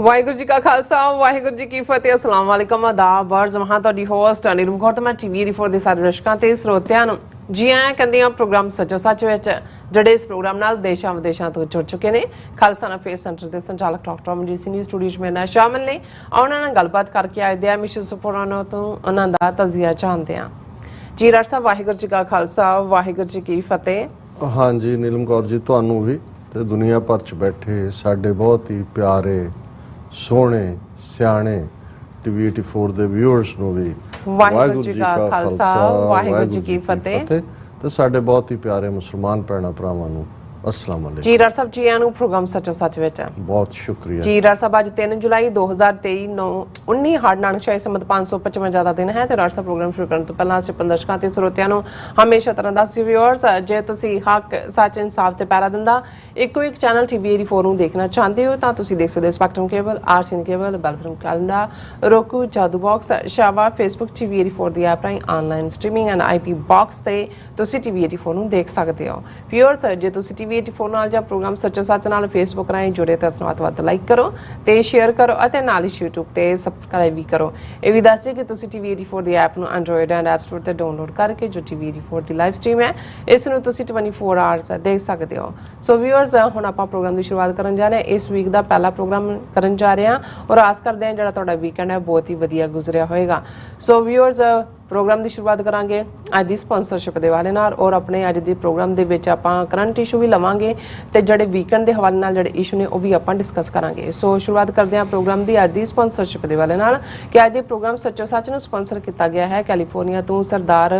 वाहिगुरू जी का खालसा वाहिगुरू जी की फतेह। अस्सलाम वालेकुम आदाब और जमां तुहाडी होस्ट नीलम कौर ते मैं टीवी रिपोर्ट दे सारे दर्शकों ते ਸਰੋਤਿਆਂ ਨੂੰ जी आया कहंदे आ प्रोग्राम सचो सच विच ਜਿਹੜੇ ਇਸ ਪ੍ਰੋਗਰਾਮ ਨਾਲ ਦੇਸ਼ਾਂ ਵਿਦੇਸ਼ਾਂ ਤੋਂ ਜੁੜ ਚੁੱਕੇ ਨੇ। ਖਾਲਸਾ ਫੇਸ ਸੈਂਟਰ ਦੇ ਸੰਚਾਲਕ ਡਾਕਟਰ ਅਮਰਜੀਤ ਸਿੰਘ ਸਟੂਡੀਓ 'ਚ ਮੇਰੇ ਨਾਲ ਸ਼ਾਮਲ ਨੇ। ਉਹਨਾਂ ਨਾਲ ਗੱਲਬਾਤ ਕਰਕੇ ਆਏ ਦੇ ਆ ਮਿਸ਼ਨ ਸੁਪਰਾਨੋ ਤੋਂ ਉਹਨਾਂ ਦਾ ਤਜ਼ੀਆ ਚਾਹੁੰਦੇ ਆ। ਜੀ ਡਾਕਟਰ ਸਾਹਿਬ ਵਾਹਿਗੁਰੂ ਜੀ ਕਾ ਖਾਲਸਾ ਵਾਹਿਗੁਰੂ ਜੀ ਕੀ ਫਤਿਹ। हाँ जी नीलम कौर जी ਤੁਹਾਨੂੰ ਵੀ ਤੇ ਦੁਨੀਆ ਭਰ 'ਚ ਬੈਠੇ ਸਾਡੇ ਬਹੁਤ ਹੀ ਪਿਆਰੇ ਸੋਹਣੇ ਸਿਆਣੇ ਟੀਵੀ 84 ਦੇ ਵਿਊਅਰਸ ਨੂੰ ਵੀ ਵਾਹਿਗੁਰੂ ਜੀ ਕਾ ਖਾਲਸਾ ਵਾਹਿਗੁਰੂ ਜੀ ਕੀ ਫਤਿਹ ਤੇ ਸਾਡੇ ਬਹੁਤ ਹੀ ਪਿਆਰੇ ਮੁਸਲਮਾਨ ਭੈਣਾਂ ਭਰਾਵਾਂ ਨੂੰ अस्सलाम वालेकुम। जी डॉक्टर साहब जी आया प्रोग्राम सचो सच विच बहुत शुक्रिया जी डॉक्टर साहब। अज 3 जुलाई 2023 19 हाड़ नानक शाही संमत 555 का दिन है। तो डॉक्टर साहब प्रोग्राम शुरू करने तो पहला असीं दर्शकों ते ਸਰੋਤਿਆਂ ਨੂੰ हमेशा तरह दस व्यूअर्स जे तुसीं हक सच इंसाफ ते पैरा दिंदा ਇੱਕੋ ਇੱਕ चैनल TV 84 ਨੂੰ देखना चाहते हो तो तुसीं देख सकते स्पैक्ट्रम केबल आरसीएन केबल बैलफिल्म कैलेंडर रोकू जादू बॉक्स शावा फेसबुक TV 84 ਦੀ ਐਪ ਰਾਹੀਂ online streaming and IP box ਤੇ ਤੁਸੀਂ TV 84 ਨੂੰ ਦੇਖ ਸਕਦੇ ਹੋ। व्यूअर्स ਜੇ ਤੁਸੀਂ TV 84 ਨਾਲ ਜਾਂ ਪ੍ਰੋਗਰਾਮ ਸੱਚੋ ਸੱਚ ਨਾਲ ਫੇਸਬੁੱਕ ਰਾਹੀਂ ਜੁੜੇ ਤਾਂ ਇਸ ਨੂੰ ਵੱਧ ਲਾਈਕ ਕਰੋ ਤੇ ਸ਼ੇਅਰ ਕਰੋ ਅਤੇ ਨਾਲ ਹੀ YouTube ਤੇ ਸਬਸਕ੍ਰਾਈਬ ਵੀ ਕਰੋ। ਇਹ ਵੀ ਦੱਸਿਓ ਕਿ ਤੁਸੀਂ TV 84 ਦੀ ਐਪ ਨੂੰ ਐਂਡਰੋਇਡ ਐਂਡ ਐਪ ਸਟੋਰ ਤੇ ਡਾਊਨਲੋਡ ਕਰਕੇ ਜੋ TV 84 ਦੀ ਲਾਈਵ ਸਟ੍ਰੀਮ ਹੈ ਇਸ ਨੂੰ ਤੁਸੀਂ 24 ਆਵਰਸ ਦੇਖ ਸਕਦੇ ਹੋ। ਸੋ व्यूअर्स ਹੁਣ ਆਪਾਂ ਪ੍ਰੋਗਰਾਮ ਦੀ ਸ਼ੁਰੂਆਤ ਕਰਨ ਜਾ ਰਹੇ ਹਾਂ। ਇਸ ਵੀਕ ਦਾ ਪਹਿਲਾ ਪ੍ਰੋਗਰਾਮ ਕਰਨ ਜਾ ਰਹੇ ਹਾਂ ਔਰ ਆਸ ਕਰਦੇ ਹਾਂ ਜਿਹੜਾ ਤੁਹਾਡਾ ਵੀਕਐਂਡ ਹੈ ਬਹੁਤ ਹੀ ਵਧੀਆ ਗੁਜ਼ਰਿਆ ਹੋਏਗਾ। ਸੋ व्यूअर्स प्रोग्राम की शुरुआत करांगे अज की स्पॉन्सरशिप के हवाले नाल और अपने अज के प्रोग्राम के विच आपां करंट इशू भी लवांगे ते जिहड़े वीकेंड के हवाले नाल जिहड़े इशू ने वो भी आपां डिस्कस करांगे। सो शुरुआत करते हैं प्रोग्राम की अज की स्पॉन्सरशिप के हवाले नाल कि अज के प्रोग्राम सचो सच नूं स्पॉन्सर किया गया है कैलीफोर्निया तो सरदार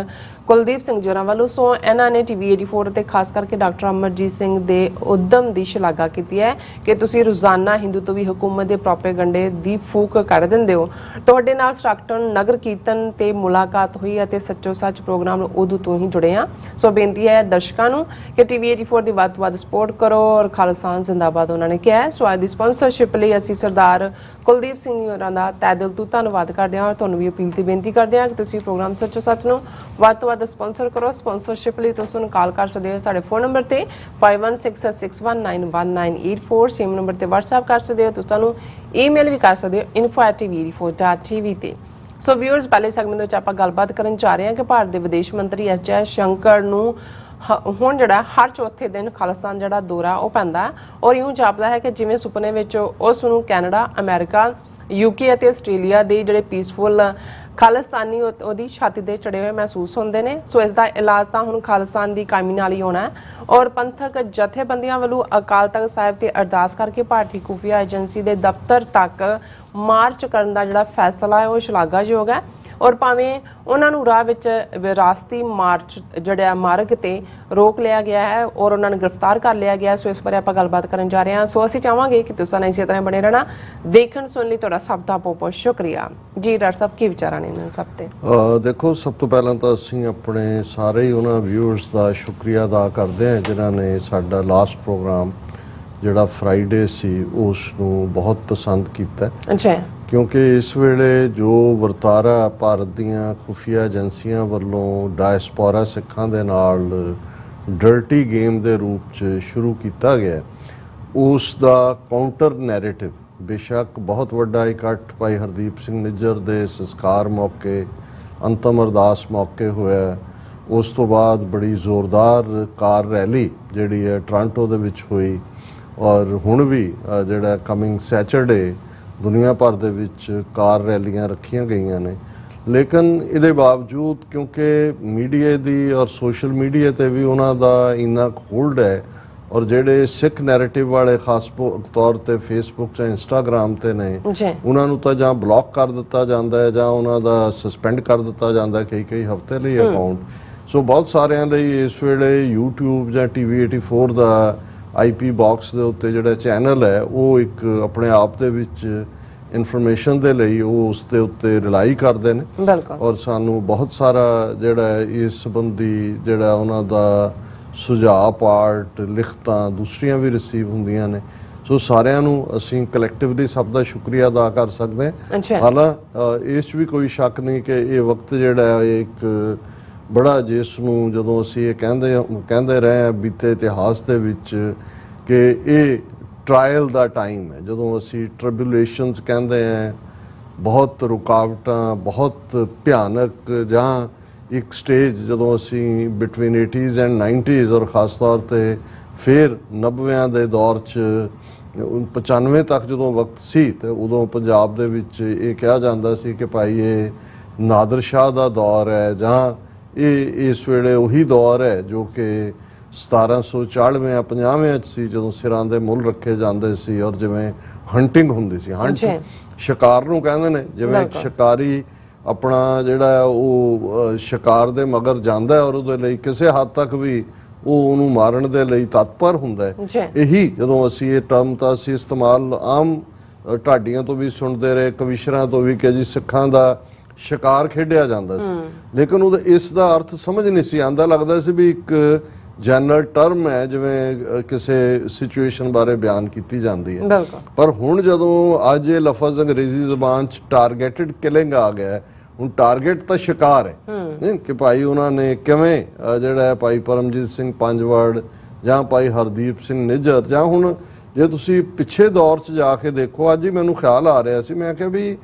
कुलदीप सिंह जोरा वालों। सो इन्हां ने TV 84 ते खास करके डॉक्टर अमरजीत सिंह के उद्यम की शलाघा की है कि तुसीं रोजाना हिंदू भी हुकूमत के प्रोपेगंडे की फूक कढ़ दिंदे हो। तुहाडे नाल स्टाकटन नगर कीर्तन ते मुलाकात हुई है सचो सच प्रोग्राम उदों तो ही जुड़े हाँ। सो बेनती है दर्शकों नूं कि TV 84 की वध तो वध सपोर्ट करो और खालिस्तान जिंदाबाद उन्होंने कहा है। सो अज की स्पॉन्सरशिप लिए असीं सरदार कुलदीप सिंह होरां दा तहे दिल तो धन्नवाद करते हैं और तुहानूं भी अपील ते बेनती करते हैं कि तुसीं प्रोग्राम सचो सच नूं वध तो वध स्पॉन्सर करो। स्पॉन्सरशिप लिए तुसीं कॉल कर सकते हो साडे फोन नंबर ते 5166191984 सेम नंबर ते WhatsApp कर सकते हो। तुसीं ईमेल भी कर सकते हो info@tv84.tv ते। सो व्यूअर्स पहले सैगमेंट में आप गलबात करन जा रहे हैं कि भारत के विदेश मंत्री एस जयशंकर नूं हुण जिहड़ा हर चौथे दिन खालिस्तान जिहड़ा दौरा वो पैंदा और यूं जापदा है कि जिवें सुपने विच उस नूं कैनेडा अमेरिका UK ਅਤੇ ਆਸਟ੍ਰੇਲੀਆ ਦੇ ਜਿਹੜੇ ਪੀਸਫੁल खालिस्तानी ਉਹਦੀ छाती ते चढ़े हुए महसूस होंदे ने। सो इसका इलाज तो हुण खालिस्तान की कायमी नाल ही होना है और पंथक जथेबंदियां वालों अकाल तख्त साहिब ते अरदास करके भारतीय खुफिया एजेंसी के दफ्तर तक मार्च करने का जिहड़ा फैसला है वो शलाघायोग है और भावें उन्होंने राह विच विरासती मार्च जिहड़ा मार्ग ते रोक लिया गया है और उन्होंने गिरफ्तार कर लिया गया। सो इस बारे आप गलबात करन जा रहे हैं। सो असीं चाहांगे कि तुसीं इसी तरह बने रहना देखण सुन लई तुहाडा सब दा बहुत बहुत शुक्रिया। जी डॉक्टर साहब की विचार ने इन्हां सब ते? देखो सब तो पहला तो असीं अपने सारे ही उन्हां व्यूअर्स का शुक्रिया अदा करते हैं जिन्हां ने साडा लास्ट प्रोग्राम जिहड़ा फ्राइडे सी उस नूं बहुत पसंद कीता। अच्छा क्योंकि इस वेले जो वरतारा भारत दीआं खुफिया एजेंसियां वालों डायस्पोरा सिखां दे नाल डर्टी गेम के रूप च शुरू किया गया उस दा काउंटर नैरेटिव बेशक बहुत वड्डा इकट्ठ भाई हरदीप सिंह निज्जर दे संस्कार मौके अंतम अरदास मौके होया। उस तो बाद बड़ी जोरदार कार रैली जिहड़ी है टोरंटो दे विच हुई और हुण भी जिहड़ा कमिंग सैटरडे दुनिया भर दे विच कार रैलियां रखियां गईयां ने। लेकिन इहदे बावजूद क्योंकि मीडिया दी और सोशल मीडिया ते भी उन्हां दा इन्ना होल्ड है और जिहड़े सिख नैरेटिव वाले खास तौर ते फेसबुक या इंस्टाग्राम ते ने उन्हां नूं तां जां ब्लॉक कर दिता जांदा है जां उन्हां दा सस्पेंड कर दिता जांदा कई हफ्ते लई अकाउंट। सो बहुत सारिਆਂ ਲਈ इस वेले यूट्यूब ਜਾਂ TV 84 ਦਾ IP ਬਾਕਸ ਦੇ ਉੱਤੇ ਜਿਹੜਾ ਚੈਨਲ ਹੈ ਉਹ ਇੱਕ ਆਪਣੇ ਆਪ ਦੇ ਵਿੱਚ ਇਨਫੋਰਮੇਸ਼ਨ ਦੇ ਲਈ ਉਹ ਉਸ ਦੇ ਉੱਤੇ ਰਿਲਾਈ ਕਰਦੇ ਨੇ ਔਰ ਸਾਨੂੰ ਬਹੁਤ ਸਾਰਾ ਜਿਹੜਾ ਇਸ ਸੰਬੰਧੀ ਜਿਹੜਾ ਉਹਨਾਂ ਦਾ ਸੁਝਾਅ ਪਾਰਟ ਲਿਖਤਾਂ ਦੂਸਰੀਆਂ ਵੀ ਰਿਸੀਵ ਹੁੰਦੀਆਂ ਨੇ। ਸੋ ਸਾਰਿਆਂ ਨੂੰ ਅਸੀਂ ਕਲੈਕਟਿਵਲੀ ਸਭ ਦਾ ਸ਼ੁਕਰੀਆ ਅਦਾ ਕਰ ਸਕਦੇ ਹਾਂ। ਹਾਲਾਂ ਇਸ 'ਚ ਵੀ ਕੋਈ ਸ਼ੱਕ ਨਹੀਂ ਕਿ ਇਹ ਵਕਤ ਜਿਹੜਾ ਹੈ ਇੱਕ बड़ा जिसनूं जदों असीं ये कहते रहे हैं बीते इतिहास दे विच कि ये ट्रायल का टाइम है, जो असी ट्रिबुलेशनस कहते हैं, बहुत रुकावट, बहुत भयानक, जहाँ एक स्टेज जो असी बिटवीन 80s एंड 90s और खास तौर पर फिर 90s के दौर 95 तक जो वक्त सी, तो उदों पंजाब दे विच ये कहा जाता सी कि भाई ये नादर शाह का दौर है, जहाँ ये इस वेले उही दौर है जो कि 1794 या 50 सी, जो सिरां दे मुल रखे जाते सी और जिवें हंटिंग हुंदी सी। हंट शिकार नूं कहंदे ने, जिवें एक शिकारी अपना जिहड़ा वो शिकार दे मगर जांदा है और उहदे लई किसी हद तक भी वो उहनूं मारन दे लई तत्पर हुंदा है। यही जदों असीं ये टर्म तां असीं इस्तेमाल आम ढाडियां तो भी सुनते रहे, कविशरां तो भी कि जी सिखां दा शिकार खेडिया जाता सी, लेकिन उहदा इसका अर्थ समझ नहीं सी आंदा। लगता सी भी एक जनरल टर्म है, जिवें किसी सिचुएशन बारे बयान की जाती है। पर हुण जदों अज ये लफज अंग्रेजी जबान च टारगेटिड किलिंग आ गया है, हुण टारगेट तो शिकार है कि भाई उन्होंने किवें जिहड़ा है भाई परमजीत सिंह पंजवड़ जां भाई हरदीप सिंह निज्जर, जां हुण जे तुसीं पिछे दौर च जाके देखो, अज ही मैनूं ख्याल आ रहा सी, मैं कहा भी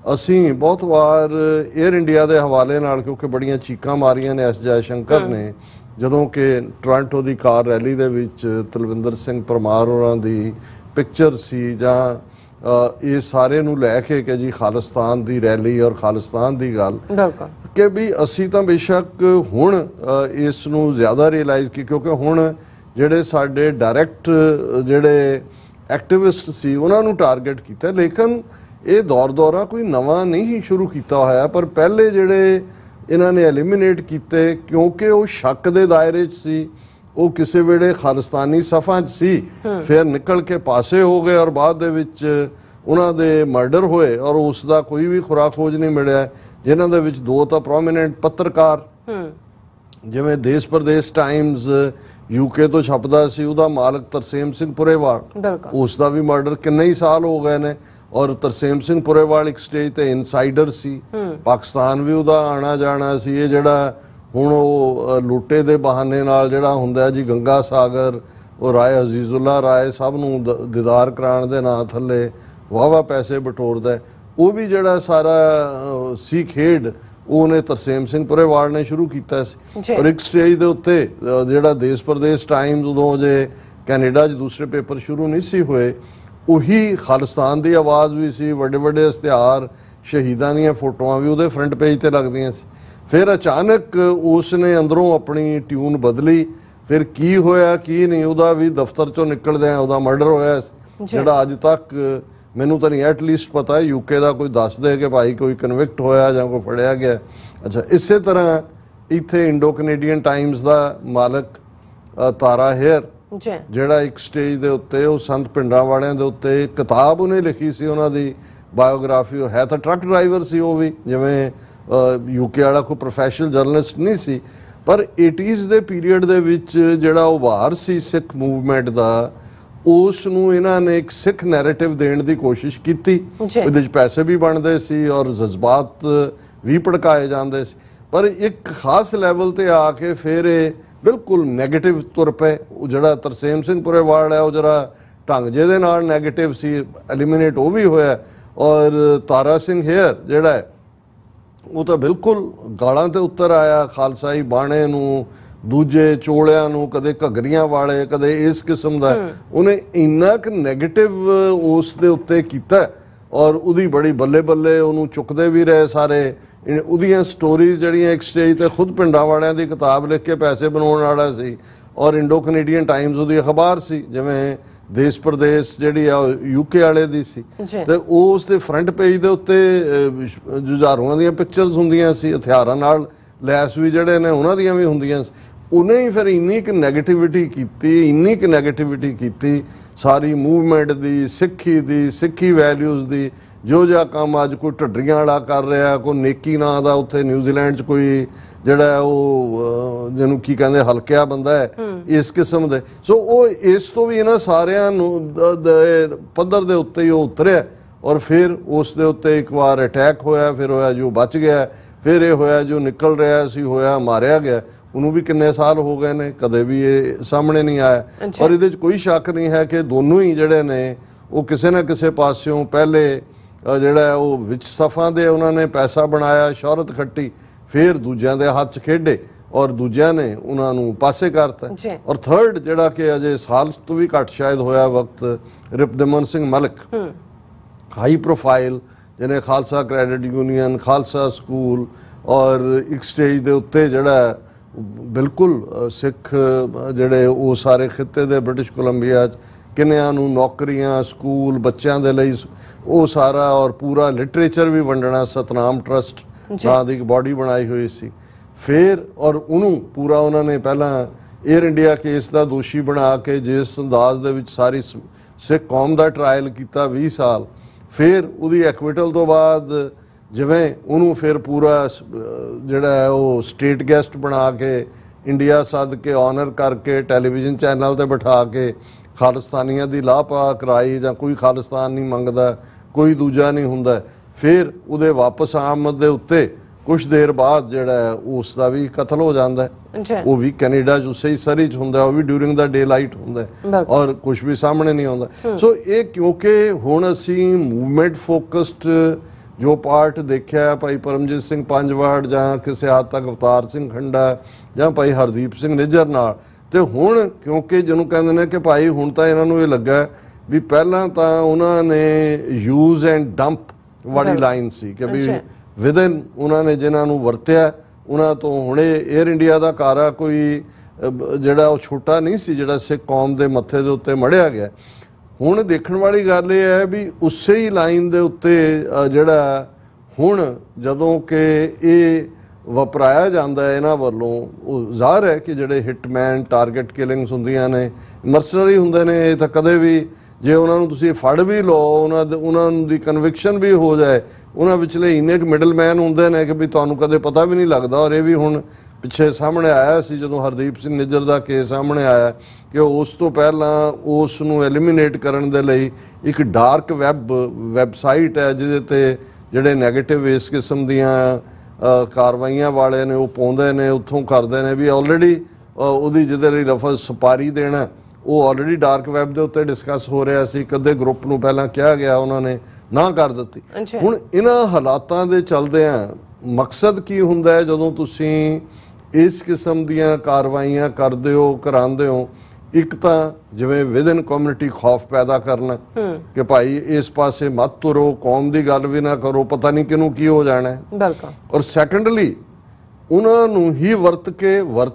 असी बहुत बार एयर इंडिया के हवाले नाल, क्योंकि बड़ियां चीकां मारियां ने एस जयशंकर ने जदों कि टोरंटो की कार रैली दे विच तलविंदर सिंह परमार होरां दी पिक्चर सी, जां ये सारे नूं लैके कि जी खालिस्तान की रैली और खालिस्तान की गल कि भी असी तां बेशक हुण इस नूं ज़्यादा रियलाइज़ की, क्योंकि हुण जिहड़े साडे डायरैक्ट जिहड़े एक्टिविस्ट सी उन्हां नूं टारगेट कीता, लेकिन ये दौर दौरा कोई नवा नहीं शुरू किया होया, पर पहले जिहड़े इन्हां ने एलिमिनेट किए क्योंकि वो शक के दायरे च सी, वो किसी वेले खालिस्तानी सफ़ा च सी, फिर निकल के पासे हो गए और बाद दे विच उन्हां दे मर्डर होए और उसका कोई भी खुराक खोज नहीं मिलिया, जिन्हां दे विच दो तो प्रोमिनेंट पत्रकार जिवें देश प्रदेश टाइम्स यूके तो छपदा सी, उहदा मालक तरसेम सिंह पुरेवाल, उसका भी मर्डर किन्ने ही साल हो गए ने, और तरसेम सिंह पुरेवाल एक स्टेज ते इनसाइडर सी, पाकिस्तान भी उहदा आना जाना सी। ये जिहड़ा हुण वो लुटे दे बहाने नाल जिहड़ा हुंदा जी गंगा सागर, वो राय अजीजुल्ला राय सब नूं दीदार कराउण दे नां थल्ले वाहवा पैसे बटोरदा है, वो भी जिहड़ा सारा सी खेड उहने तरसेम सिंह पुरेवाल ने शुरू कीता सी। और एक स्टेज दे उत्ते जिहड़ा देश प्रदेश टाइम्स उदों जे कैनेडा च दूसरे पेपर शुरू नहीं सी होए, उही खालिस्तान की आवाज़ भी सी, बड़े बड़े इश्तिहार शहीदां दीयां फोटोआं भी उहदे फ्रंट पेज ते लगदियां सी। फिर अचानक उसने अंदरों अपनी ट्यून बदली, फिर की होया की नहीं, उहदा भी दफ्तर चों निकलदिआं उहदा मर्डर होया, जिहड़ा अज तक मैनूं तां नहीं एटलीस्ट पता है, यूके का कोई दस दे कि भाई कोई कन्विक्ट होया जां कोई फड़िया गया। अच्छा, इसे तरह इत्थे इंडो कनेडियन टाइम्स का मालक तारा हेयर ਜਿਹੜਾ ਇੱਕ ਸਟੇਜ ਦੇ ਉੱਤੇ ਉਹ ਸੰਤ ਪਿੰਡਾਂ ਵਾਲਿਆਂ ਦੇ ਉੱਤੇ ਕਿਤਾਬ ਉਹਨੇ ਲਿਖੀ ਸੀ, ਉਹਨਾਂ ਦੀ ਬਾਇਓਗ੍ਰਾਫੀ। ਉਹ ਹੈ ਤਾਂ ਟਰੱਕ ਡਰਾਈਵਰ ਸੀ, ਉਹ ਵੀ ਜਿਵੇਂ ਯੂਕੇ ਵਾਲਾ ਕੋਈ ਪ੍ਰੋਫੈਸ਼ਨਲ ਜਰਨਲਿਸਟ ਨਹੀਂ ਸੀ, ਪਰ 80s ਦੇ ਪੀਰੀਅਡ ਦੇ ਵਿੱਚ ਜਿਹੜਾ ਉਭਾਰ ਸੀ ਸਿੱਖ ਮੂਵਮੈਂਟ ਦਾ, ਉਸ ਨੂੰ ਇਹਨਾਂ ਨੇ ਇੱਕ ਸਿੱਖ ਨੈਰੇਟਿਵ ਦੇਣ ਦੀ ਕੋਸ਼ਿਸ਼ ਕੀਤੀ। ਉਹਦੇ ਵਿੱਚ ਪੈਸੇ ਵੀ ਬਣਦੇ ਸੀ ਔਰ ਜਜ਼ਬਾਤ ਵੀ ਭੜਕਾਏ ਜਾਂਦੇ ਸੀ, ਪਰ ਇੱਕ ਖਾਸ ਲੈਵਲ ਤੇ ਆ ਕੇ ਫਿਰ ਇਹ बिल्कुल नैगेटिव तुर पे। जोड़ा तरसेम सिंह पुरेवाल है वो जरा ढंग जे दे नाल नैगेटिव सी, एलिमिनेट वो भी होया, और तारा सिंह हेयर जोड़ा है वो तो बिल्कुल गालां ते उत्तर आया, खालसाई बाणे नूं, दूजे चोलियां नूं, कदे घगरियां वाले, कदे इस किस्म दा उन्हें इन्ना क नैगेटिव उस दे उत्ते कीता, और उहदी बड़ी बल्ले बल्ले उहनूं चुकदे भी रहे सारे। ਉਹਦੀਆਂ ਸਟੋਰੀਜ਼ ਜਿਹੜੀਆਂ ਇੱਕ ਸਟੇਜ ਤੇ ਖੁਦ ਪਿੰਡਾਂ ਵਾਲਿਆਂ ਦੀ ਕਿਤਾਬ ਲਿਖ ਕੇ ਪੈਸੇ ਬਣਾਉਣ ਵਾਲਾ ਸੀ, ਔਰ ਇੰਡੋ ਕੈਨੇਡੀਅਨ ਟਾਈਮਸ ਉਹਦੀ ਅਖਬਾਰ ਸੀ, ਜਿਵੇਂ ਦੇਸ਼ ਪ੍ਰਦੇਸ਼ ਜਿਹੜੀ ਆ ਯੂਕੇ ਵਾਲੇ ਦੀ ਸੀ, ਤੇ ਉਸ ਦੇ ਫਰੰਟ ਪੇਜ ਦੇ ਉੱਤੇ ਜੁਝਾਰੂਆਂ ਦੀਆਂ ਪਿਕਚਰਸ ਹੁੰਦੀਆਂ ਸੀ, ਹਥਿਆਰਾਂ ਨਾਲ ਲੈਸ ਵੀ ਜਿਹੜੇ ਨੇ ਉਹਨਾਂ ਦੀਆਂ ਵੀ ਹੁੰਦੀਆਂ ਸੀ। ਉਹਨੇ ਹੀ ਫਿਰ ਇੰਨੀ ਕੁ ਨੈਗੇਟਿਵਿਟੀ ਕੀਤੀ ਸਾਰੀ ਮੂਵਮੈਂਟ ਦੀ, ਸਿੱਖੀ ਦੀ, ਸਿੱਖੀ ਵੈਲਿਊਜ਼ ਦੀ। ਜੋ ਜਿਹਾ ਕੰਮ ਅੱਜ ਕੋਈ ਢੱਡਰੀਆਂ ਵਾਲਾ ਕਰ ਰਿਹਾ, ਕੋਈ ਨੇਕੀ ਨਾਂ ਦਾ ਉੱਥੇ ਨਿਊਜ਼ੀਲੈਂਡ 'ਚ ਕੋਈ ਜਿਹੜਾ ਉਹ ਜਿਹਨੂੰ ਕੀ ਕਹਿੰਦੇ ਹਲਕਿਆ ਬੰਦਾ ਹੈ, ਇਸ ਕਿਸਮ ਦੇ। ਸੋ ਉਹ ਇਸ ਤੋਂ ਵੀ ਇਹਨਾਂ ਸਾਰਿਆਂ ਨੂੰ ਪੱਧਰ ਦੇ ਉੱਤੇ ਹੀ ਉਹ ਉਤਰਿਆ, ਔਰ ਫਿਰ ਉਸ ਦੇ ਉੱਤੇ ਇੱਕ ਵਾਰ ਅਟੈਕ ਹੋਇਆ, ਫਿਰ ਹੋਇਆ ਜੋ ਬਚ ਗਿਆ, ਫਿਰ ਇਹ ਹੋਇਆ ਜੋ ਨਿਕਲ ਰਿਹਾ ਸੀ ਹੋਇਆ, ਮਾਰਿਆ ਗਿਆ। ਉਹਨੂੰ ਵੀ ਕਿੰਨੇ ਸਾਲ ਹੋ ਗਏ ਨੇ, ਕਦੇ ਵੀ ਇਹ ਸਾਹਮਣੇ ਨਹੀਂ ਆਇਆ। ਔਰ ਇਹਦੇ 'ਚ ਕੋਈ ਸ਼ੱਕ ਨਹੀਂ ਹੈ ਕਿ ਦੋਨੋਂ ਹੀ ਜਿਹੜੇ ਨੇ ਉਹ ਕਿਸੇ ਨਾ ਕਿਸੇ ਪਾਸਿਓਂ ਪਹਿਲੇ ਜਿਹੜਾ ਉਹ ਵਿੱਚ ਸਫਾਂ ਦੇ ਉਹਨਾਂ ਨੇ ਪੈਸਾ ਬਣਾਇਆ, ਸ਼ੋਹਰਤ ਖੱਟੀ, ਫਿਰ ਦੂਜਿਆਂ ਦੇ ਹੱਥ 'ਚ ਖੇਡੇ ਔਰ ਦੂਜਿਆਂ ਨੇ ਉਹਨਾਂ ਨੂੰ ਪਾਸੇ ਕਰਤਾ। ਔਰ ਥਰਡ ਜਿਹੜਾ ਕਿ ਅਜੇ ਸਾਲ ਤੋਂ ਵੀ ਘੱਟ ਸ਼ਾਇਦ ਹੋਇਆ ਵਕਤ, ਰਿਪਦਮਨ ਸਿੰਘ ਮਲਿਕ, ਹਾਈ ਪ੍ਰੋਫਾਈਲ, ਜਿਹਨੇ Khalsa credit union, Khalsa school ਔਰ ਇੱਕ ਸਟੇਜ ਦੇ ਉੱਤੇ ਜਿਹੜਾ ਬਿਲਕੁਲ ਸਿੱਖ ਜਿਹੜੇ ਉਹ ਸਾਰੇ ਖਿੱਤੇ ਦੇ ਬ੍ਰਿਟਿਸ਼ ਕੋਲੰਬੀਆ 'ਚ ਕਿੰਨਿਆਂ ਨੂੰ ਨੌਕਰੀਆਂ, ਸਕੂਲ ਬੱਚਿਆਂ ਦੇ ਲਈ ਉਹ ਸਾਰਾ ਔਰ ਪੂਰਾ ਲਿਟਰੇਚਰ ਵੀ ਵੰਡਣਾ, ਸਤਨਾਮ ਟਰਸਟ ਨਾਂ ਦੀ ਇੱਕ ਬਾਡੀ ਬਣਾਈ ਹੋਈ ਸੀ। ਫਿਰ ਔਰ ਉਹਨੂੰ ਪੂਰਾ ਉਹਨਾਂ ਨੇ ਪਹਿਲਾਂ ਏਅਰ ਇੰਡੀਆ ਕੇਸ ਦਾ ਦੋਸ਼ੀ ਬਣਾ ਕੇ ਜਿਸ ਅੰਦਾਜ਼ ਦੇ ਵਿੱਚ ਸਾਰੀ ਸਿੱਖ ਕੌਮ ਦਾ ਟਰਾਇਲ ਕੀਤਾ 20 ਸਾਲ, ਫਿਰ ਉਹਦੀ ਐਕਵਿਟਲ ਤੋਂ ਬਾਅਦ ਜਿਵੇਂ ਉਹਨੂੰ ਫਿਰ ਪੂਰਾ ਜਿਹੜਾ ਹੈ ਉਹ ਸਟੇਟ ਗੈਸਟ ਬਣਾ ਕੇ ਇੰਡੀਆ ਸੱਦ ਕੇ ਆਨਰ ਕਰਕੇ ਟੈਲੀਵਿਜ਼ਨ ਚੈਨਲ ਤੇ ਬਿਠਾ ਕੇ ਖਾਲਿਸਤਾਨੀਆਂ ਦੀ ਲਾਪਾ ਕਰਾਈ, ਜਾਂ ਕੋਈ ਖਾਲਿਸਤਾਨ ਨਹੀਂ ਮੰਗਦਾ, ਕੋਈ ਦੂਜਾ ਨਹੀਂ ਹੁੰਦਾ। ਫਿਰ ਉਹਦੇ ਵਾਪਸ ਆਮਦ ਦੇ ਉੱਤੇ ਕੁਛ ਦੇਰ ਬਾਅਦ ਜਿਹੜਾ ਉਸ ਦਾ ਵੀ ਕਤਲ ਹੋ ਜਾਂਦਾ, ਉਹ ਵੀ ਕੈਨੇਡਾ 'ਚ ਉਸੇ ਹੀ ਸਰੀ 'ਚ ਹੁੰਦਾ, ਉਹ ਵੀ ਡਿਊਰਿੰਗ ਦਾ ਡੇ ਲਾਈਟ ਹੁੰਦਾ ਔਰ ਕੁਛ ਵੀ ਸਾਹਮਣੇ ਨਹੀਂ ਆਉਂਦਾ। ਸੋ ਇਹ ਕਿਉਂਕਿ ਹੁਣ ਅਸੀਂ ਮੂਵਮੈਂਟ ਫੋਕਸਡ ਜੋ ਪਾਰਟ ਦੇਖਿਆ ਭਾਈ ਪਰਮਜੀਤ ਸਿੰਘ ਪੰਜਵਾੜ ਜਾਂ ਕਿਸੇ ਹੱਦ ਤੱਕ ਅਵਤਾਰ ਸਿੰਘ ਖੰਡਾ ਜਾਂ ਭਾਈ ਹਰਦੀਪ ਸਿੰਘ ਨਿੱਜਰ ਨਾਲ, ਤੇ ਹੁਣ ਕਿਉਂਕਿ ਜਿਹਨੂੰ ਕਹਿੰਦੇ ਨੇ ਕਿ ਭਾਈ ਹੁਣ ਤਾਂ ਇਹਨਾਂ ਨੂੰ ਇਹ ਲੱਗਾ ਵੀ ਪਹਿਲਾਂ ਤਾਂ ਉਹਨਾਂ ਨੇ ਯੂਜ਼ ਐਂਡ ਡੰਪ ਵਾਲੀ ਲਾਈਨ ਸੀ ਕਿ ਵੀ ਵਿਦਨ ਉਹਨਾਂ ਨੇ ਜਿਨ੍ਹਾਂ ਨੂੰ ਵਰਤਿਆ ਉਹਨਾਂ ਤੋਂ ਹੁਣੇ ਏਅਰ ਇੰਡੀਆ ਦਾ ਕਾਰਾ ਕੋਈ ਜਿਹੜਾ ਉਹ ਛੋਟਾ ਨਹੀਂ ਸੀ ਜਿਹੜਾ ਸਿੱਖ ਕੌਮ ਦੇ ਮੱਥੇ ਦੇ ਉੱਤੇ ਮੜਿਆ ਗਿਆ। ਹੁਣ ਦੇਖਣ ਵਾਲੀ ਗੱਲ ਇਹ ਹੈ ਵੀ ਉਸੇ ਹੀ ਲਾਈਨ ਦੇ ਉੱਤੇ ਜਿਹੜਾ ਹੁਣ ਜਦੋਂ ਕਿ ਇਹ ਵਪਰਾਇਆ ਜਾਂਦਾ ਇਹਨਾਂ ਵੱਲੋਂ, ਉਹ ਜ਼ਾਹਰ ਹੈ ਕਿ ਜਿਹੜੇ ਹਿਟਮੈਨ ਟਾਰਗੇਟ ਕਿਲਿੰਗਸ ਹੁੰਦੀਆਂ ਨੇ, ਮਰਸਨਰੀ ਹੁੰਦੇ ਨੇ, ਇਹ ਤਾਂ ਕਦੇ ਵੀ ਜੇ ਉਹਨਾਂ ਨੂੰ ਤੁਸੀਂ ਫੜ ਵੀ ਲਓ, ਉਹਨਾਂ ਦੀ ਕਨਵਿਕਸ਼ਨ ਵੀ ਹੋ ਜਾਏ, ਉਹਨਾਂ ਵਿਚਲੇ ਇੰਨੇ ਕੁ ਮਿਡਲਮੈਨ ਹੁੰਦੇ ਨੇ ਕਿ ਵੀ ਤੁਹਾਨੂੰ ਕਦੇ ਪਤਾ ਵੀ ਨਹੀਂ ਲੱਗਦਾ। ਔਰ ਇਹ ਵੀ ਹੁਣ ਪਿੱਛੇ ਸਾਹਮਣੇ ਆਇਆ ਸੀ ਜਦੋਂ ਹਰਦੀਪ ਸਿੰਘ ਨਿੱਜਰ ਦਾ ਕੇਸ ਸਾਹਮਣੇ ਆਇਆ ਕਿ ਉਸ ਤੋਂ ਪਹਿਲਾਂ ਉਸ ਨੂੰ ਐਲੀਮੀਨੇਟ ਕਰਨ ਦੇ ਲਈ ਇੱਕ ਡਾਰਕ ਵੈਬਸਾਈਟ ਹੈ ਜਿਹਦੇ ਤੇ ਜਿਹੜੇ ਨੈਗੇਟਿਵ ਇਸ ਕਿਸਮ ਦੀਆਂ ਕਾਰਵਾਈਆਂ ਵਾਲੇ ਨੇ ਉਹ ਪਾਉਂਦੇ ਨੇ, ਉੱਥੋਂ ਕਰਦੇ ਨੇ ਵੀ ਆਲਰੇਡੀ ਉਹਦੀ ਜਿਹਦੇ ਲਈ ਲਫ਼ਜ਼ ਸੁਪਾਰੀ ਦੇਣਾ ਉਹ ਆਲਰੇਡੀ ਡਾਰਕ ਵੈਬ ਦੇ ਉੱਤੇ ਡਿਸਕਸ ਹੋ ਰਿਹਾ ਸੀ। ਕਦੇ ਗਰੁੱਪ ਨੂੰ ਪਹਿਲਾਂ ਕਿਹਾ ਗਿਆ, ਉਹਨਾਂ ਨੇ ਨਾ ਕਰ ਦਿੱਤੀ। ਹੁਣ ਇਹਨਾਂ ਹਾਲਾਤਾਂ ਦੇ ਚੱਲਦਿਆਂ ਮਕਸਦ ਕੀ ਹੁੰਦਾ ਹੈ ਜਦੋਂ ਤੁਸੀਂ ਇਸ ਕਿਸਮ ਦੀਆਂ ਕਾਰਵਾਈਆਂ ਕਰਦੇ ਹੋ, ਕਰਾਉਂਦੇ ਹੋ? ਇੱਕ ਤਾਂ ਜਿਵੇਂ ਵਿਦਨ ਕਮਿਊਨਿਟੀ ਖੌਫ ਪੈਦਾ ਕਰਨਾ ਕਿ ਭਾਈ ਇਸ ਪਾਸੇ ਮਤ ਤੁਰੋ, ਕੌਮ ਦੀ ਗੱਲ ਵੀ ਨਾ ਕਰੋ, ਪਤਾ ਨਹੀਂ ਕਿਹਨੂੰ ਕੀ ਹੋ ਜਾਣਾ ਹੈ। ਬਿਲਕੁਲ। ਔਰ ਸੈਕੰਡਲੀ ਉਹਨਾਂ ਨੂੰ ਹੀ ਵਰਤ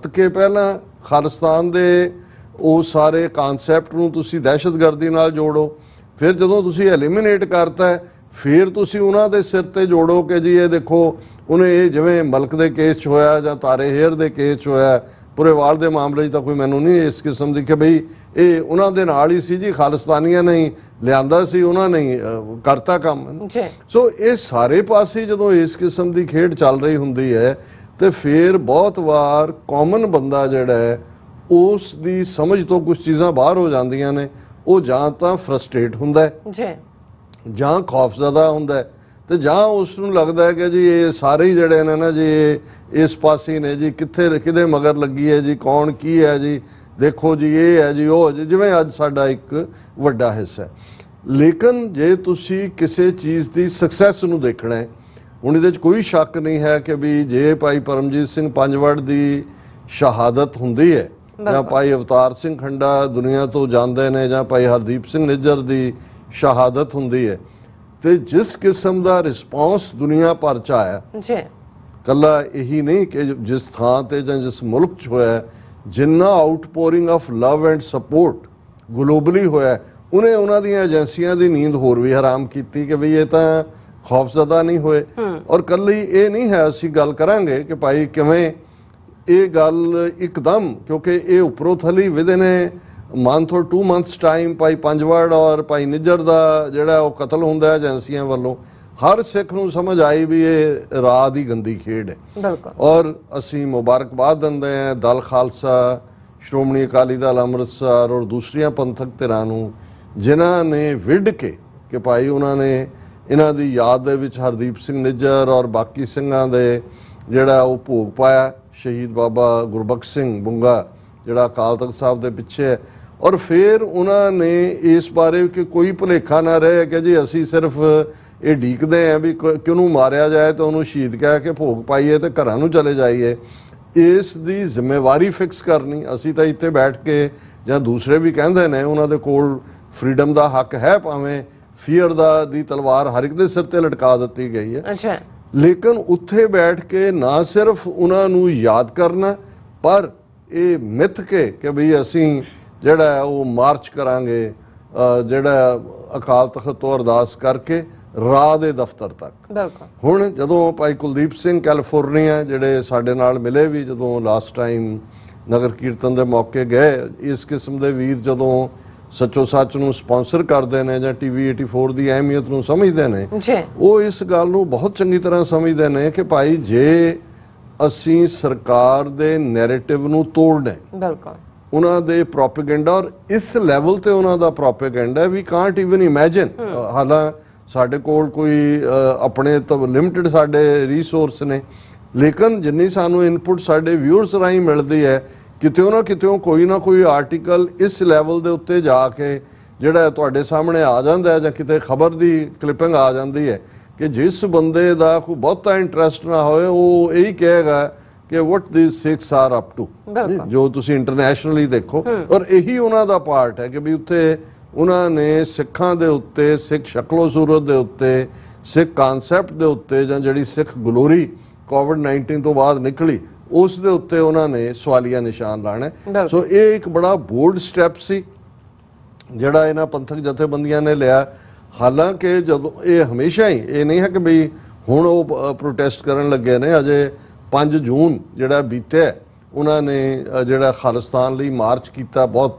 ਕੇ ਪਹਿਲਾਂ ਖਾਲਿਸਤਾਨ ਦੇ ਉਹ ਸਾਰੇ ਕਾਨਸੈਪਟ ਨੂੰ ਤੁਸੀਂ ਦਹਿਸ਼ਤਗਰਦੀ ਨਾਲ ਜੋੜੋ, ਫਿਰ ਜਦੋਂ ਤੁਸੀਂ ਐਲੀਮੀਨੇਟ ਕਰਤਾ ਫਿਰ ਤੁਸੀਂ ਉਹਨਾਂ ਦੇ ਸਿਰ ਤੇ ਜੋੜੋ ਕਿ ਜੀ ਇਹ ਦੇਖੋ ਉਹਨੇ ਇਹ ਜਿਵੇਂ ਮਲਕ ਦੇ ਕੇਸ 'ਚ ਹੋਇਆ ਜਾਂ ਤਾਰੇ ਹੇਅਰ ਦੇ ਕੇਸ 'ਚ ਹੋਇਆ, ਪੁਰੇਵਾਲ ਦੇ ਮਾਮਲੇ 'ਚ ਤਾਂ ਕੋਈ ਮੈਨੂੰ ਨਹੀਂ ਇਸ ਕਿਸਮ ਦੀ ਕਿ ਬਈ ਇਹ ਉਹਨਾਂ ਦੇ ਨਾਲ ਹੀ ਸੀ ਜੀ, ਖਾਲਿਸਤਾਨੀਆਂ ਨੇ ਲਿਆਂਦਾ ਸੀ, ਉਹਨਾਂ ਨੇ ਕਰਤਾ ਕੰਮ। ਸੋ ਇਹ ਸਾਰੇ ਪਾਸੇ ਜਦੋਂ ਇਸ ਕਿਸਮ ਦੀ ਖੇਡ ਚੱਲ ਰਹੀ ਹੁੰਦੀ ਹੈ ਤੇ ਫਿਰ ਬਹੁਤ ਵਾਰ ਕਾਮਨ ਬੰਦਾ ਜਿਹੜਾ ਹੈ ਉਸ ਦੀ ਸਮਝ ਤੋਂ ਕੁਝ ਚੀਜ਼ਾਂ ਬਾਹਰ ਹੋ ਜਾਂਦੀਆਂ ਨੇ। ਉਹ ਜਾਂ ਤਾਂ ਫਰਸਟ੍ਰੇਟ ਹੁੰਦਾ ਹੈ, ਜਾਂ ਖੌਫਜ਼ਦਾ ਹੁੰਦਾ ਹੈ, ਤੇ ਜਾਂ ਉਸ ਨੂੰ ਲੱਗਦਾ ਹੈ ਕਿ ਜੀ ਇਹ ਸਾਰੇ ਹੀ ਜਿਹੜੇ ਨੇ ਨਾ ਜੀ ਇਸ ਪਾਸੇ ਨੇ ਜੀ, ਕਿਤੇ ਮਗਰ ਲੱਗੀ ਹੈ ਜੀ, ਕੌਣ ਕੀ ਹੈ ਜੀ, ਦੇਖੋ ਜੀ ਇਹ ਹੈ ਜੀ ਉਹ ਜੀ, ਜਿਵੇਂ ਅੱਜ ਸਾਡਾ ਇੱਕ ਵੱਡਾ ਹਿੱਸਾ ਹੈ। ਲੇਕਿਨ ਜੇ ਤੁਸੀਂ ਕਿਸੇ ਚੀਜ਼ ਦੀ ਸਕਸੈਸ ਨੂੰ ਦੇਖਣਾ ਹੈ, ਹੁਣ ਇਹਦੇ 'ਚ ਕੋਈ ਸ਼ੱਕ ਨਹੀਂ ਹੈ ਕਿ ਵੀ ਜੇ ਭਾਈ ਪਰਮਜੀਤ ਸਿੰਘ ਪੰਜਵੜ ਦੀ ਸ਼ਹਾਦਤ ਹੁੰਦੀ ਹੈ ਜਾਂ ਭਾਈ ਅਵਤਾਰ ਸਿੰਘ ਖੰਡਾ ਦੁਨੀਆ ਤੋਂ ਜਾਂਦੇ ਨੇ ਜਾਂ ਭਾਈ ਹਰਦੀਪ ਸਿੰਘ ਨਿੱਜਰ ਦੀ ਸ਼ਹਾਦਤ ਹੁੰਦੀ ਹੈ, ਤੇ ਜਿਸ ਕਿਸਮ ਦਾ ਰਿਸਪੌਂਸ ਦੁਨੀਆ ਭਰ 'ਚ ਆਇਆ, ਕੱਲਾ ਇਹੀ ਨਹੀਂ ਕਿ ਜਿਸ ਥਾਂ ਤੇ ਜਾਂ ਜਿਸ ਮੁਲਕ 'ਚ ਹੋਇਆ, ਜਿੰਨਾ outpouring of love and support globally ਹੋਇਆ, ਉਹਨੇ ਉਹਨਾਂ ਦੀਆਂ ਏਜੰਸੀਆਂ ਦੀ ਨੀਂਦ ਹੋਰ ਵੀ ਹਰਾਮ ਕੀਤੀ ਕਿ ਬਈ ਇਹ ਤਾਂ ਖੌਫਜ਼ਦਾ ਨਹੀਂ ਹੋਏ। ਔਰ ਕੱਲੀ ਇਹ ਨਹੀਂ ਹੈ, ਅਸੀਂ ਗੱਲ ਕਰਾਂਗੇ ਕਿ ਭਾਈ ਕਿਵੇਂ ਇਹ ਗੱਲ ਇੱਕਦਮ, ਕਿਉਂਕਿ ਇਹ ਉੱਪਰੋਂ ਥਲੀ ਵਿਦਿਨ ਮੰਥ ਔਰ 2 months ਟਾਈਮ ਭਾਈ ਪੰਜਵੜ ਔਰ ਭਾਈ ਨਿੱਜਰ ਦਾ ਜਿਹੜਾ ਉਹ ਕਤਲ ਹੁੰਦਾ ਏਜੰਸੀਆਂ ਵੱਲੋਂ, ਹਰ ਸਿੱਖ ਨੂੰ ਸਮਝ ਆਈ ਵੀ ਇਹ ਰਾਹ ਦੀ ਗੰਦੀ ਖੇਡ ਹੈ। ਔਰ ਅਸੀਂ ਮੁਬਾਰਕਬਾਦ ਦਿੰਦੇ ਹਾਂ ਦਲ ਖਾਲਸਾ, ਸ਼੍ਰੋਮਣੀ ਅਕਾਲੀ ਦਲ ਅੰਮ੍ਰਿਤਸਰ ਔਰ ਦੂਸਰੀਆਂ ਪੰਥਕ ਧਿਰਾਂ ਨੂੰ ਜਿਨ੍ਹਾਂ ਨੇ ਵਿੱਢ ਕੇ ਕਿ ਭਾਈ ਉਹਨਾਂ ਨੇ ਇਹਨਾਂ ਦੀ ਯਾਦ ਦੇ ਵਿੱਚ ਹਰਦੀਪ ਸਿੰਘ ਨਿੱਜਰ ਔਰ ਬਾਕੀ ਸਿੰਘਾਂ ਦੇ ਜਿਹੜਾ ਉਹ ਭੋਗ ਪਾਇਆ, ਸ਼ਹੀਦ ਬਾਬਾ ਗੁਰਬਖਸ਼ ਸਿੰਘ ਬੁੰਗਾ ਜਿਹੜਾ ਅਕਾਲ ਤਖਤ ਸਾਹਿਬ ਦੇ ਪਿੱਛੇ ਹੈ। ਔਰ ਫਿਰ ਉਹਨਾਂ ਨੇ ਇਸ ਬਾਰੇ ਕਿ ਕੋਈ ਭੁਲੇਖਾ ਨਾ ਰਹੇ ਕਿ ਜੀ ਅਸੀਂ ਸਿਰਫ ਇਹ ਢੀਕਦੇ ਹਾਂ ਵੀ ਕਿਹਨੂੰ ਮਾਰਿਆ ਜਾਏ ਤਾਂ ਉਹਨੂੰ ਸ਼ਹੀਦ ਕਹਿ ਕੇ ਭੋਗ ਪਾਈਏ ਤੇ ਘਰਾਂ ਨੂੰ ਚਲੇ ਜਾਈਏ। ਇਸ ਦੀ ਜ਼ਿੰਮੇਵਾਰੀ ਫਿਕਸ ਕਰਨੀ, ਅਸੀਂ ਤਾਂ ਇੱਥੇ ਬੈਠ ਕੇ ਜਾਂ ਦੂਸਰੇ ਵੀ ਕਹਿੰਦੇ ਨੇ ਉਹਨਾਂ ਦੇ ਕੋਲ ਫਰੀडम ਦਾ ਹੱਕ ਹੈ, ਭਾਵੇਂ ਫੀਅਰ ਦੀ ਤਲਵਾਰ ਹਰ ਇੱਕ ਦੇ ਸਿਰ ਤੇ ਲਟਕਾ ਦਿੱਤੀ ਗਈ ਹੈ। ਅੱਛਾ, ਲੇਕਿਨ ਉੱਥੇ ਬੈਠ ਕੇ ਨਾ ਸਿਰਫ ਉਹਨਾਂ ਨੂੰ ਯਾਦ ਕਰਨਾ, ਪਰ ਇਹ ਮਿੱਥ ਕੇ ਕਿ ਬਈ ਅਸੀਂ ਜਿਹੜਾ ਉਹ ਮਾਰਚ ਕਰਾਂਗੇ ਜਿਹੜਾ ਅਕਾਲ ਤਖਤ ਤੋਂ ਅਰਦਾਸ ਕਰਕੇ ਰਾਹ ਦੇ ਦਫ਼ਤਰ ਤੱਕ। ਬਿਲਕੁਲ। ਹੁਣ ਜਦੋਂ ਭਾਈ ਕੁਲਦੀਪ ਸਿੰਘ ਕੈਲੀਫੋਰਨੀਆ ਜਿਹੜੇ ਸਾਡੇ ਨਾਲ ਮਿਲੇ ਵੀ ਜਦੋਂ ਲਾਸਟ ਟਾਈਮ ਨਗਰ ਕੀਰਤਨ ਦੇ ਮੌਕੇ ਗਏ, ਇਸ ਕਿਸਮ ਦੇ ਵੀਰ ਜਦੋਂ ਸੱਚੋ ਸੱਚ ਨੂੰ ਸਪਾਂਸਰ ਕਰਦੇ ਨੇ ਜਾਂ TV 84 ਦੀ ਅਹਿਮੀਅਤ ਨੂੰ ਸਮਝਦੇ ਨੇ, ਉਹ ਇਸ ਗੱਲ ਨੂੰ ਬਹੁਤ ਚੰਗੀ ਤਰ੍ਹਾਂ ਸਮਝਦੇ ਨੇ ਕਿ ਭਾਈ ਜੇ ਅਸੀਂ ਸਰਕਾਰ ਦੇ ਨੈਰੇਟਿਵ ਨੂੰ ਤੋੜਨਾ, ਬਿਲਕੁਲ ਉਹਨਾਂ ਦੇ ਪ੍ਰੋਪੇਗੈਂਡਾ, ਔਰ ਇਸ ਲੈਵਲ ਤੇ ਉਹਨਾਂ ਦਾ ਪ੍ਰੋਪੇਗੈਂਡਾ ਵੀ ਕਾਂਟ ਇਵਨ ਇਮੇਜਿਨ। ਹਾਲਾਂ ਸਾਡੇ ਕੋਲ ਕੋਈ ਆਪਣੇ ਤਾਂ ਲਿਮਟਿਡ ਸਾਡੇ ਰਿਸੋਰਸ ਨੇ, ਲੇਕਿਨ ਜਿੰਨੀ ਸਾਨੂੰ ਇਨਪੁਟ ਸਾਡੇ ਵਿਊਅਰਸ ਰਾਹੀਂ ਮਿਲਦੀ ਹੈ, ਕਿਤੇ ਨਾ ਕਿਤੇ ਕੋਈ ਨਾ ਕੋਈ ਆਰਟੀਕਲ ਇਸ ਲੈਵਲ ਦੇ ਉੱਤੇ ਜਾ ਕੇ ਜਿਹੜਾ ਤੁਹਾਡੇ ਸਾਹਮਣੇ ਆ ਜਾਂਦਾ ਹੈ, ਜਾਂ ਕਿਤੇ ਖਬਰ ਦੀ ਕਲਿੱਪਿੰਗ ਆ ਜਾਂਦੀ ਹੈ ਕਿ ਜਿਸ ਬੰਦੇ ਦਾ ਕੋਈ ਬਹੁਤਾ ਇੰਟਰਸਟ ਨਾ ਹੋਏ ਉਹ ਇਹੀ ਕਹੇਗਾ ਕਿ what these Sikhs are up to, ਜੋ ਤੁਸੀਂ ਇੰਟਰਨੈਸ਼ਨਲੀ ਦੇਖੋ। ਔਰ ਇਹੀ ਉਹਨਾਂ ਦਾ ਪਾਰਟ ਹੈ ਕਿ ਵੀ ਉੱਥੇ ਉਹਨਾਂ ਨੇ ਸਿੱਖਾਂ ਦੇ ਉੱਤੇ, ਸਿੱਖ ਸ਼ਕਲੋ ਸੂਰਤ ਦੇ ਉੱਤੇ, ਸਿੱਖ ਕਾਨਸੈਪਟ ਦੇ ਉੱਤੇ, ਜਾਂ ਜਿਹੜੀ ਸਿੱਖ ਗਲੋਰੀ ਕੋਵਿਡ-19 ਤੋਂ ਬਾਅਦ ਨਿਕਲੀ ਉਸ ਦੇ ਉੱਤੇ ਉਹਨਾਂ ਨੇ ਸਵਾਲੀਆ ਨਿਸ਼ਾਨ ਲਾਣਾ। ਸੋ ਇਹ ਇੱਕ ਬੜਾ ਬੋਲਡ ਸਟੈਪ ਸੀ ਜਿਹੜਾ ਇਹਨਾਂ ਪੰਥਕ ਜਥੇਬੰਦੀਆਂ ਨੇ ਲਿਆ। ਹਾਲਾਂਕਿ ਜਦੋਂ ਇਹ ਹਮੇਸ਼ਾ ਹੀ ਇਹ ਨਹੀਂ ਹੈ ਕਿ ਬਈ ਹੁਣ ਉਹ ਪ੍ਰੋਟੈਸਟ ਕਰਨ ਲੱਗੇ ਨੇ, ਅਜੇ 5 ਜੂਨ ਜਿਹੜਾ ਬੀਤਿਆ ਉਹਨਾਂ ਨੇ ਜਿਹੜਾ ਖਾਲਿਸਤਾਨ ਲਈ ਮਾਰਚ ਕੀਤਾ, ਬਹੁਤ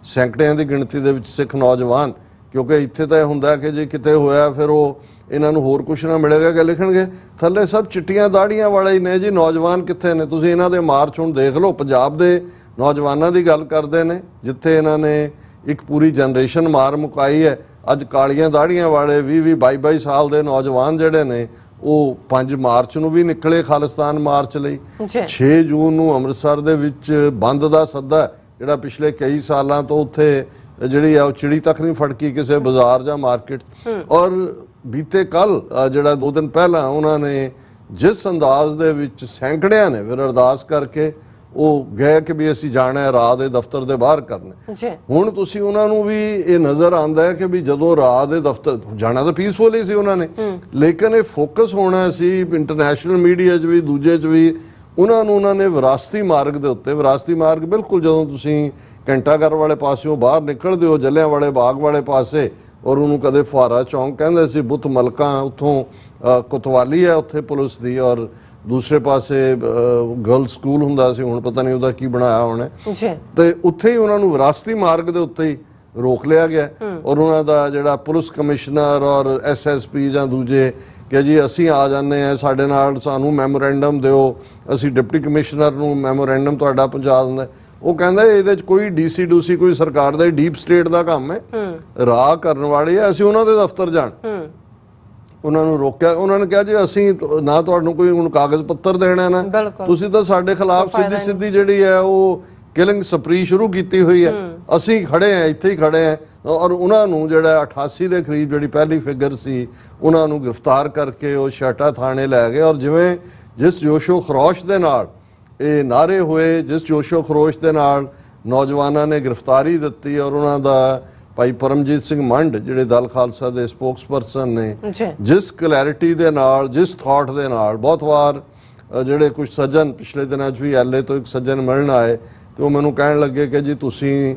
ਸੈਂਕੜਿਆਂ ਦੀ ਗਿਣਤੀ ਦੇ ਵਿੱਚ ਸਿੱਖ ਨੌਜਵਾਨ, ਕਿਉਂਕਿ ਇੱਥੇ ਤਾਂ ਇਹ ਹੁੰਦਾ ਕਿ ਜੇ ਕਿਤੇ ਹੋਇਆ ਫਿਰ ਉਹ ਇਹਨਾਂ ਨੂੰ ਹੋਰ ਕੁਛ ਨਾ ਮਿਲੇਗਾ ਕਿ ਲਿਖਣਗੇ ਥੱਲੇ ਸਭ ਚਿੱਟੀਆਂ ਦਾੜੀਆਂ ਵਾਲੇ ਹੀ ਨੇ ਜੀ, ਨੌਜਵਾਨ ਕਿੱਥੇ ਨੇ? ਤੁਸੀਂ ਇਹਨਾਂ ਦੇ ਮਾਰਚ ਹੁਣ ਦੇਖ ਲਓ, ਪੰਜਾਬ ਦੇ ਨੌਜਵਾਨਾਂ ਦੀ ਗੱਲ ਕਰਦੇ ਨੇ ਜਿੱਥੇ ਇਹਨਾਂ ਨੇ ਇੱਕ ਪੂਰੀ ਜਨਰੇਸ਼ਨ ਮਾਰ ਮੁਕਾਈ ਹੈ। ਅੱਜ ਕਾਲੀਆਂ ਦਾੜੀਆਂ ਵਾਲੇ 20-20 22-22 ਸਾਲ ਦੇ ਨੌਜਵਾਨ ਜਿਹੜੇ ਨੇ ਉਹ 5 ਮਾਰਚ ਨੂੰ ਵੀ ਨਿਕਲੇ ਖਾਲਿਸਤਾਨ ਮਾਰਚ ਲਈ। 6 ਜੂਨ ਨੂੰ ਅੰਮ੍ਰਿਤਸਰ ਦੇ ਵਿੱਚ ਬੰਦ ਦਾ ਸੱਦਾ ਜਿਹੜਾ ਪਿਛਲੇ ਕਈ ਸਾਲਾਂ ਤੋਂ ਉੱਥੇ ਜਿਹੜੀ ਆ ਉਹ ਚਿੜੀ ਤੱਕ ਨਹੀਂ ਫੜਕੀ ਕਿਸੇ ਬਾਜ਼ਾਰ ਜਾਂ ਮਾਰਕੀਟ। ਔਰ ਬੀਤੇ ਕੱਲ ਜਿਹੜਾ 2 ਦਿਨ ਪਹਿਲਾਂ ਉਹਨਾਂ ਨੇ ਜਿਸ ਅੰਦਾਜ਼ ਦੇ ਵਿੱਚ ਸੈਂਕੜਿਆਂ ਨੇ ਫਿਰ ਅਰਦਾਸ ਕਰਕੇ ਉਹ ਗਏ ਕਿ ਵੀ ਅਸੀਂ ਜਾਣਾ ਹੈ ਰਾਹ ਦੇ ਦਫ਼ਤਰ ਦੇ ਬਾਹਰ ਕਰਨਾ। ਹੁਣ ਤੁਸੀਂ ਉਹਨਾਂ ਨੂੰ ਵੀ ਇਹ ਨਜ਼ਰ ਆਉਂਦਾ ਹੈ ਕਿ ਵੀ ਜਦੋਂ ਰਾਹ ਦੇ ਦਫ਼ਤਰ ਜਾਣਾ ਤਾਂ ਪੀਸਫੁਲੀ ਸੀ ਉਹਨਾਂ ਨੇ, ਲੇਕਿਨ ਇਹ ਫੋਕਸ ਹੋਣਾ ਸੀ ਇੰਟਰਨੈਸ਼ਨਲ ਮੀਡੀਆ 'ਚ ਵੀ ਦੂਜੇ 'ਚ ਵੀ। ਉਹਨਾਂ ਨੇ ਵਿਰਾਸਤੀ ਮਾਰਗ ਦੇ ਉੱਤੇ, ਵਿਰਾਸਤੀ ਮਾਰਗ ਬਿਲਕੁਲ ਜਦੋਂ ਤੁਸੀਂ ਘੰਟਾਘਰ ਵਾਲੇ ਪਾਸਿਓਂ ਬਾਹਰ ਨਿਕਲਦੇ ਹੋ ਜਲਿਆਂਵਾਲੇ ਬਾਗ ਵਾਲੇ ਪਾਸੇ, ਔਰ ਉਹਨੂੰ ਕਦੇ ਫੁਹਾਰਾ ਚੌਂਕ ਕਹਿੰਦੇ ਸੀ, ਬੁੱਤ ਮਲਕਾਂ ਉੱਥੋਂ ਕੋਤਵਾਲੀ ਹੈ ਉੱਥੇ ਪੁਲਿਸ ਦੀ, ਔਰ ਦੂਸਰੇ ਪਾਸੇ ਗਰਲ ਸਕੂਲ ਹੁੰਦਾ ਸੀ, ਹੁਣ ਪਤਾ ਨਹੀਂ ਉਹਦਾ ਕੀ ਬਣਾਇਆ ਹੋਣਾ, ਤੇ ਉੱਥੇ ਹੀ ਉਹਨਾਂ ਨੂੰ ਵਿਰਾਸਤੀ ਮਾਰਗ ਦੇ ਉੱਤੇ ਹੀ ਰੋਕ ਲਿਆ ਗਿਆ। ਔਰ ਉਹਨਾਂ ਦਾ ਜਿਹੜਾ ਪੁਲਿਸ ਕਮਿਸ਼ਨਰ ਔਰ SSP ਜਾਂ ਦੂਜੇ ਕਿ ਜੀ ਅਸੀਂ ਆ ਜਾਂਦੇ ਹਾਂ, ਸਾਡੇ ਨਾਲ ਸਾਨੂੰ ਮੈਮੋਰੈਂਡਮ ਦਿਓ, ਅਸੀਂ ਡਿਪਟੀ ਕਮਿਸ਼ਨਰ ਨੂੰ ਮੈਮੋਰੈਂਡਮ ਤੁਹਾਡਾ ਪਹੁੰਚਾ ਦਿੰਦੇ। ਉਹ ਕਹਿੰਦਾ ਇਹਦੇ 'ਚ ਕੋਈ DC ਕੋਈ ਸਰਕਾਰ ਦਾ ਡੀਪ ਸਟੇਟ ਦਾ ਕੰਮ ਹੈ, ਰਾਹ ਕਰਨ ਵਾਲੇ ਆ, ਅਸੀਂ ਉਹਨਾਂ ਦੇ ਦਫ਼ਤਰ ਜਾਣ। ਉਹਨਾਂ ਨੂੰ ਰੋਕਿਆ, ਉਹਨਾਂ ਨੇ ਕਿਹਾ ਜੀ ਅਸੀਂ ਨਾ ਤੁਹਾਨੂੰ ਕੋਈ ਹੁਣ ਕਾਗਜ਼ ਪੱਤਰ ਦੇਣਾ ਨਾ, ਤੁਸੀਂ ਤਾਂ ਸਾਡੇ ਖਿਲਾਫ ਸਿੱਧੀ ਜਿਹੜੀ ਹੈ ਉਹ ਕਿਲਿੰਗ ਸਪਰੀ ਸ਼ੁਰੂ ਕੀਤੀ ਹੋਈ ਹੈ, ਅਸੀਂ ਖੜੇ ਹਾਂ, ਇੱਥੇ ਹੀ ਖੜੇ ਹਾਂ। ਔਰ ਉਹਨਾਂ ਨੂੰ ਜਿਹੜਾ 88 ਦੇ ਕਰੀਬ ਜਿਹੜੀ ਪਹਿਲੀ ਫਿਗਰ ਸੀ ਉਹਨਾਂ ਨੂੰ ਗ੍ਰਿਫਤਾਰ ਕਰਕੇ ਉਹ ਸ਼ਾਟਾ ਥਾਣੇ ਲੈ ਗਏ। ਔਰ ਜਿਵੇਂ ਜਿਸ ਜੋਸ਼ੋ ਖਰੋਸ਼ ਦੇ ਨਾਲ ਇਹ ਨਾਰੇ ਹੋਏ, ਜਿਸ ਜੋਸ਼ੋ ਖਰੋਸ਼ ਦੇ ਨਾਲ ਨੌਜਵਾਨਾਂ ਨੇ ਗ੍ਰਿਫਤਾਰੀ ਦਿੱਤੀ, ਔਰ ਉਹਨਾਂ ਦਾ ਭਾਈ ਪਰਮਜੀਤ ਸਿੰਘ ਮੰਡ ਜਿਹੜੇ ਦਲ ਖਾਲਸਾ ਦੇ ਸਪੋਕਸਪਰਸਨ ਨੇ, ਜਿਸ ਕਲੈਰਿਟੀ ਦੇ ਨਾਲ, ਜਿਸ ਥਾਟ ਦੇ ਨਾਲ, ਬਹੁਤ ਵਾਰ ਜਿਹੜੇ ਕੁਝ ਸੱਜਣ ਪਿਛਲੇ ਦਿਨਾਂ 'ਚ ਵੀ LA ਤੋਂ ਇੱਕ ਸੱਜਣ ਮਿਲਣ ਆਏ ਤੇ ਉਹ ਮੈਨੂੰ ਕਹਿਣ ਲੱਗੇ ਕਿ ਜੀ ਤੁਸੀਂ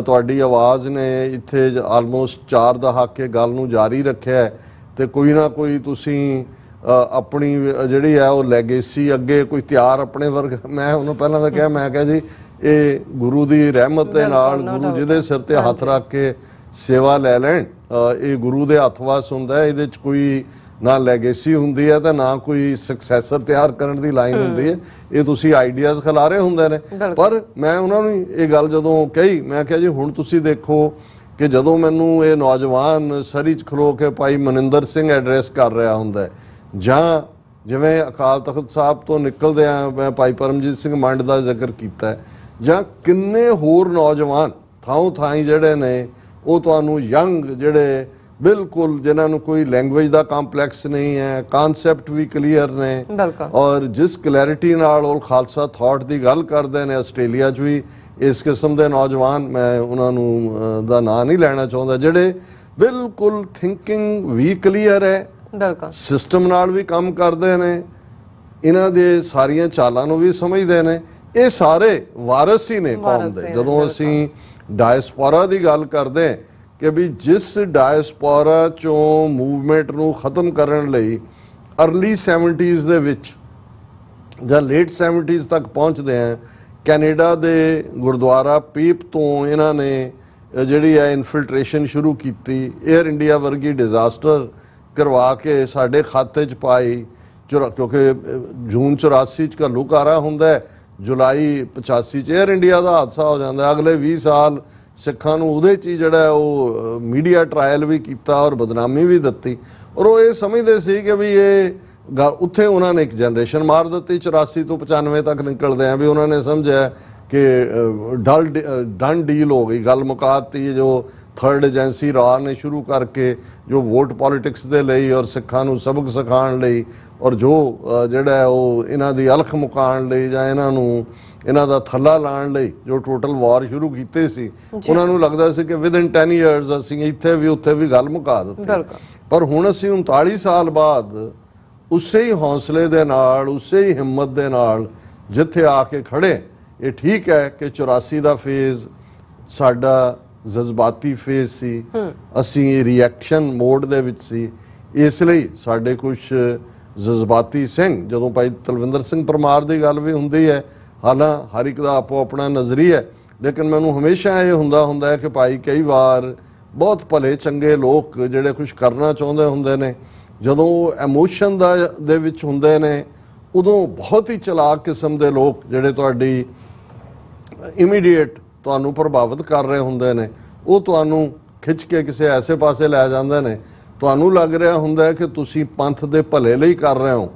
ਤੁਹਾਡੀ ਆਵਾਜ਼ ਨੇ ਇੱਥੇ ਆਲਮੋਸਟ 4 ਦਹਾਕੇ ਗੱਲ ਨੂੰ ਜਾਰੀ ਰੱਖਿਆ ਤੇ ਕੋਈ ਨਾ ਕੋਈ ਤੁਸੀਂ ਆਪਣੀ ਜਿਹੜੀ ਹੈ ਉਹ ਲੈਗੇਸੀ ਅੱਗੇ ਕੋਈ ਤਿਆਰ ਆਪਣੇ ਵਰਗ। ਮੈਂ ਉਹਨੂੰ ਪਹਿਲਾਂ ਤਾਂ ਕਿਹਾ, ਮੈਂ ਕਿਹਾ ਜੀ ਇਹ ਗੁਰੂ ਦੀ ਰਹਿਮਤ ਦੇ ਨਾਲ, ਗੁਰੂ ਜਿਹਦੇ ਸਿਰ ਤੇ ਹੱਥ ਰੱਖ ਕੇ ਸੇਵਾ ਲੈ ਲੈਣ, ਇਹ ਗੁਰੂ ਦੇ ਹੱਥ ਵਾਸ ਹੁੰਦਾ, ਇਹਦੇ 'ਚ ਕੋਈ ਨਾ ਲੈਗੇਸੀ ਹੁੰਦੀ ਹੈ ਤੇ ਨਾ ਕੋਈ ਸਕਸੈਸਰ ਤਿਆਰ ਕਰਨ ਦੀ ਲਾਈਨ ਹੁੰਦੀ ਹੈ, ਇਹ ਤੁਸੀਂ ਆਈਡੀਆਜ਼ ਖਿਲਾਰੇ ਹੁੰਦੇ ਨੇ। ਪਰ ਮੈਂ ਉਹਨਾਂ ਨੂੰ ਇਹ ਗੱਲ ਜਦੋਂ ਕਹੀ, ਮੈਂ ਕਿਹਾ ਜੀ ਹੁਣ ਤੁਸੀਂ ਦੇਖੋ ਕਿ ਜਦੋਂ ਮੈਨੂੰ ਇਹ ਨੌਜਵਾਨ ਸਰੀ 'ਚ ਖਲੋ ਕੇ ਭਾਈ ਮਨਿੰਦਰ ਸਿੰਘ ਐਡਰੈਸ ਕਰ ਰਿਹਾ ਹੁੰਦਾ, ਜਾਂ ਜਿਵੇਂ ਅਕਾਲ ਤਖਤ ਸਾਹਿਬ ਤੋਂ ਨਿਕਲਦਿਆਂ ਮੈਂ ਭਾਈ ਪਰਮਜੀਤ ਸਿੰਘ ਮੰਡ ਦਾ ਜ਼ਿਕਰ ਕੀਤਾ, ਜਾਂ ਕਿੰਨੇ ਹੋਰ ਨੌਜਵਾਨ ਥਾਂ ਥਾਈਂ ਜਿਹੜੇ ਨੇ ਉਹ ਤੁਹਾਨੂੰ ਯੰਗ ਜਿਹੜੇ ਬਿਲਕੁਲ ਜਿਨ੍ਹਾਂ ਨੂੰ ਕੋਈ ਲੈਂਗੁਏਜ ਦਾ ਕੰਪਲੈਕਸ ਨਹੀਂ ਹੈ, ਕਾਨਸੈਪਟ ਵੀ ਕਲੀਅਰ ਨੇ, ਔਰ ਜਿਸ ਕਲੈਰਿਟੀ ਨਾਲ ਉਹ ਖਾਲਸਾ ਥਾਟ ਦੀ ਗੱਲ ਕਰਦੇ ਨੇ। ਆਸਟ੍ਰੇਲੀਆ 'ਚ ਵੀ ਇਸ ਕਿਸਮ ਦੇ ਨੌਜਵਾਨ, ਮੈਂ ਉਹਨਾਂ ਨੂੰ ਦਾ ਨਾਂ ਨਹੀਂ ਲੈਣਾ ਚਾਹੁੰਦਾ, ਜਿਹੜੇ ਬਿਲਕੁਲ ਥਿੰਕਿੰਗ ਵੀ ਕਲੀਅਰ ਹੈ, ਸਿਸਟਮ ਨਾਲ ਵੀ ਕੰਮ ਕਰਦੇ ਨੇ, ਇਹਨਾਂ ਦੇ ਸਾਰੀਆਂ ਚਾਲਾਂ ਨੂੰ ਵੀ ਸਮਝਦੇ ਨੇ। ਇਹ ਸਾਰੇ ਵਾਰਸ ਹੀ ਨੇ ਕੌਮ ਦੇ। ਜਦੋਂ ਅਸੀਂ ਡਾਇਸਪੋਰਾ ਦੀ ਗੱਲ ਕਰਦੇ ਕਿ ਵੀ ਜਿਸ ਡਾਇਸਪੋਰਾ ਚੋਂ ਮੂਵਮੈਂਟ ਨੂੰ ਖਤਮ ਕਰਨ ਲਈ ਅਰਲੀ 70s ਦੇ ਵਿੱਚ ਜਾਂ ਲੇਟ 70s ਤੱਕ ਪਹੁੰਚਦੇ ਆ, ਕੈਨੇਡਾ ਦੇ ਗੁਰਦੁਆਰਾ ਪੀਪ ਤੋਂ ਇਹਨਾਂ ਨੇ ਜਿਹੜੀ ਹੈ ਇਨਫਿਲਟ੍ਰੇਸ਼ਨ ਸ਼ੁਰੂ ਕੀਤੀ, ਏਅਰ ਇੰਡੀਆ ਵਰਗੀ ਡਿਜ਼ਾਸਟਰ ਕਰਵਾ ਕੇ ਸਾਡੇ ਖਾਤੇ 'ਚ ਪਾਈ, ਕਿਉਂਕਿ ਜੂਨ 84 'ਚ ਘੱਲੂਘਾਰਾ ਹੁੰਦਾ, ਜੁਲਾਈ 85 'ਚ ਏਅਰ ਇੰਡੀਆ ਦਾ ਹਾਦਸਾ ਹੋ ਜਾਂਦਾ। ਅਗਲੇ 20 ਸਾਲ ਸਿੱਖਾਂ ਨੂੰ ਉਹਦੇ 'ਚ ਹੀ ਜਿਹੜਾ ਉਹ ਮੀਡੀਆ ਟਰਾਇਲ ਵੀ ਕੀਤਾ ਔਰ ਬਦਨਾਮੀ ਵੀ ਦਿੱਤੀ, ਔਰ ਉਹ ਇਹ ਸਮਝਦੇ ਸੀ ਕਿ ਵੀ ਇਹ ਉੱਥੇ ਉਹਨਾਂ ਨੇ ਇੱਕ ਜਨਰੇਸ਼ਨ ਮਾਰ ਦਿੱਤੀ। 84 ਤੋਂ 95 ਤੱਕ ਨਿਕਲਦੇ ਆ ਵੀ ਉਹਨਾਂ ਨੇ ਸਮਝਿਆ ਕਿ ਡਨ ਡੀਲ ਹੋ ਗਈ, ਗੱਲ ਮੁਕਾਤੀ। ਜੋ ਥਰਡ ਏਜੰਸੀ ਰਾਹ ਨੇ ਸ਼ੁਰੂ ਕਰਕੇ ਜੋ ਵੋਟ ਪੋਲਿਟਿਕਸ ਦੇ ਲਈ ਔਰ ਸਿੱਖਾਂ ਨੂੰ ਸਬਕ ਸਿਖਾਉਣ ਲਈ ਔਰ ਜੋ ਜਿਹੜਾ ਉਹ ਇਹਨਾਂ ਦੀ ਅਲਖ ਮੁਕਾਉਣ ਲਈ ਜਾਂ ਇਹਨਾਂ ਦਾ ਥੱਲਾ ਲਾਉਣ ਲਈ ਜੋ ਟੋਟਲ ਵਾਰ ਸ਼ੁਰੂ ਕੀਤੇ ਸੀ, ਉਹਨਾਂ ਨੂੰ ਲੱਗਦਾ ਸੀ ਕਿ ਵਿਦਿਨ 10 ਇਅਰਸ ਅਸੀਂ ਇੱਥੇ ਵੀ ਉੱਥੇ ਵੀ ਗੱਲ ਮੁਕਾ ਦਿੱਤੀ। ਪਰ ਹੁਣ ਅਸੀਂ 39 ਸਾਲ ਬਾਅਦ ਉਸੇ ਹੀ ਹੌਸਲੇ ਦੇ ਨਾਲ, ਉਸੇ ਹੀ ਹਿੰਮਤ ਦੇ ਨਾਲ ਜਿੱਥੇ ਆ ਕੇ ਖੜੇ। ਇਹ ਠੀਕ ਹੈ ਕਿ 84 ਦਾ ਫੇਜ਼ ਸਾਡਾ ਜਜ਼ਬਾਤੀ ਫੇਜ਼ ਸੀ, ਅਸੀਂ ਰਿਐਕਸ਼ਨ ਮੋਡ ਦੇ ਵਿੱਚ ਸੀ, ਇਸ ਲਈ ਸਾਡੇ ਕੁਝ ਜਜ਼ਬਾਤੀ ਸਿੰਘ, ਜਦੋਂ ਭਾਈ ਤਲਵਿੰਦਰ ਸਿੰਘ ਪਰਮਾਰ ਦੀ ਗੱਲ ਵੀ ਹੁੰਦੀ ਹੈ, ਹਾਲਾਂ ਹਰ ਇੱਕ ਦਾ ਆਪੋ ਆਪਣਾ ਨਜ਼ਰੀਆ, ਲੇਕਿਨ ਮੈਨੂੰ ਹਮੇਸ਼ਾ ਇਹ ਹੁੰਦਾ ਹੈ ਕਿ ਭਾਈ ਕਈ ਵਾਰ ਬਹੁਤ ਭਲੇ ਚੰਗੇ ਲੋਕ ਜਿਹੜੇ ਕੁਝ ਕਰਨਾ ਚਾਹੁੰਦੇ ਹੁੰਦੇ ਨੇ, ਜਦੋਂ ਐਮੋਸ਼ਨ ਦੇ ਵਿੱਚ ਹੁੰਦੇ ਨੇ, ਉਦੋਂ ਬਹੁਤ ਹੀ ਚਲਾਕ ਕਿਸਮ ਦੇ ਲੋਕ ਜਿਹੜੇ ਤੁਹਾਡੀ ਇਮੀਡੀਏਟ ਤੁਹਾਨੂੰ ਪ੍ਰਭਾਵਿਤ ਕਰ ਰਹੇ ਹੁੰਦੇ ਨੇ, ਉਹ ਤੁਹਾਨੂੰ ਖਿੱਚ ਕੇ ਕਿਸੇ ਐਸੇ ਪਾਸੇ ਲੈ ਜਾਂਦੇ ਨੇ। ਤੁਹਾਨੂੰ ਲੱਗ ਰਿਹਾ ਹੁੰਦਾ ਹੈ ਕਿ ਤੁਸੀਂ ਪੰਥ ਦੇ ਭਲੇ ਲਈ ਕਰ ਰਹੇ ਹੋ,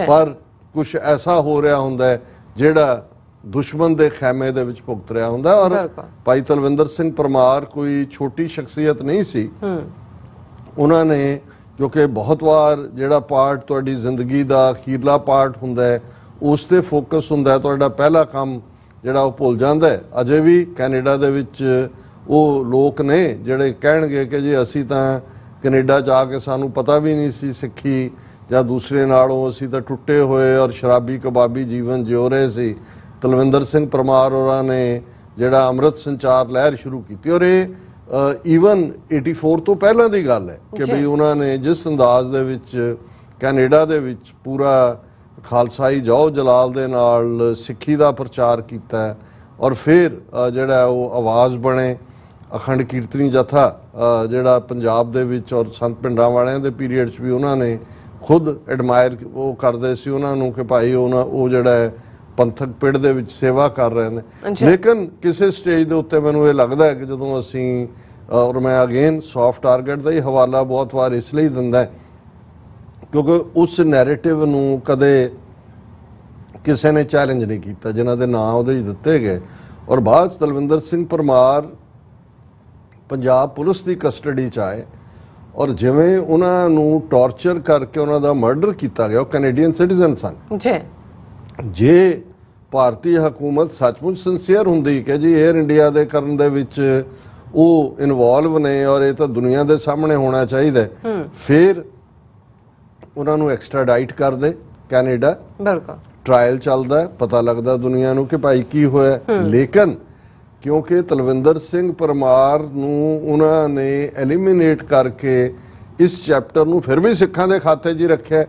ਪਰ ਕੁਝ ਐਸਾ ਹੋ ਰਿਹਾ ਹੁੰਦਾ ਹੈ ਜਿਹੜਾ ਦੁਸ਼ਮਣ ਦੇ ਖੈਮੇ ਦੇ ਵਿੱਚ ਭੁਗਤ ਰਿਹਾ ਹੁੰਦਾ। ਔਰ ਭਾਈ ਤਲਵਿੰਦਰ ਸਿੰਘ ਪਰਮਾਰ ਕੋਈ ਛੋਟੀ ਸ਼ਖਸੀਅਤ ਨਹੀਂ ਸੀ। ਉਹਨਾਂ ਨੇ, ਕਿਉਂਕਿ ਬਹੁਤ ਵਾਰ ਜਿਹੜਾ ਪਾਰਟ ਤੁਹਾਡੀ ਜ਼ਿੰਦਗੀ ਦਾ ਅਖੀਰਲਾ ਪਾਰਟ ਹੁੰਦਾ ਹੈ, ਉਸ ਤੇ ਫੋਕਸ ਹੁੰਦਾ ਹੈ, ਤੁਹਾਡਾ ਪਹਿਲਾ ਕੰਮ ਜਿਹੜਾ ਉਹ ਭੁੱਲ ਜਾਂਦਾ ਹੈ। ਅਜੇ ਵੀ ਕੈਨੇਡਾ ਦੇ ਵਿੱਚ ਉਹ ਲੋਕ ਨੇ ਜਿਹੜੇ ਕਹਿਣਗੇ ਕਿ ਜੀ ਅਸੀਂ ਤਾਂ ਕੈਨੇਡਾ ਜਾ ਕੇ ਸਾਨੂੰ ਪਤਾ ਵੀ ਨਹੀਂ ਸੀ ਸਿੱਖੀ ਜਾਂ ਦੂਸਰੇ ਨਾਲੋਂ, ਅਸੀਂ ਤਾਂ ਟੁੱਟੇ ਹੋਏ ਔਰ ਸ਼ਰਾਬੀ ਕਬਾਬੀ ਜੀਵਨ ਜਿਉ ਰਹੇ ਸੀ। ਤਲਵਿੰਦਰ ਸਿੰਘ ਪਰਮਾਰ ਹੋਰਾਂ ਨੇ ਜਿਹੜਾ ਅੰਮ੍ਰਿਤ ਸੰਚਾਰ ਲਹਿਰ ਸ਼ੁਰੂ ਕੀਤੀ, ਔਰ ਇਹ ਈਵਨ 84 ਤੋਂ ਪਹਿਲਾਂ ਦੀ ਗੱਲ ਹੈ ਕਿ ਵੀ ਉਹਨਾਂ ਨੇ ਜਿਸ ਅੰਦਾਜ਼ ਦੇ ਵਿੱਚ ਕੈਨੇਡਾ ਦੇ ਵਿੱਚ ਪੂਰਾ ਖਾਲਸਾਈ ਜਾਓ ਜਲਾਲ ਦੇ ਨਾਲ ਸਿੱਖੀ ਦਾ ਪ੍ਰਚਾਰ ਕੀਤਾ, ਔਰ ਫਿਰ ਜਿਹੜਾ ਉਹ ਆਵਾਜ਼ ਬਣੇ। ਅਖੰਡ ਕੀਰਤਨੀ ਜਥਾ ਜਿਹੜਾ ਪੰਜਾਬ ਦੇ ਵਿੱਚ ਔਰ ਸੰਤ ਪਿੰਡਾਂ ਵਾਲਿਆਂ ਦੇ ਪੀਰੀਅਡ 'ਚ ਵੀ ਉਹਨਾਂ ਨੇ ਖੁਦ ਐਡਮਾਇਰ ਉਹ ਕਰਦੇ ਸੀ ਉਹਨਾਂ ਨੂੰ ਕਿ ਭਾਈ ਉਹ ਜਿਹੜਾ ਹੈ ਪੰਥਕ ਪਿੜ ਦੇ ਵਿੱਚ ਸੇਵਾ ਕਰ ਰਹੇ ਨੇ। ਲੇਕਿਨ ਕਿਸੇ ਸਟੇਜ ਦੇ ਉੱਤੇ ਮੈਨੂੰ ਇਹ ਲੱਗਦਾ ਹੈ ਕਿ ਜਦੋਂ ਅਸੀਂ, ਔਰ ਮੈਂ ਅਗੇਨ ਸੌਫਟ ਟਾਰਗੇਟ ਦਾ ਹੀ ਹਵਾਲਾ ਬਹੁਤ ਵਾਰ ਇਸ ਲਈ ਦਿੰਦਾ ਕਿਉਂਕਿ ਉਸ ਨੈਰੇਟਿਵ ਨੂੰ ਕਦੇ ਕਿਸੇ ਨੇ ਚੈਲੰਜ ਨਹੀਂ ਕੀਤਾ ਜਿਨ੍ਹਾਂ ਦੇ ਨਾਂ ਉਹਦੇ 'ਚ ਦਿੱਤੇ ਗਏ। ਔਰ ਬਾਅਦ 'ਚ ਤਲਵਿੰਦਰ ਸਿੰਘ ਪਰਮਾਰ ਪੰਜਾਬ ਪੁਲਿਸ ਦੀ ਕਸਟਡੀ 'ਚ ਆਏ, ਔਰ ਜਿਵੇਂ ਉਹਨਾਂ ਨੂੰ ਟੌਰਚਰ ਕਰਕੇ ਉਹਨਾਂ ਦਾ ਮਰਡਰ ਕੀਤਾ ਗਿਆ, ਉਹ ਕੈਨੇਡੀਅਨ ਸਿਟੀਜ਼ਨ ਸਨ। ਜੇ ਭਾਰਤੀ ਹਕੂਮਤ ਸੱਚਮੁੱਚ ਸਿੰਸੀਅਰ ਹੁੰਦੀ ਕਿ ਜੀ ਏਅਰ ਇੰਡੀਆ ਦੇ ਕਰਨ ਦੇ ਵਿੱਚ ਉਹ ਇਨਵੋਲਵ ਨੇ ਔਰ ਇਹ ਤਾਂ ਦੁਨੀਆ ਦੇ ਸਾਹਮਣੇ ਹੋਣਾ ਚਾਹੀਦਾ, ਫਿਰ ਉਹਨਾਂ ਨੂੰ ਐਕਸਟ੍ਰਾਡਾਈਟ ਕਰਦੇ ਕੈਨੇਡਾ, ਟ੍ਰਾਇਲ ਚੱਲਦਾ, ਪਤਾ ਲੱਗਦਾ ਦੁਨੀਆ ਨੂੰ ਕਿ ਭਾਈ ਕੀ ਹੋਇਆ। ਲੇਕਿਨ ਕਿਉਂਕਿ ਤਲਵਿੰਦਰ ਸਿੰਘ ਪਰਮਾਰ ਨੂੰ ਉਹਨਾਂ ਨੇ ਐਲੀਮੀਨੇਟ ਕਰਕੇ ਇਸ ਚੈਪਟਰ ਨੂੰ ਫਿਰ ਵੀ ਸਿੱਖਾਂ ਦੇ ਖਾਤੇ 'ਚ ਹੀ ਰੱਖਿਆ,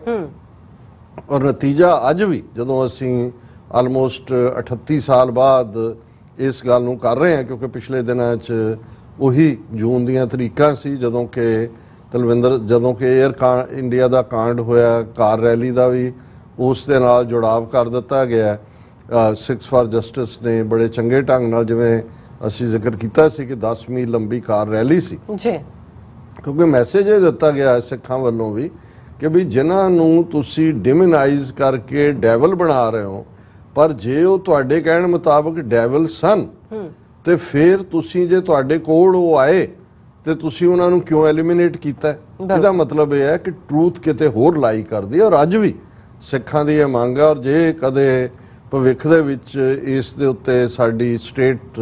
ਔਰ ਨਤੀਜਾ ਅੱਜ ਵੀ ਜਦੋਂ ਅਸੀਂ ਆਲਮੋਸਟ 38 ਸਾਲ ਬਾਅਦ ਇਸ ਗੱਲ ਨੂੰ ਕਰ ਰਹੇ ਹਾਂ, ਕਿਉਂਕਿ ਪਿਛਲੇ ਦਿਨਾਂ 'ਚ ਉਹੀ ਜੂਨ ਦੀਆਂ ਤਰੀਕਾਂ ਸੀ ਜਦੋਂ ਕਿ ਏਅਰ ਇੰਡੀਆ ਦਾ ਕਾਂਡ ਹੋਇਆ, ਕਾਰ ਰੈਲੀ ਦਾ ਵੀ ਉਸ ਦੇ ਨਾਲ ਜੁੜਾਵ ਕਰ ਦਿੱਤਾ ਗਿਆ। ਸਿੱਖਸ ਫਾਰ ਜਸਟਿਸ ਨੇ ਬੜੇ ਚੰਗੇ ਢੰਗ ਨਾਲ, ਜਿਵੇਂ ਅਸੀਂ ਜ਼ਿਕਰ ਕੀਤਾ ਸੀ ਕਿ 10 ਮੀਲ ਲੰਬੀ ਕਾਰ ਰੈਲੀ ਸੀ, ਕਿਉਂਕਿ ਮੈਸੇਜ ਇਹ ਦਿੱਤਾ ਗਿਆ ਸਿੱਖਾਂ ਵੱਲੋਂ ਵੀ कि भी जिन्हों तुसी डिमिनाइज करके डैवल बना रहे हो, पर जे वो तुहाडे कहण मुताबिक डैवल सन तो फिर तुसी जे तुहाडे कोल वो आए तो तुसी उन्हां नूं क्यों एलिमिनेट कीता? इसदा मतलब यह है कि ट्रूथ किते होर लाई करदी है। और अज भी सिखां दी यह मंग है, और जे कदे भविख दे विच इस दे उत्ते साडी स्टेट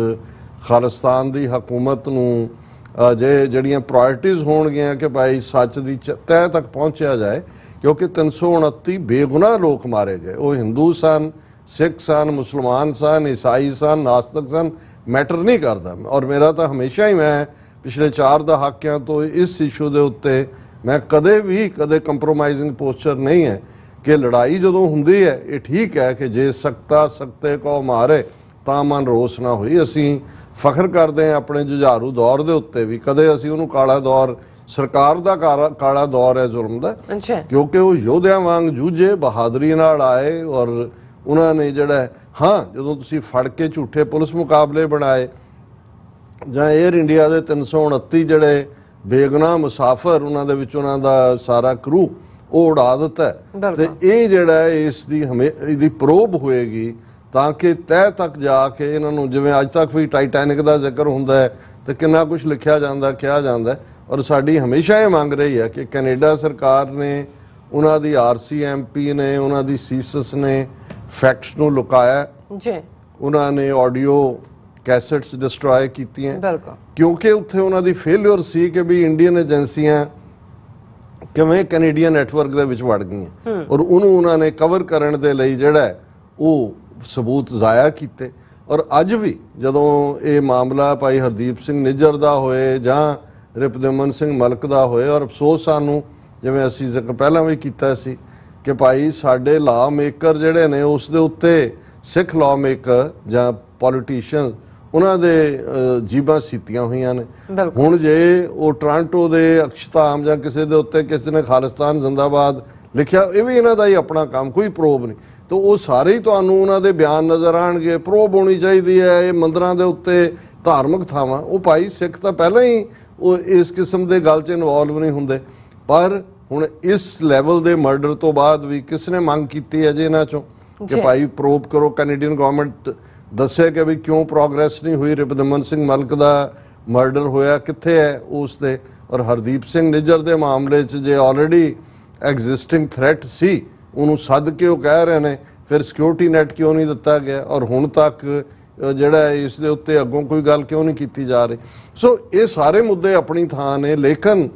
खालिस्तान दी हकूमत नूं जे जड़ियां प्रायोरिटीज़ होणगियां कि भाई सच की तह तक पहुँचा जाए, क्योंकि 329 बेगुनाह लोग मारे गए। वो हिंदू सन, सिख सन, मुसलमान सन, ईसाई सन, नास्तिक सन, मैटर नहीं करता। और मेरा तो हमेशा ही, मैं पिछले 4 दहाकियां तो इस इशू के उत्ते मैं कदे कंप्रोमाइजिंग पोस्चर नहीं है कि लड़ाई जदों हुंदी है ये ठीक है कि जे सकता सकते को मारे तां मन रोस ना होई। असीं फखर करते हैं अपने जुझारू दौर के उत्ते भी, कदे असीं उहनूं काला दौर सरकार का काला दौर है जुल्म का, क्योंकि वो योद्धियां वांग जूझे, बहादरी नाल आए। और उन्होंने जिहड़ा हाँ जदों तुसीं फड़ के झूठे पुलिस मुकाबले बनाए जां एयर इंडिया के 329 जिहड़े बेगुनाह मुसाफर उन्होंने उन्हों का सारा क्रू वो उड़ा दिता है, तो ये जिहड़ा इसकी प्रोब होएगी ताकि तह तक जाके इन्हों जिवें अज तक भी टाइटैनिक का जिक्र होंदा है तो कितना कुछ लिखा जाता किया जाता है। और साड़ी हमेशा ये मंग रही है कि कैनेडा सरकार ने, उन्हों की RCMP ने, उन्हों की सीसस ने फैक्ट्स नूं लुकाया, उन्होंने ऑडियो कैसेट्स डिस्ट्रॉय कीतियां, क्योंकि उत्थे उन्हों की फेलियर सी कि भी इंडियन एजेंसियां किवें कैनेडियन नैटवर्क दे विच वड़ गईयां, और उन्होंने कवर करने दे लई जिहड़ा वो सबूत ज़ाया किए। और अज भी जदों ये मामला भाई हरदीप सिंह निज्जर का होए जां रिपदमन सिंह मलक का होए, और अफसोस सानू जिवें असीं जिक्र पहलां भी कीता सी कि भाई साडे लॉ मेकर जिहड़े ने उस दे उत्ते सिख लॉ मेकर जां पॉलिटिशियन उन्हां दे जीबां सीतियां होईयां ने। हुण जे वो टोरंटो दे अक्षताम जां किसी दे उत्ते किसी ने खालिस्तान जिंदाबाद लिखिया, ये भी इन्हां दा ही अपना काम, कोई प्रोब नहीं, तो वो सारे ही तुहानूं उन्हां दे बयान नज़र आउणगे। प्रोब होनी चाहिए है, ये मंदिरां दे उत्ते धार्मिक थावां, वो भाई सिख तां पहलां ही वो इस किस्म के गल च इनवॉल्व नहीं होंदे, पर हुण इस लैवल के मर्डर तो बाद भी किसने मंग की है जी इन्हां चों कि भाई प्रोब करो। कैनेडियन गवर्नमेंट दस्से कि भी क्यों प्रोग्रेस नहीं हुई, रिपदमन सिंह मलक का मर्डर होया कित्थे है उसते, और हरदीप सिंह निज्जर के मामले च जे ऑलरेडी एग्जिस्टिंग थ्रैट सी उन्होंने सद के वो कह रहे हैं, फिर सिक्योरिटी नैट क्यों नहीं दिता गया, और हुण तक जिहड़ा इस दे उत्ते अगों कोई गल क्यों नहीं की जा रही। सो ये सारे मुद्दे अपनी थां ने, लेकिन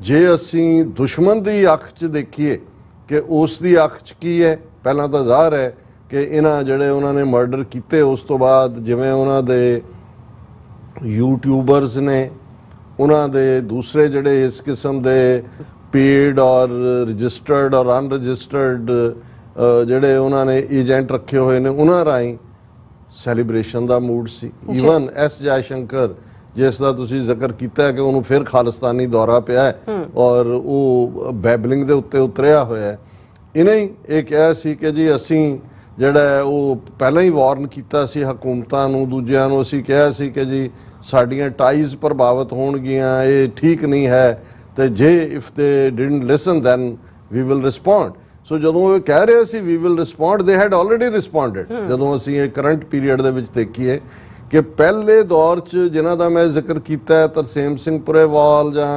जे असीं दुश्मन की अख च देखीए कि उसकी अख च की है, पहला तो ज़ाहिर है कि इन्हां जिहड़े उन्होंने मर्डर किए उस तो बाद जिवें उन्हां दे यूट्यूबर्स ने, उन्हां दे दूसरे जिहड़े इस किस्म के पेड और रजिस्टर्ड और अनरजिस्टर्ड जिहड़े उन्होंने एजेंट रखे हुए ने, उन्हां राहीं सैलीब्रेशन का मूड सी। ईवन एस जयशंकर जिसका तुसीं जिक्र किया है कि उन्होंने फिर खालिस्तानी दौरा पिया है और वो बैबलिंग के उत्ते उतरिया होया है, इन्हें ये कहा सी कि जी असीं जिहड़ा है वो पहलां ही वार्न कीता सी हुकूमतां नूं, दूजिआं नूं असीं कहा सी कि जी साडीआं टाइज प्रभावित होणगीआं, ये ठीक नहीं है, तो जे if they didn't listen then we will respond. So जदों वो कह रहे सी we will respond, they had already responded. जदों असीं ये करंट पीरीयड दे विच देखीए कि पहले दौर च जिन्हां दा मैं जिक्र कीता है, तरसेम सिंह पुरेवाल जां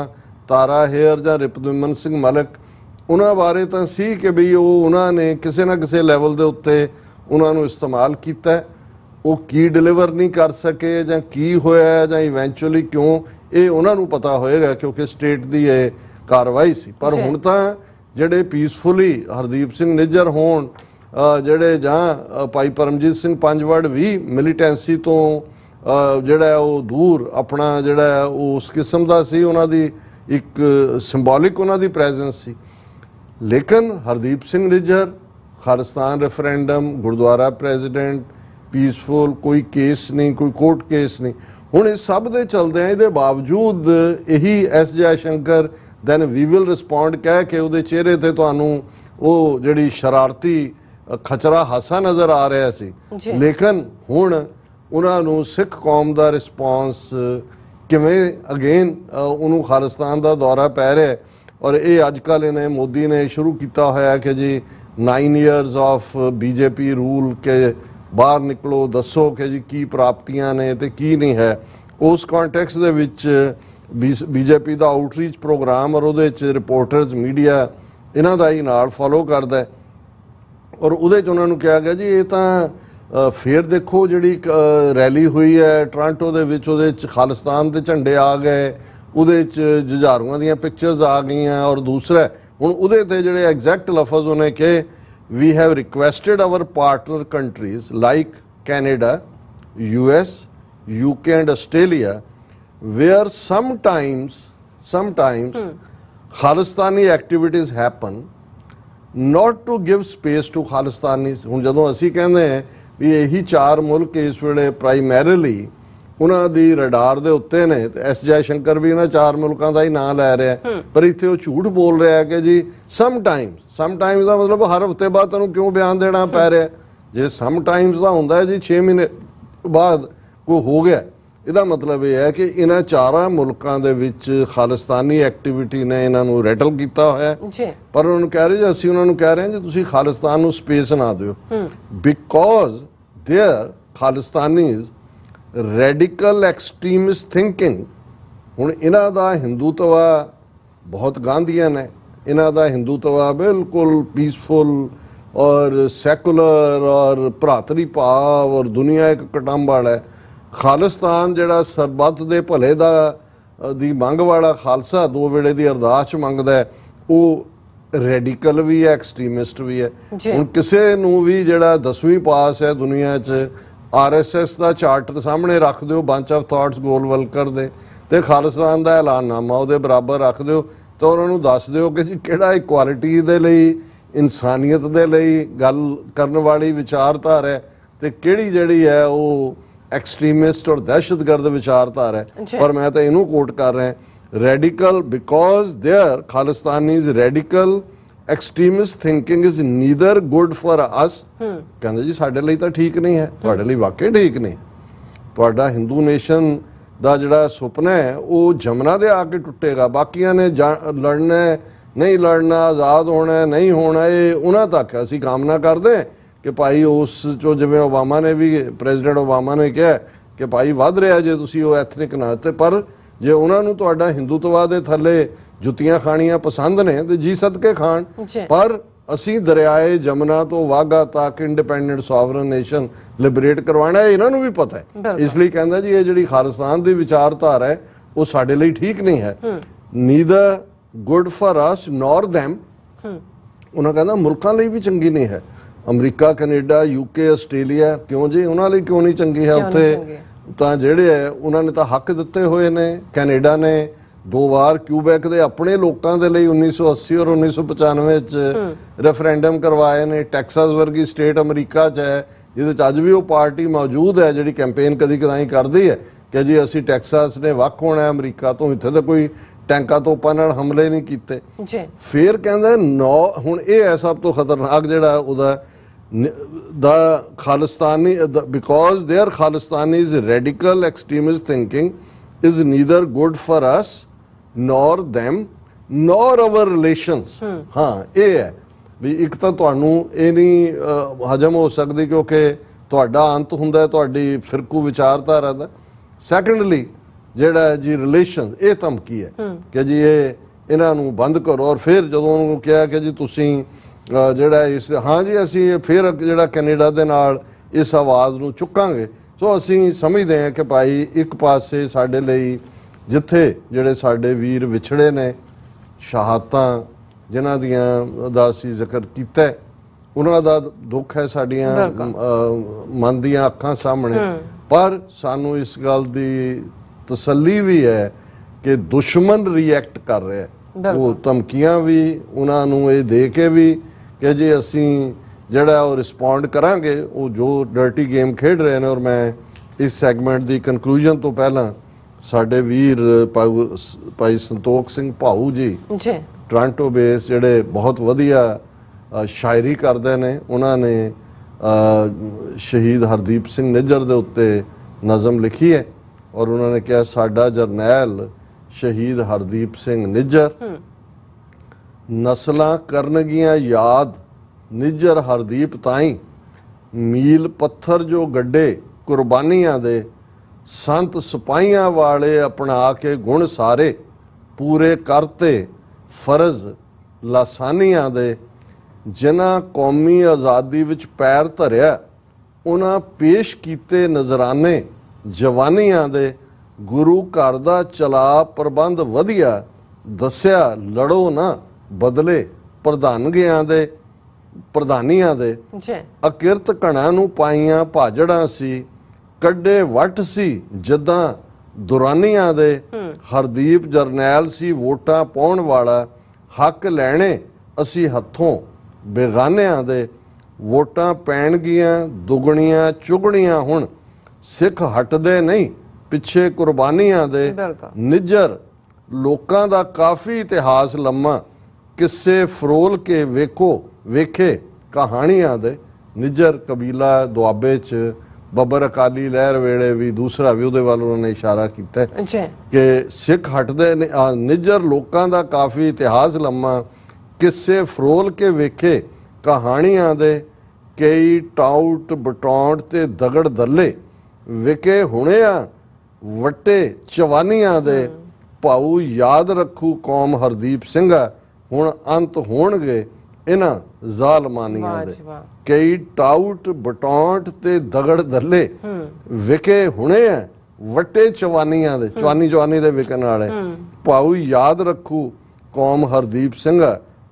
तारा हेयर जां रिपदमन सिंह मलक, उन्हां बारे तां सी कि भी उन्हां ने किसी ना किसी लैवल दे उत्ते उन्हां नूं इस्तेमाल कीता, वो की डिलीवर नहीं कर सके जां की होया जां इवेंचुअली क्यों, ये उन्हां नूं पता होएगा क्योंकि स्टेट दी ये कार्रवाई सी। पर हुण तां जिहड़े पीसफुली हरदीप सिंह निज्जर होण, जिहड़े जां भाई परमजीत सिंह पंजवड़ भी मिलीटेंसी तो जिहड़ा वो दूर अपना जिहड़ा उस किस्म दा सी, उन्हां दी एक सिंबॉलिक उन्हां दी प्रेजेंस सी। लेकिन Hardeep Singh Nijjar Khalistan referendum, gurdwara president, peaceful, कोई केस नहीं, कोई कोर्ट केस नहीं। हुण इस सब दे चलदे इहदे बावजूद यही S Jaishankar then we will respond कह के उहदे चेहरे ते तुहानूं वो जिहड़ी शरारती खचरा हासा नज़र आ रहा सी। लेकिन हुण उन्हां नूं सिख कौम दा रिस्पॉन्स किवें अगेन उन्होंने खालिस्तान का दौरा पै रहा है, और ये अजकल इन्हें मोदी ने शुरू किया होया कि जी 9 ईयर्स ऑफ बीजेपी रूल के बाहर निकलो, दसो कि जी की प्राप्तियां ने ते की नहीं है। उस कॉन्टैक्स दे विच बीजेपी का आउटरीच प्रोग्राम और उहदे च रिपोर्टर्स मीडिया इन्हां दा ही नाल फॉलो करदा है और उहदे च उन्हां नूं कहा गया जी ये तां फिर देखो जिहड़ी रैली हुई है टोरंटो दे विच, उहदे च खालिस्तान दे झंडे आ गए, उहदे च जुझारूआं दीयां पिक्चर्स आ गईयां और दूसरा हुण उहदे ते जिहड़े एग्जैक्ट लफज उन्हें कि we have requested our partner countries like Canada, US, UK and Australia where sometimes Khalistani activities happen not to give space to Khalistani. हुण जदों असीं कहंदे हैं भी यही 4 मुल्क इस वेले प्राइमरीली उन्हां दी रडार दे उत्ते ने, एस जयशंकर भी इन्हां 4 मुल्कां दा ही नाम लै रहा है, पर इत्थे वो झूठ बोल रहा है कि जी समटाइम्स दा मतलब हर हफ्ते बाद तुहानूं क्यों बयान देना पै रहा है। जे समटाइम्स दा हुंदा है जी 6 महीने बाद कोई हो गया, इहदा मतलब यह है कि इन्हां 4 मुल्कां दे विच खालिस्तानी एक्टिविटी ने इन्हां नूं रैटल कीता होया है। पर उन्होंने कह रहे जी असीं उन्हां नूं कह रहे हैं जी तुसीं खालिस्तान नूं स्पेस ना दिओ because their Khalistanis radical extremist thinking. हुण इन्हां दा हिंदूत्वा बहुत गांधीयन है, इन्हां दा हिंदूत्वा बिल्कुल पीसफुल और सैकुलर और भरातरी भाव और दुनिया एक कटंब वाला है। खालिस्तान जिहड़ा सरबत दे भले दी मंग वाला खालसा 2 वेले दी अरदास मंगदा है, वो रैडिकल भी है, एक्सट्रीमिस्ट भी है। हुण किसे नूं भी जिहड़ा 10वीं पास है दुनिया च RSS का चार्टर सामने रख दो, बंच ऑफ थॉट्स गोलवलकर दे ते खालिस्तान का ऐलाननामा उहदे बराबर रख दो तो उन्होंने दस दो कि जी किहड़ा इक्वालिटी दे लई, इंसानियत दे लई गल करन वाली विचारधारा है ते किहड़ी जिहड़ी है वो एक्सट्रीमिस्ट और दहशतगर्द विचारधारा है। पर मैं तो इनू कोट कर रहा radical because there Khalistanis radical extremist thinking is neither good for us. कहते जी साडे लई तां ठीक नहीं है, तुहाडे लई वाकई ठीक नहीं। तुहाडा हिंदू नेशन दा जिहड़ा सुपना है वो जमना दे आके टुटेगा, बाकियां ने लड़ना है नहीं लड़ना, आज़ाद होना है नहीं होना, ये उन्हां तक असीं कामना करदे कि भाई उस चो जिवें ओबामा ने भी प्रेजिडेंट ओबामा ने कहा कि भाई वध रहा जे तुसीं वो एथनिक ना ते पर जे उन्हां नूं तुहाडा हिंदूत्वा दे थल्ले जुत्तियां खाणियां पसंद ने तो जी सदके खाण, पर असी दरियाए जमुना तो वाघा तक इंडिपेंडेंट सॉवरन नेशन लिबरेट करवाना है, इन्हां नूं भी पता है। इसलिए कहंदा जी ये जिहड़ी खालिस्तान दी विचारधारा है वो साडे लई ठीक नहीं है, neither good for us nor them. उन्हां कहंदा मुल्कां लई भी चंगी नहीं है, अमरीका कनेडा यूके आस्ट्रेलिया क्यों जी उन्हां लई क्यों नहीं चंगी है। उत्थे तां जिहड़े है उन्हां ने तां हक दित्ते होए ने, कैनेडा ने 2 वार क्यूबैक दे अपने लोगों के लिए 1980 और 1995 च रेफरेंडम करवाए ने। टैक्सास वर्गी स्टेट अमरीका च है जिहदे अज भी वो पार्टी मौजूद है जिहड़ी कैंपेन कदी कदाई करती है कि जी असी टैक्सास ने वक् होना है अमरीका तो, इत्थे तो कोई टैंका तोपां नाल हमले नहीं कीते। फिर कहंदे नौ हुण ये है सब तो खतरनाक जिहड़ा उहदा the Khalistani because their Khalistani is radical extremist thinking is neither good for us nor them nor our relations. हाँ ये है भी एक तो तुहानू ये नहीं हजम हो सकती क्योंकि तुहाडा अंत हुंदा है तुहाडी फिरकू विचारधारा दा। सैकेंडली जिहड़ा जी रिलेशन ये धमकी है कि जी ये इन्हां नू बंद करो। और फिर जदों उन्होंने कहा कि जी तुसीं जिहड़ा इस हाँ जी असीं फिर जिहड़ा कैनेडा दे नाल इस आवाज़ नू चुकांगे। सो असीं समझदे हैं कि भाई एक पासे साडे लई जिथे जिहड़े साडे वीर विछड़े ने, शहादतां जिन्हां दियां दा असीं जिक्र कीता उन्हां दा दुख है साडियां मन दियां अखां सामने, पर सानू इस गल दी तसल्ली भी है कि दुश्मन रिएक्ट कर रहे हैं। वो धमकियां भी उन्हां नू ये दे के भी कि जी असीं जिहड़ा वो रिस्पॉन्ड करांगे वो जो डर्टी गेम खेड रहे हैं। और मैं इस सैगमेंट की कनकलूजन तो पहला साडे वीर भाई संतोख सिंह भाऊ जी टोरंटो बेस जिहड़े बहुत वधिया शायरी करते हैं, उन्होंने शहीद हरदीप सिंह निज्जर दे उत्ते नज़म लिखी है और उन्होंने कहा साडा जरनैल शहीद हरदीप सिंह निज्जर ਨਸਲਾਂ ਕਰਨਗੀਆਂ ਯਾਦ ਨਿੱਜਰ ਹਰਦੀਪ ਤਾਈਂ, ਮੀਲ ਪੱਥਰ ਜੋ ਗੱਡੇ ਕੁਰਬਾਨੀਆਂ ਦੇ, ਸੰਤ ਸਿਪਾਹੀਆਂ ਵਾਲੇ ਆਪਣਾ ਕੇ ਗੁਣ ਸਾਰੇ, ਪੂਰੇ ਕਰਤੇ ਫਰਜ਼ ਲਾਸਾਨੀਆਂ ਦੇ। ਜਿਨ੍ਹਾਂ ਕੌਮੀ ਆਜ਼ਾਦੀ ਵਿੱਚ ਪੈਰ ਧਰਿਆ, ਉਹਨਾਂ ਪੇਸ਼ ਕੀਤੇ ਨਜ਼ਰਾਨੇ ਜਵਾਨੀਆਂ ਦੇ। ਗੁਰੂ ਘਰ ਦਾ ਚਲਾ ਪ੍ਰਬੰਧ ਵਧੀਆ, ਦੱਸਿਆ ਲੜੋ ਨਾ ਬਦਲੇ ਪ੍ਰਧਾਨੀਆਂ ਦੇ। ਅਕਿਰਤ ਘਣਾ ਨੂੰ ਪਾਈਆਂ ਭਾਜੜਾਂ ਸੀ, ਕੱਢੇ ਵੱਟ ਸੀ ਜਿੱਦਾਂ ਦੁਰਾਨੀਆਂ ਦੇ। ਹਰਦੀਪ ਜਰਨੈਲ ਸੀ ਵੋਟਾਂ ਪਾਉਣ ਵਾਲਾ, ਹੱਕ ਲੈਣੇ ਅਸੀਂ ਹੱਥੋਂ ਬੇਗਾਨਿਆਂ ਦੇ। ਵੋਟਾਂ ਪੈਣਗੀਆਂ ਦੁਗਣੀਆਂ ਚੁਗਣੀਆਂ ਹੁਣ, ਸਿੱਖ ਹਟਦੇ ਨਹੀਂ ਪਿੱਛੇ ਕੁਰਬਾਨੀਆਂ ਦੇ। ਨਿੱਜਰ ਲੋਕਾਂ ਦਾ ਕਾਫੀ ਇਤਿਹਾਸ ਲੰਮਾ, ਕਿੱਸੇ ਫਰੋਲ ਕੇ ਵੇਖੇ ਕਹਾਣੀਆਂ ਦੇ। ਨਿੱਜਰ ਕਬੀਲਾ ਦੁਆਬੇ 'ਚ ਬੱਬਰ ਅਕਾਲੀ ਲਹਿਰ ਵੇਲੇ ਵੀ ਦੂਸਰਾ ਵੀ ਉਹਦੇ ਵੱਲ ਉਹਨਾਂ ਨੇ ਇਸ਼ਾਰਾ ਕੀਤਾ ਕਿ ਸਿੱਖ ਹਟਦੇ ਨੇ। ਨਿੱਜਰ ਲੋਕਾਂ ਦਾ ਕਾਫੀ ਇਤਿਹਾਸ ਲੰਮਾ, ਕਿੱਸੇ ਫਰੋਲ ਕੇ ਵੇਖੇ ਕਹਾਣੀਆਂ ਦੇ। ਕਈ ਟਾਊਟ ਬਟੌਂਟ ਤੇ ਦਗੜ ਦੱਲੇ, ਵਿਕੇ ਹੁਣੇ ਆ ਵੱਟੇ ਚਵਾਨੀਆਂ ਦੇ। ਭਾਊ ਯਾਦ ਰੱਖੂ ਕੌਮ ਹਰਦੀਪ ਸਿੰਘ, ਹੁਣ ਅੰਤ ਹੋਣਗੇ ਇਹਨਾਂ ਜ਼ਾਲਮਾਨੀਆਂ ਦੇ। ਕਈ ਟਾਊਟ ਬਟੌਂਟ ਤੇ ਦਗੜ ਦੱਲੇ, ਵਿਕੇ ਹੁਣੇ ਆ ਵੱਟੇ ਚਵਾਨੀਆਂ ਦੇ। ਚਵਾਨੀ ਦੇ ਵਿਕਣ ਵਾਲੇ। ਭਾਊ ਯਾਦ ਰੱਖੂ ਕੌਮ ਹਰਦੀਪ ਸਿੰਘ,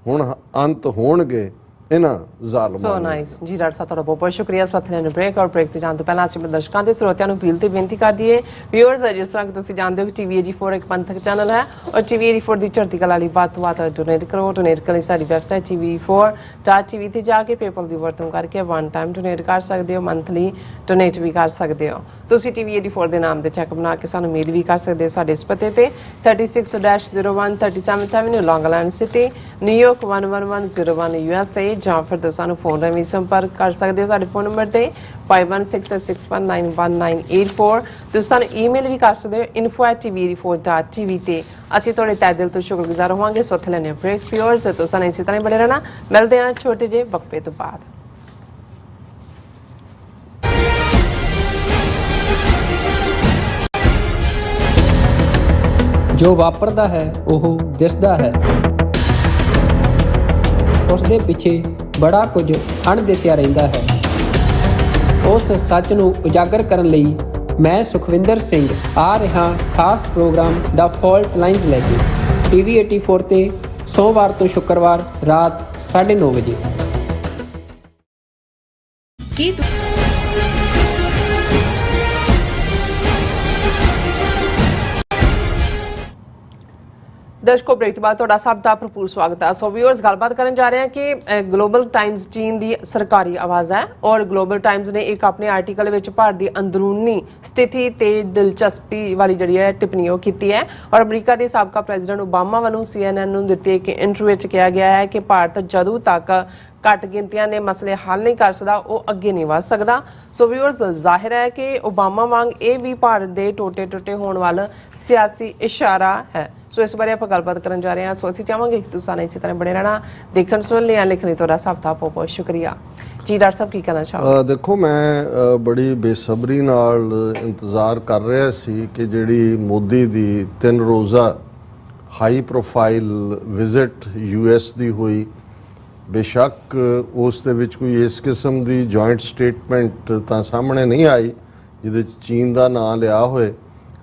ਹੁਣ ਅੰਤ ਹੋਣਗੇ ਇਹਨਾਂ ਜ਼ਾਲਮਾਂ। ਸੋ ਨਾਈਸ ਜੀ ਡਾਕਟਰ ਸਾਹਿਬ, ਤੁਹਾਡਾ ਬਹੁਤ ਬਹੁਤ ਸ਼ੁਕਰੀਆ। ਸਵਾਥੀਆਂ ਨੂੰ ਬ੍ਰੇਕ ਔਰ ਬ੍ਰੇਕ ਤੇ ਜਾਣ ਤੋਂ ਪਹਿਲਾਂ ਅਸੀਂ ਦਰਸ਼ਕਾਂ ਦੇ ਸਰੋਤਿਆਂ ਨੂੰ ਅਪੀਲ ਤੇ ਬੇਨਤੀ ਕਰ ਦਈਏ ਵਿਊਅਰਸ, ਜਿਸ ਤਰ੍ਹਾਂ ਕਿ ਤੁਸੀਂ ਜਾਣਦੇ ਹੋ ਕਿ TV 84 ਇੱਕ ਪੰਥਕ ਚੈਨਲ ਹੈ ਔਰ TV 84 ਦੀ ਚੜ੍ਹਦੀ ਕਲਾ ਲਈ ਵੱਧ ਤੋਂ ਵੱਧ ਡੋਨੇਟ ਕਰੋ। ਡੋਨੇਟ ਕਰਨ ਲਈ ਸਾਡੀ ਵੈਬਸਾਈਟ TV4.tv ਤੇ ਜਾ ਕੇ ਪੇਪਲ ਦੀ ਵਰਤੋਂ ਕਰਕੇ ਵਨ ਟਾਈਮ ਡੋਨੇਟ ਕਰ ਸਕਦੇ ਹੋ, ਮੰਥਲੀ ਡੋਨੇਟ ਵੀ ਕਰ ਸਕਦੇ ਹੋ। ਤੁਸੀਂ TV 84 ਦੇ ਨਾਮ ਦੇ ਚੈੱਕ ਬਣਾ ਕੇ ਸਾਨੂੰ ਮੇਲ ਵੀ ਕਰ ਸਕਦੇ ਹੋ ਸਾਡੇ ਇਸ ਪਤੇ ਤੇ 36-01 37th Avenue, Long Island City, New York 11101 USA, ਜਾਂ ਫਿਰ ਤੁਸੀਂ ਸਾਨੂੰ ਫੋਨ ਰਾਹੀਂ ਸੰਪਰਕ ਕਰ ਸਕਦੇ ਹੋ ਸਾਡੇ ਫੋਨ ਨੰਬਰ ਤੇ 5166191984। ਤੁਸੀਂ ਸਾਨੂੰ ਈਮੇਲ ਵੀ ਕਰ ਸਕਦੇ ਹੋ info@tv84.tv ਤੇ। ਅਸੀਂ ਤੁਹਾਡੇ ਤਹਿ ਦਿਲ ਤੋਂ ਸ਼ੁਕਰਗੁਜ਼ਾਰ ਹੋਵਾਂਗੇ। ਸੋ ਇੱਥੇ ਲੈਣੇ ਬ੍ਰੇਕ ਵਿਊਅਰਸ, ਤੁਸੀਂ ਸਾਨੂੰ ਇਸੇ ਤਰ੍ਹਾਂ ਬਣੇ ਰਹਿਣਾ। ਮਿਲਦੇ ਹਾਂ ਛੋਟੇ ਜਿਹੇ ਵਕਫੇ ਤੋਂ ਬਾਅਦ। ਜੋ ਵਾਪਰਦਾ ਹੈ ਉਹ ਦਿਸਦਾ ਹੈ, ਉਸ ਦੇ ਪਿੱਛੇ ਬੜਾ ਕੁਝ ਅਣਦਿਸਿਆ ਰਹਿੰਦਾ ਹੈ। ਉਸ ਸੱਚ ਨੂੰ ਉਜਾਗਰ ਕਰਨ ਲਈ ਮੈਂ ਸੁਖਵਿੰਦਰ ਸਿੰਘ ਆ ਰਿਹਾ ਖਾਸ ਪ੍ਰੋਗਰਾਮ ਦਾ ਫਾਲਟ ਲਾਈਨਸ ਲੈ ਕੇ TV 84 ਤੇ ਸੋਮਵਾਰ ਤੋਂ ਸ਼ੁੱਕਰਵਾਰ ਰਾਤ 9:30 ਵਜੇ। ਦਰਸ਼ਕੋ, ਬ੍ਰੇਕ ਤੋਂ ਬਾਅਦ ਤੁਹਾਡਾ ਸਭ ਦਾ ਭਰਪੂਰ ਸਵਾਗਤ ਹੈ। ਸੋ ਵਿਊਅਰਸ, ਗੱਲਬਾਤ ਕਰਨ ਜਾ ਰਹੇ ਹਾਂ ਕਿ ਗਲੋਬਲ ਟਾਈਮਜ਼ ਚੀਨ ਦੀ ਸਰਕਾਰੀ ਆਵਾਜ਼ ਹੈ ਔਰ ਗਲੋਬਲ ਟਾਈਮਜ਼ ਨੇ ਇੱਕ ਆਪਣੇ ਆਰਟੀਕਲ ਵਿੱਚ ਭਾਰਤ ਦੀ ਅੰਦਰੂਨੀ ਸਥਿਤੀ ਤੇ ਦਿਲਚਸਪੀ ਵਾਲੀ ਜਿਹੜੀ ਹੈ ਟਿੱਪਣੀ ਉਹ ਕੀਤੀ ਹੈ ਔਰ ਅਮਰੀਕਾ ਦੇ ਸਾਬਕਾ ਪ੍ਰੈਜ਼ੀਡੈਂਟ ਓਬਾਮਾ ਵੱਲੋਂ CNN ਨੂੰ ਦਿੱਤੇ ਇੱਕ ਇੰਟਰਵਿਊ ਵਿੱਚ ਕਿਹਾ ਗਿਆ ਹੈ ਕਿ ਭਾਰਤ ਜਦੋਂ ਤੱਕ ਘੱਟ ਗਿਣਤੀਆਂ ਦੇ ਮਸਲੇ ਹੱਲ ਨਹੀਂ ਕਰ ਸਕਦਾ ਉਹ ਅੱਗੇ ਨਹੀਂ ਵਧ ਸਕਦਾ। ਸੋ ਵਿਊਅਰਸ, ਜ਼ਾਹਿਰ ਹੈ ਕਿ ਓਬਾਮਾ ਵਾਂਗ ਇਹ ਵੀ ਭਾਰਤ ਦੇ ਟੋਟੇ ਵੱਲ ਵੱਲ ਸਿਆਸੀ ਇਸ਼ਾਰਾ ਹੈ। ਸੋ ਇਸ ਬਾਰੇ ਆਪਾਂ ਗੱਲਬਾਤ ਕਰਨ ਜਾ ਰਹੇ ਹਾਂ। ਸੋ ਅਸੀਂ ਚਾਹਾਂਗੇ ਕਿ ਤੁਸੀਂ ਸਾਨੂੰ ਇਸੇ ਤਰ੍ਹਾਂ ਬਣੇ ਰਹਿਣਾ। ਦੇਖਣ ਸੁਣਨ ਲਈ ਲਿਖਣ ਤੁਹਾਡਾ ਸਭ ਦਾ ਬਹੁਤ ਬਹੁਤ ਸ਼ੁਕਰੀਆ ਜੀ। ਡਾਕਟਰ ਸਾਹਿਬ, ਕੀ ਕਹਿਣਾ ਚਾਹੋਗੇ? ਦੇਖੋ, ਮੈਂ ਬੜੀ ਬੇਸਬਰੀ ਨਾਲ ਇੰਤਜ਼ਾਰ ਕਰ ਰਿਹਾ ਸੀ ਕਿ ਜਿਹੜੀ ਮੋਦੀ ਦੀ 3 ਰੋਜ਼ਾ ਹਾਈ ਪ੍ਰੋਫਾਈਲ ਵਿਜ਼ਿਟ US ਦੀ ਹੋਈ, ਬੇਸ਼ੱਕ ਉਸ ਦੇ ਵਿੱਚ ਕੋਈ ਇਸ ਕਿਸਮ ਦੀ ਜੁਆਇੰਟ ਸਟੇਟਮੈਂਟ ਤਾਂ ਸਾਹਮਣੇ ਨਹੀਂ ਆਈ ਜਿਹਦੇ 'ਚ ਚੀਨ ਦਾ ਨਾਂ ਲਿਆ ਹੋਏ,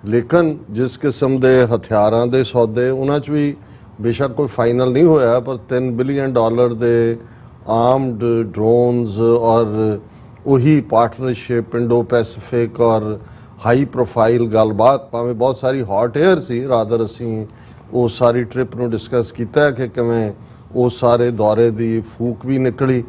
ਲੇਕਿਨ ਜਿਸ ਕਿਸਮ ਦੇ ਹਥਿਆਰਾਂ ਦੇ ਸੌਦੇ ਉਹਨਾਂ 'ਚ ਵੀ ਬੇਸ਼ੱਕ ਕੋਈ ਫਾਈਨਲ ਨਹੀਂ ਹੋਇਆ, ਪਰ $3 ਬਿਲੀਅਨ ਦੇ ਆਰਮਡ ਡਰੋਨਸ ਔਰ ਉਹੀ ਪਾਰਟਨਰਸ਼ਿਪ ਇੰਡੋ ਪੈਸੀਫਿਕ ਔਰ ਹਾਈ ਪ੍ਰੋਫਾਈਲ ਗੱਲਬਾਤ, ਭਾਵੇਂ ਬਹੁਤ ਸਾਰੀ ਹੌਟ ਏਅਰ ਸੀ, ਰਾਦਰ ਅਸੀਂ ਉਹ ਸਾਰੀ ਟ੍ਰਿਪ ਨੂੰ ਡਿਸਕਸ ਕੀਤਾ ਕਿ ਕਿਵੇਂ ਉਹ ਸਾਰੇ ਦੌਰੇ ਦੀ ਫੂਕ ਵੀ ਨਿਕਲੀ।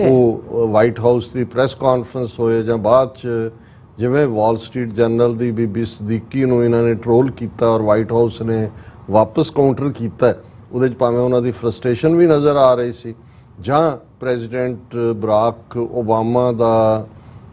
ਉਹ ਵਾਈਟ ਹਾਊਸ ਦੀ ਪ੍ਰੈਸ ਕਾਨਫਰੰਸ ਹੋਏ ਜਾਂ ਬਾਅਦ 'ਚ ਜਿਵੇਂ ਵਾਲ ਸਟਰੀਟ ਜਰਨਲ ਦੀ ਬੀਬੀ ਸਦੀਕੀ ਨੂੰ ਇਹਨਾਂ ਨੇ ਟਰੋਲ ਕੀਤਾ ਔਰ ਵਾਈਟ ਹਾਊਸ ਨੇ ਵਾਪਸ ਕਾਊਂਟਰ ਕੀਤਾ, ਉਹਦੇ 'ਚ ਭਾਵੇਂ ਉਹਨਾਂ ਦੀ ਫਰਸਟ੍ਰੇਸ਼ਨ ਵੀ ਨਜ਼ਰ ਆ ਰਹੀ ਸੀ। ਜਾਂ ਪ੍ਰੈਜ਼ੀਡੈਂਟ ਬਰਾਕ ਓਬਾਮਾ ਦਾ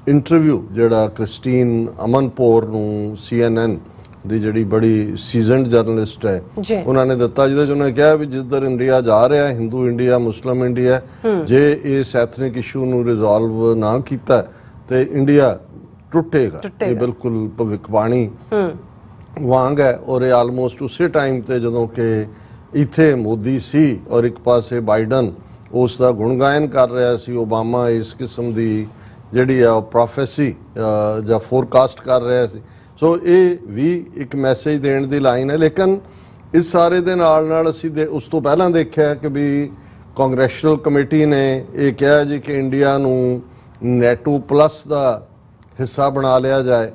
ਇੰਟਰਵਿਊ ਜਿਹੜਾ ਕ੍ਰਿਸਟੀਨ ਅਮਨਪੋਰ ਨੂੰ CNN ਦੀ ਜਿਹੜੀ ਬੜੀ ਸੀਜ਼ਨਡ ਜਰਨਲਿਸਟ ਹੈ ਉਹਨਾਂ ਨੇ ਦਿੱਤਾ, ਜਿਹਦੇ 'ਚ ਉਹਨੇ ਕਿਹਾ ਵੀ ਜਿੱਧਰ ਇੰਡੀਆ ਜਾ ਰਿਹਾ, ਹਿੰਦੂ ਇੰਡੀਆ, ਮੁਸਲਿਮ ਇੰਡੀਆ, ਜੇ ਇਸ ਐਥਨਿਕ ਇਸ਼ੂ ਨੂੰ ਰਿਜ਼ੋਲਵ ਨਾ ਕੀਤਾ ਤੇ ਇੰਡੀਆ ਟੁੱਟੇਗਾ। ਇਹ ਬਿਲਕੁਲ ਭਵਿੱਖਬਾਣੀ ਵਾਂਗ ਹੈ। ਔਰ ਇਹ ਆਲਮੋਸਟ ਉਸੇ ਟਾਈਮ ਤੇ ਜਦੋਂ ਕਿ ਇੱਥੇ ਮੋਦੀ ਸੀ ਔਰ ਇੱਕ ਪਾਸੇ ਬਾਈਡਨ ਉਸ ਦਾ ਗੁਣਗਾਇਨ ਕਰ ਰਿਹਾ ਸੀ, ਓਬਾਮਾ ਇਸ ਕਿਸਮ ਦੀ ਜਿਹੜੀ ਆ ਪ੍ਰੋਫੈਸੀ ਜਾਂ ਫੋਰਕਾਸਟ ਕਰ ਰਿਹਾ ਸੀ। ਸੋ ਇਹ ਵੀ ਇੱਕ ਮੈਸੇਜ ਦੇਣ ਦੀ ਲਾਈਨ ਹੈ। ਲੇਕਿਨ ਇਸ ਸਾਰੇ ਦੇ ਨਾਲ ਅਸੀਂ ਉਸ ਤੋਂ ਪਹਿਲਾਂ ਦੇਖਿਆ ਕਿ ਵੀ ਕਾਂਗਰੈਸ਼ਨਲ ਕਮੇਟੀ ਨੇ ਇਹ ਕਿਹਾ ਜੀ ਕਿ ਇੰਡੀਆ ਨੂੰ ਨੈਟੋ ਪਲੱਸ ਦਾ ਹਿੱਸਾ ਬਣਾ ਲਿਆ ਜਾਏ।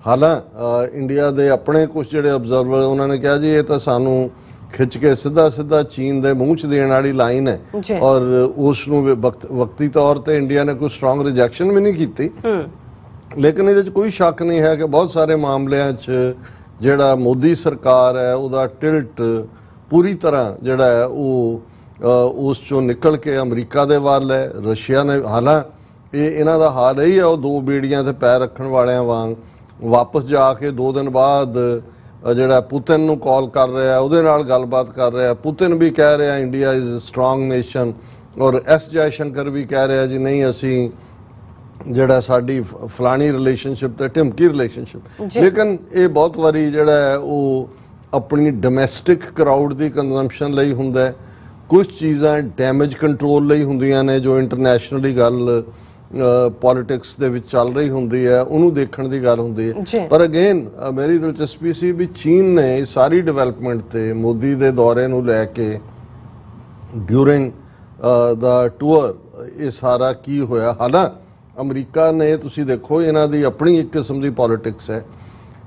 ਹਾਲਾਂਕਿ ਇੰਡੀਆ ਦੇ ਆਪਣੇ ਕੁਝ ਜਿਹੜੇ ਅਬਜ਼ਰਵਰ ਉਹਨਾਂ ਨੇ ਕਿਹਾ ਜੀ ਇਹ ਤਾਂ ਸਾਨੂੰ ਖਿੱਚ ਕੇ ਸਿੱਧਾ ਚੀਨ ਦੇ ਮੂੰਹ 'ਚ ਦੇਣ ਵਾਲੀ ਲਾਈਨ ਹੈ ਔਰ ਉਸ ਨੂੰ ਵਕਤੀ ਤੌਰ ਤੇ ਇੰਡੀਆ ਨੇ ਕੋਈ ਸਟਰੋਂਗ ਰਿਜੈਕਸ਼ਨ ਵੀ ਨਹੀਂ ਕੀਤੀ। ਲੇਕਿਨ ਇਹਦੇ 'ਚ ਕੋਈ ਸ਼ੱਕ ਨਹੀਂ ਹੈ ਕਿ ਬਹੁਤ ਸਾਰੇ ਮਾਮਲਿਆਂ 'ਚ ਜਿਹੜਾ ਮੋਦੀ ਸਰਕਾਰ ਹੈ ਉਹਦਾ ਟਿਲਟ ਪੂਰੀ ਤਰ੍ਹਾਂ ਜਿਹੜਾ ਹੈ ਉਹ ਉਸ 'ਚੋਂ ਨਿਕਲ ਕੇ ਅਮਰੀਕਾ ਦੇ ਵੱਲ ਹੈ। ਰਸ਼ੀਆ ਨੇ ਹਾਲਾਂਕਿ ਇਹਨਾਂ ਦਾ ਹਾਲ ਇਹੀ ਹੈ, ਉਹ ਦੋ ਬੇੜੀਆਂ ਤੇ ਪੈਰ ਰੱਖਣ ਵਾਲਿਆਂ ਵਾਂਗ ਵਾਪਸ ਜਾ ਕੇ 2 ਦਿਨ ਬਾਅਦ ਜਿਹੜਾ ਪੁਤਿਨ ਨੂੰ ਕਾਲ ਕਰ ਰਿਹਾ, ਉਹਦੇ ਨਾਲ ਗੱਲਬਾਤ ਕਰ ਰਿਹਾ। ਪੁਤਿਨ ਵੀ ਕਹਿ ਰਿਹਾ ਇੰਡੀਆ ਇਜ਼ ਸਟਰੋਂਗ ਨੇਸ਼ਨ ਔਰ ਐਸ ਜੈ ਸ਼ੰਕਰ ਵੀ ਕਹਿ ਰਿਹਾ ਜੀ ਨਹੀਂ ਅਸੀਂ ਜਿਹੜਾ ਸਾਡੀ ਫਲਾਣੀ ਰਿਲੇਸ਼ਨਸ਼ਿਪ ਤੇ ਢਿਮਕੀ ਰਿਲੇਸ਼ਨਸ਼ਿਪ। ਲੇਕਿਨ ਇਹ ਬਹੁਤ ਵਾਰੀ ਜਿਹੜਾ ਹੈ ਉਹ ਆਪਣੀ ਡੋਮੈਸਟਿਕ ਕਰਾਊਡ ਦੀ ਕੰਜ਼ੰਪਸ਼ਨ ਲਈ ਹੁੰਦਾ। ਕੁਝ ਚੀਜ਼ਾਂ ਡੈਮੇਜ ਕੰਟਰੋਲ ਲਈ ਹੁੰਦੀਆਂ ਨੇ ਜੋ ਇੰਟਰਨੈਸ਼ਨਲੀ ਗੱਲ ਪੋਲਿਟਿਕਸ ਦੇ ਵਿੱਚ ਚੱਲ ਰਹੀ ਹੁੰਦੀ ਹੈ, ਉਹਨੂੰ ਦੇਖਣ ਦੀ ਗੱਲ ਹੁੰਦੀ ਹੈ। ਪਰ ਅਗੇਨ ਮੇਰੀ ਦਿਲਚਸਪੀ ਸੀ ਵੀ ਚੀਨ ਨੇ ਸਾਰੀ ਡਿਵੈਲਪਮੈਂਟ ਤੇ ਮੋਦੀ ਦੇ ਦੌਰੇ ਨੂੰ ਲੈ ਕੇ ਡਿਊਰਿੰਗ ਦਾ ਟੂਰ ਇਹ ਸਾਰਾ ਕੀ ਹੋਇਆ। ਹਾਲਾਂਕਿ ਅਮਰੀਕਾ ਨੇ ਤੁਸੀਂ ਦੇਖੋ ਇਹਨਾਂ ਦੀ ਆਪਣੀ ਇੱਕ ਕਿਸਮ ਦੀ ਪੋਲਿਟਿਕਸ ਹੈ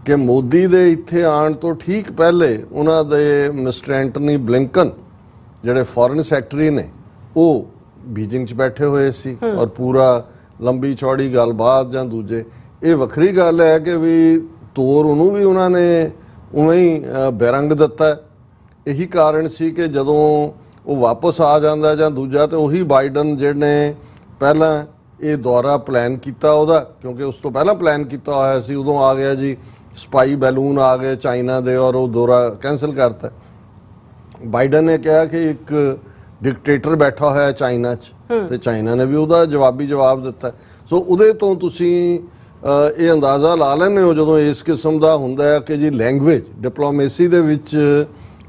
ਕਿ ਮੋਦੀ ਦੇ ਇੱਥੇ ਆਉਣ ਤੋਂ ਠੀਕ ਪਹਿਲੇ ਉਹਨਾਂ ਦੇ ਮਿਸਟਰ ਐਂਟਨੀ ਬਲਿੰਕਨ ਜਿਹੜੇ ਫੋਰਨ ਸੈਕਟਰੀ ਨੇ ਉਹ ਬੀਜਿੰਗ 'ਚ ਬੈਠੇ ਹੋਏ ਸੀ ਔਰ ਪੂਰਾ ਲੰਬੀ ਚੌੜੀ ਗੱਲਬਾਤ ਜਾਂ ਦੂਜੇ। ਇਹ ਵੱਖਰੀ ਗੱਲ ਹੈ ਕਿ ਵੀ ਤੋਰ ਉਹਨੂੰ ਵੀ ਉਹਨਾਂ ਨੇ ਉਵੇਂ ਹੀ ਬੇਰੰਗ ਦਿੱਤਾ। ਇਹੀ ਕਾਰਨ ਸੀ ਕਿ ਜਦੋਂ ਉਹ ਵਾਪਸ ਆ ਜਾਂਦਾ ਜਾਂ ਦੂਜਾ ਤੇ ਉਹੀ ਬਾਈਡਨ ਜਿਹਨੇ ਪਹਿਲਾਂ ਇਹ ਦੌਰਾ ਪਲਾਨ ਕੀਤਾ ਉਹਦਾ, ਕਿਉਂਕਿ ਉਸ ਤੋਂ ਪਹਿਲਾਂ ਪਲਾਨ ਕੀਤਾ ਹੋਇਆ ਸੀ, ਉਦੋਂ ਆ ਗਿਆ ਜੀ ਸਪਾਈ ਬੈਲੂਨ ਆ ਗਏ ਚਾਈਨਾ ਦੇ ਔਰ ਉਹ ਦੌਰਾ ਕੈਂਸਲ ਕਰਤਾ। ਬਾਈਡਨ ਨੇ ਕਿਹਾ ਕਿ ਇੱਕ ਡਿਕਟੇਟਰ ਬੈਠਾ ਹੋਇਆ ਚਾਈਨਾ 'ਚ ਤੇ ਚਾਈਨਾ ਨੇ ਵੀ ਉਹਦਾ ਜਵਾਬ ਦਿੱਤਾ। ਸੋ ਉਹਦੇ ਤੋਂ ਤੁਸੀਂ ਇਹ ਅੰਦਾਜ਼ਾ ਲਾ ਲੈਂਦੇ ਹੋ ਜਦੋਂ ਇਸ ਕਿਸਮ ਦਾ ਹੁੰਦਾ ਹੈ ਕਿ ਜੀ ਲੈਂਗੁਏਜ ਡਿਪਲੋਮੇਸੀ ਦੇ ਵਿੱਚ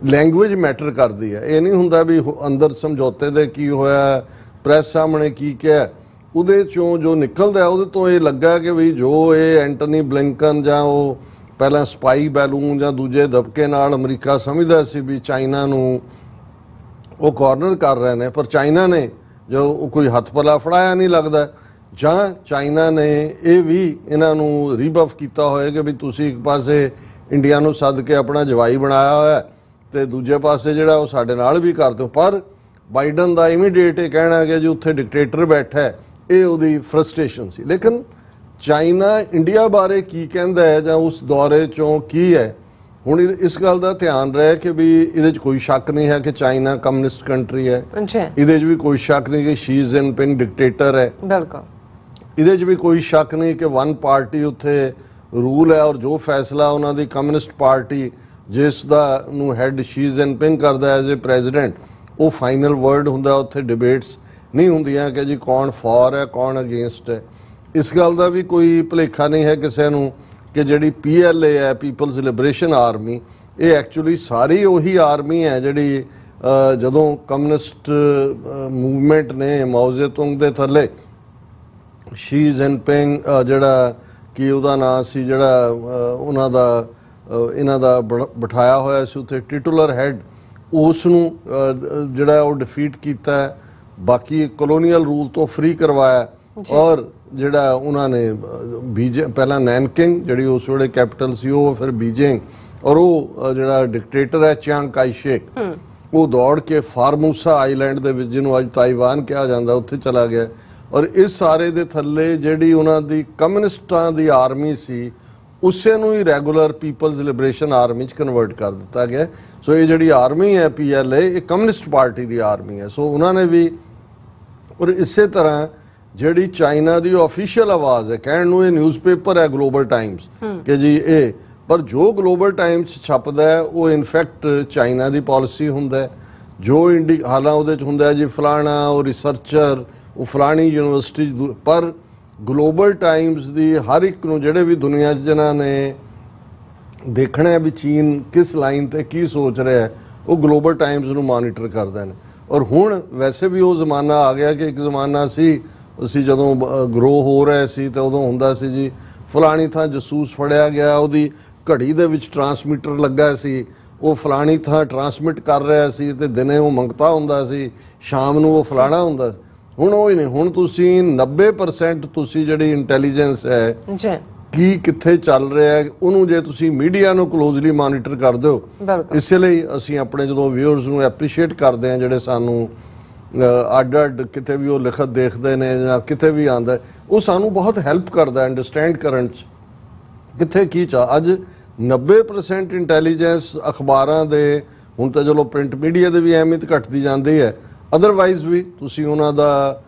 ਲੈਂਗੁਏਜ ਮੈਟਰ ਕਰਦੀ ਹੈ। ਇਹ ਨਹੀਂ ਹੁੰਦਾ ਵੀ ਅੰਦਰ ਸਮਝੌਤੇ ਦੇ ਕੀ ਹੋਇਆ, ਪ੍ਰੈਸ ਸਾਹਮਣੇ ਕੀ ਕਿਹਾ, ਉਹਦੇ ਚੋਂ ਜੋ ਨਿਕਲਦਾ ਉਹਦੇ ਤੋਂ ਇਹ ਲੱਗਾ ਕਿ ਵੀ ਜੋ ਇਹ ਐਂਟਨੀ ਬਲਿੰਕਨ ਜਾਂ ਉਹ ਪਹਿਲਾਂ ਸਪਾਈ ਬੈਲੂਨ ਜਾਂ ਦੂਜੇ ਦਬਕੇ ਨਾਲ ਅਮਰੀਕਾ ਸਮਝਦਾ ਸੀ ਵੀ ਚਾਈਨਾ ਨੂੰ ਉਹ ਕਾਰਨਰ ਕਰ ਰਹੇ ਨੇ, ਪਰ ਚਾਈਨਾ ਨੇ ਜੋ ਕੋਈ ਹੱਥ ਪੱਲਾ ਫੜਾਇਆ ਨਹੀਂ ਲੱਗਦਾ, ਜਾਂ ਚਾਈਨਾ ਨੇ ਇਹ ਵੀ ਇਹਨਾਂ ਨੂੰ ਰੀਬਫ ਕੀਤਾ ਹੋਇਆ ਕਿ ਵੀ ਤੁਸੀਂ ਇੱਕ ਪਾਸੇ ਇੰਡੀਆ ਨੂੰ ਸੱਦ ਕੇ ਆਪਣਾ ਜਵਾਈ ਬਣਾਇਆ ਹੋਇਆ ਤੇ ਦੂਜੇ ਪਾਸੇ ਜਿਹੜਾ ਉਹ ਸਾਡੇ ਨਾਲ ਵੀ ਕਰ ਦਿਓ। ਪਰ ਬਾਈਡਨ ਦਾ ਇਮੀਡੀਏਟ ਇਹ ਕਹਿਣਾ ਕਿ ਜੀ ਉੱਥੇ ਡਿਕਟੇਟਰ ਬੈਠਾ ਹੈ, ਇਹ ਉਹਦੀ ਫਰਸਟ੍ਰੇਸ਼ਨ ਸੀ। ਲੇਕਿਨ ਚਾਈਨਾ ਇੰਡੀਆ ਬਾਰੇ ਕੀ ਕਹਿੰਦਾ ਹੈ ਜਾਂ ਉਸ ਦੌਰੇ ਚੋਂ ਕੀ ਹੈ, ਹੁਣ ਇਸ ਗੱਲ ਦਾ ਧਿਆਨ ਰਹੇ ਕਿ ਵੀ ਇਹਦੇ 'ਚ ਕੋਈ ਸ਼ੱਕ ਨਹੀਂ ਹੈ ਕਿ ਚਾਈਨਾ ਕਮਿਊਨਿਸਟ ਕੰਟਰੀ ਹੈ। ਇਹਦੇ 'ਚ ਵੀ ਕੋਈ ਸ਼ੱਕ ਨਹੀਂ ਕਿ ਸ਼ੀ ਜਿਨਪਿੰਗ ਡਿਕਟੇਟਰ ਹੈ। ਬਿਲਕੁਲ ਇਹਦੇ 'ਚ ਵੀ ਕੋਈ ਸ਼ੱਕ ਨਹੀਂ ਕਿ ਵਨ ਪਾਰਟੀ ਉੱਥੇ ਰੂਲ ਹੈ ਔਰ ਜੋ ਫੈਸਲਾ ਉਹਨਾਂ ਦੀ ਕਮਿਊਨਿਸਟ ਪਾਰਟੀ ਜਿਸ ਦਾ ਨੂੰ ਹੈਡ ਸ਼ੀ ਜਿਨਪਿੰਗ ਕਰਦਾ ਐਜ਼ ਏ ਪ੍ਰੈਜ਼ੀਡੈਂਟ, ਉਹ ਫਾਈਨਲ ਵਰਡ ਹੁੰਦਾ। ਉੱਥੇ ਡਿਬੇਟਸ ਨਹੀਂ ਹੁੰਦੀਆਂ ਕਿ ਜੀ ਕੌਣ ਫॉर ਹੈ ਕੌਣ ਅਗੇਂਸਟ ਹੈ। ਇਸ ਗੱਲ ਦਾ ਵੀ ਕੋਈ ਭੁਲੇਖਾ ਨਹੀਂ ਹੈ ਕਿਸੇ ਨੂੰ ਕਿ ਜਿਹੜੀ PLA ਹੈ, ਪੀਪਲਸ ਲਿਬਰੇਸ਼ਨ ਆਰਮੀ, ਇਹ ਐਕਚੁਅਲੀ ਸਾਰੀ ਉਹੀ ਆਰਮੀ ਹੈ ਜਿਹੜੀ ਜਦੋਂ ਕਮਿਊਨਿਸਟ ਮੂਵਮੈਂਟ ਨੇ ਮਾਓ ਜ਼ੇਤੁੰਗ ਦੇ ਥੱਲੇ ਸ਼ੀ ਜਿਨਪਿੰਗ ਜਿਹੜਾ ਕਿ ਉਹਦਾ ਨਾਂ ਸੀ ਜਿਹੜਾ ਉਹਨਾਂ ਦਾ ਇਹਨਾਂ ਦਾ ਬਿਠਾਇਆ ਹੋਇਆ ਸੀ ਉੱਥੇ ਟਿਟੂਲਰ ਹੈਡ, ਉਸ ਨੂੰ ਜਿਹੜਾ ਉਹ ਡਿਫੀਟ ਕੀਤਾ, ਬਾਕੀ ਕਲੋਨੀਅਲ ਰੂਲ ਤੋਂ ਫ੍ਰੀ ਕਰਵਾਇਆ ਔਰ ਜਿਹੜਾ ਉਹਨਾਂ ਨੇ ਪਹਿਲਾਂ ਨੈਨਕਿੰਗ ਜਿਹੜੀ ਉਸ ਵੇਲੇ ਕੈਪੀਟਲ ਸੀ ਉਹ ਫਿਰ ਬੀਜਿੰਗ ਔਰ ਉਹ ਜਿਹੜਾ ਡਿਕਟੇਟਰ ਹੈ ਚਿਆਂਗ ਕਾਈ ਸ਼ੇਕ ਉਹ ਦੌੜ ਕੇ ਫਾਰਮੂਸਾ ਆਈਲੈਂਡ ਦੇ ਵਿੱਚ ਜਿਹਨੂੰ ਅੱਜ ਤਾਈਵਾਨ ਕਿਹਾ ਜਾਂਦਾ ਉੱਥੇ ਚਲਾ ਗਿਆ ਔਰ ਇਸ ਸਾਰੇ ਦੇ ਥੱਲੇ ਜਿਹੜੀ ਉਹਨਾਂ ਦੀ ਕਮਿਊਨਿਸਟਾਂ ਦੀ ਆਰਮੀ ਸੀ ਉਸੇ ਨੂੰ ਹੀ ਰੈਗੂਲਰ ਪੀਪਲਸ ਲਿਬਰੇਸ਼ਨ ਆਰਮੀ 'ਚ ਕਨਵਰਟ ਕਰ ਦਿੱਤਾ ਗਿਆ। ਸੋ ਇਹ ਜਿਹੜੀ ਆਰਮੀ ਹੈ PLA ਇਹ ਕਮਿਊਨਿਸਟ ਪਾਰਟੀ ਦੀ ਆਰਮੀ ਹੈ। ਸੋ ਉਹਨਾਂ ਨੇ ਵੀ ਔਰ ਇਸੇ ਤਰ੍ਹਾਂ ਜਿਹੜੀ ਚਾਈਨਾ ਦੀ ਆਫੀਸ਼ੀਅਲ ਆਵਾਜ਼ ਹੈ ਕਹਿਣ ਨੂੰ ਇਹ ਨਿਊਜ਼ਪੇਪਰ ਹੈ ਗਲੋਬਲ ਟਾਈਮਸ ਕਿ ਜੀ ਇਹ पर जो ग्लोबल टाइम्स छपदा है वो इनफैक्ट चाइना की पॉलिसी हुंदा है, जो हालां उहदे च हुंदा है जी फलाना वो रिसर्चर वो फलानी यूनिवर्सिटी, पर ग्लोबल टाइम्स की हर एक नूं जिहड़े भी दुनिया च जिन्हां ने देखना है भी चीन किस लाइन ते की सोच रहा है, वो ग्लोबल टाइम्स नूं मॉनीटर करदे ने। और हुण वैसे भी वो जमाना आ गया कि एक जमाना सी ਅਸੀਂ ਜਦੋਂ ਗਰੋ ਹੋ ਰਹੇ ਸੀ ਤੇ ਉਦੋਂ ਹੁੰਦਾ ਸੀ ਜੀ ਫਲਾਣੀ ਥਾਂ ਜਸੂਸ ਫੜਿਆ ਗਿਆ, ਉਹਦੀ ਘੜੀ ਦੇ ਵਿੱਚ ਟਰਾਂਸਮੀਟਰ ਲੱਗਾ ਸੀ, ਉਹ ਫਲਾਣੀ ਥਾਂ ਟਰਾਂਸਮਿਟ ਕਰ ਰਿਹਾ ਸੀ ਤੇ ਦਿਨੇ ਉਹ ਮੰਗਤਾ ਹੁੰਦਾ ਸੀ, ਸ਼ਾਮ ਨੂੰ ਉਹ ਫਲਾਣਾ ਹੁੰਦਾ। ਹੁਣ ਉਹ ਹੀ ਨਹੀਂ, ਹੁਣ ਤੁਸੀਂ 90% ਤੁਸੀਂ ਜਿਹੜੀ ਇੰਟੈਲੀਜੈਂਸ ਹੈ ਕੀ ਕਿੱਥੇ ਚੱਲ ਰਿਹਾ ਹੈ ਉਹਨੂੰ ਜੇ ਤੁਸੀਂ ਮੀਡੀਆ ਨੂੰ ਕਲੋਜ਼ਲੀ ਮੋਨੀਟਰ ਕਰਦੇ ਹੋ। ਇਸੇ ਲਈ ਅਸੀਂ ਆਪਣੇ ਜਦੋਂ ਵਿਊਅਰਸ ਨੂੰ ਐਪਰੀਸ਼ੀਏਟ ਕਰਦੇ ਹਾਂ ਜਿਹੜੇ ਸਾਨੂੰ ਅੱਡ ਅੱਡ ਕਿਤੇ ਵੀ ਉਹ ਲਿਖਤ ਦੇਖਦੇ ਨੇ ਜਾਂ ਕਿਤੇ ਵੀ ਆਉਂਦਾ, ਉਹ ਸਾਨੂੰ ਬਹੁਤ ਹੈਲਪ ਕਰਦਾ ਅੰਡਰਸਟੈਂਡ ਕਰਨ 'ਚ ਕਿੱਥੇ ਕੀ ਚਾਹ। ਅੱਜ 90% ਇੰਟੈਲੀਜੈਂਸ ਅਖਬਾਰਾਂ ਦੇ, ਹੁਣ ਤਾਂ ਚਲੋ ਪ੍ਰਿੰਟ ਮੀਡੀਆ ਦੇ ਵੀ ਅਹਿਮੀਅਤ ਘਟਦੀ ਜਾਂਦੀ ਹੈ, ਅਦਰਵਾਈਜ਼ ਵੀ ਤੁਸੀਂ ਉਹਨਾਂ ਦਾ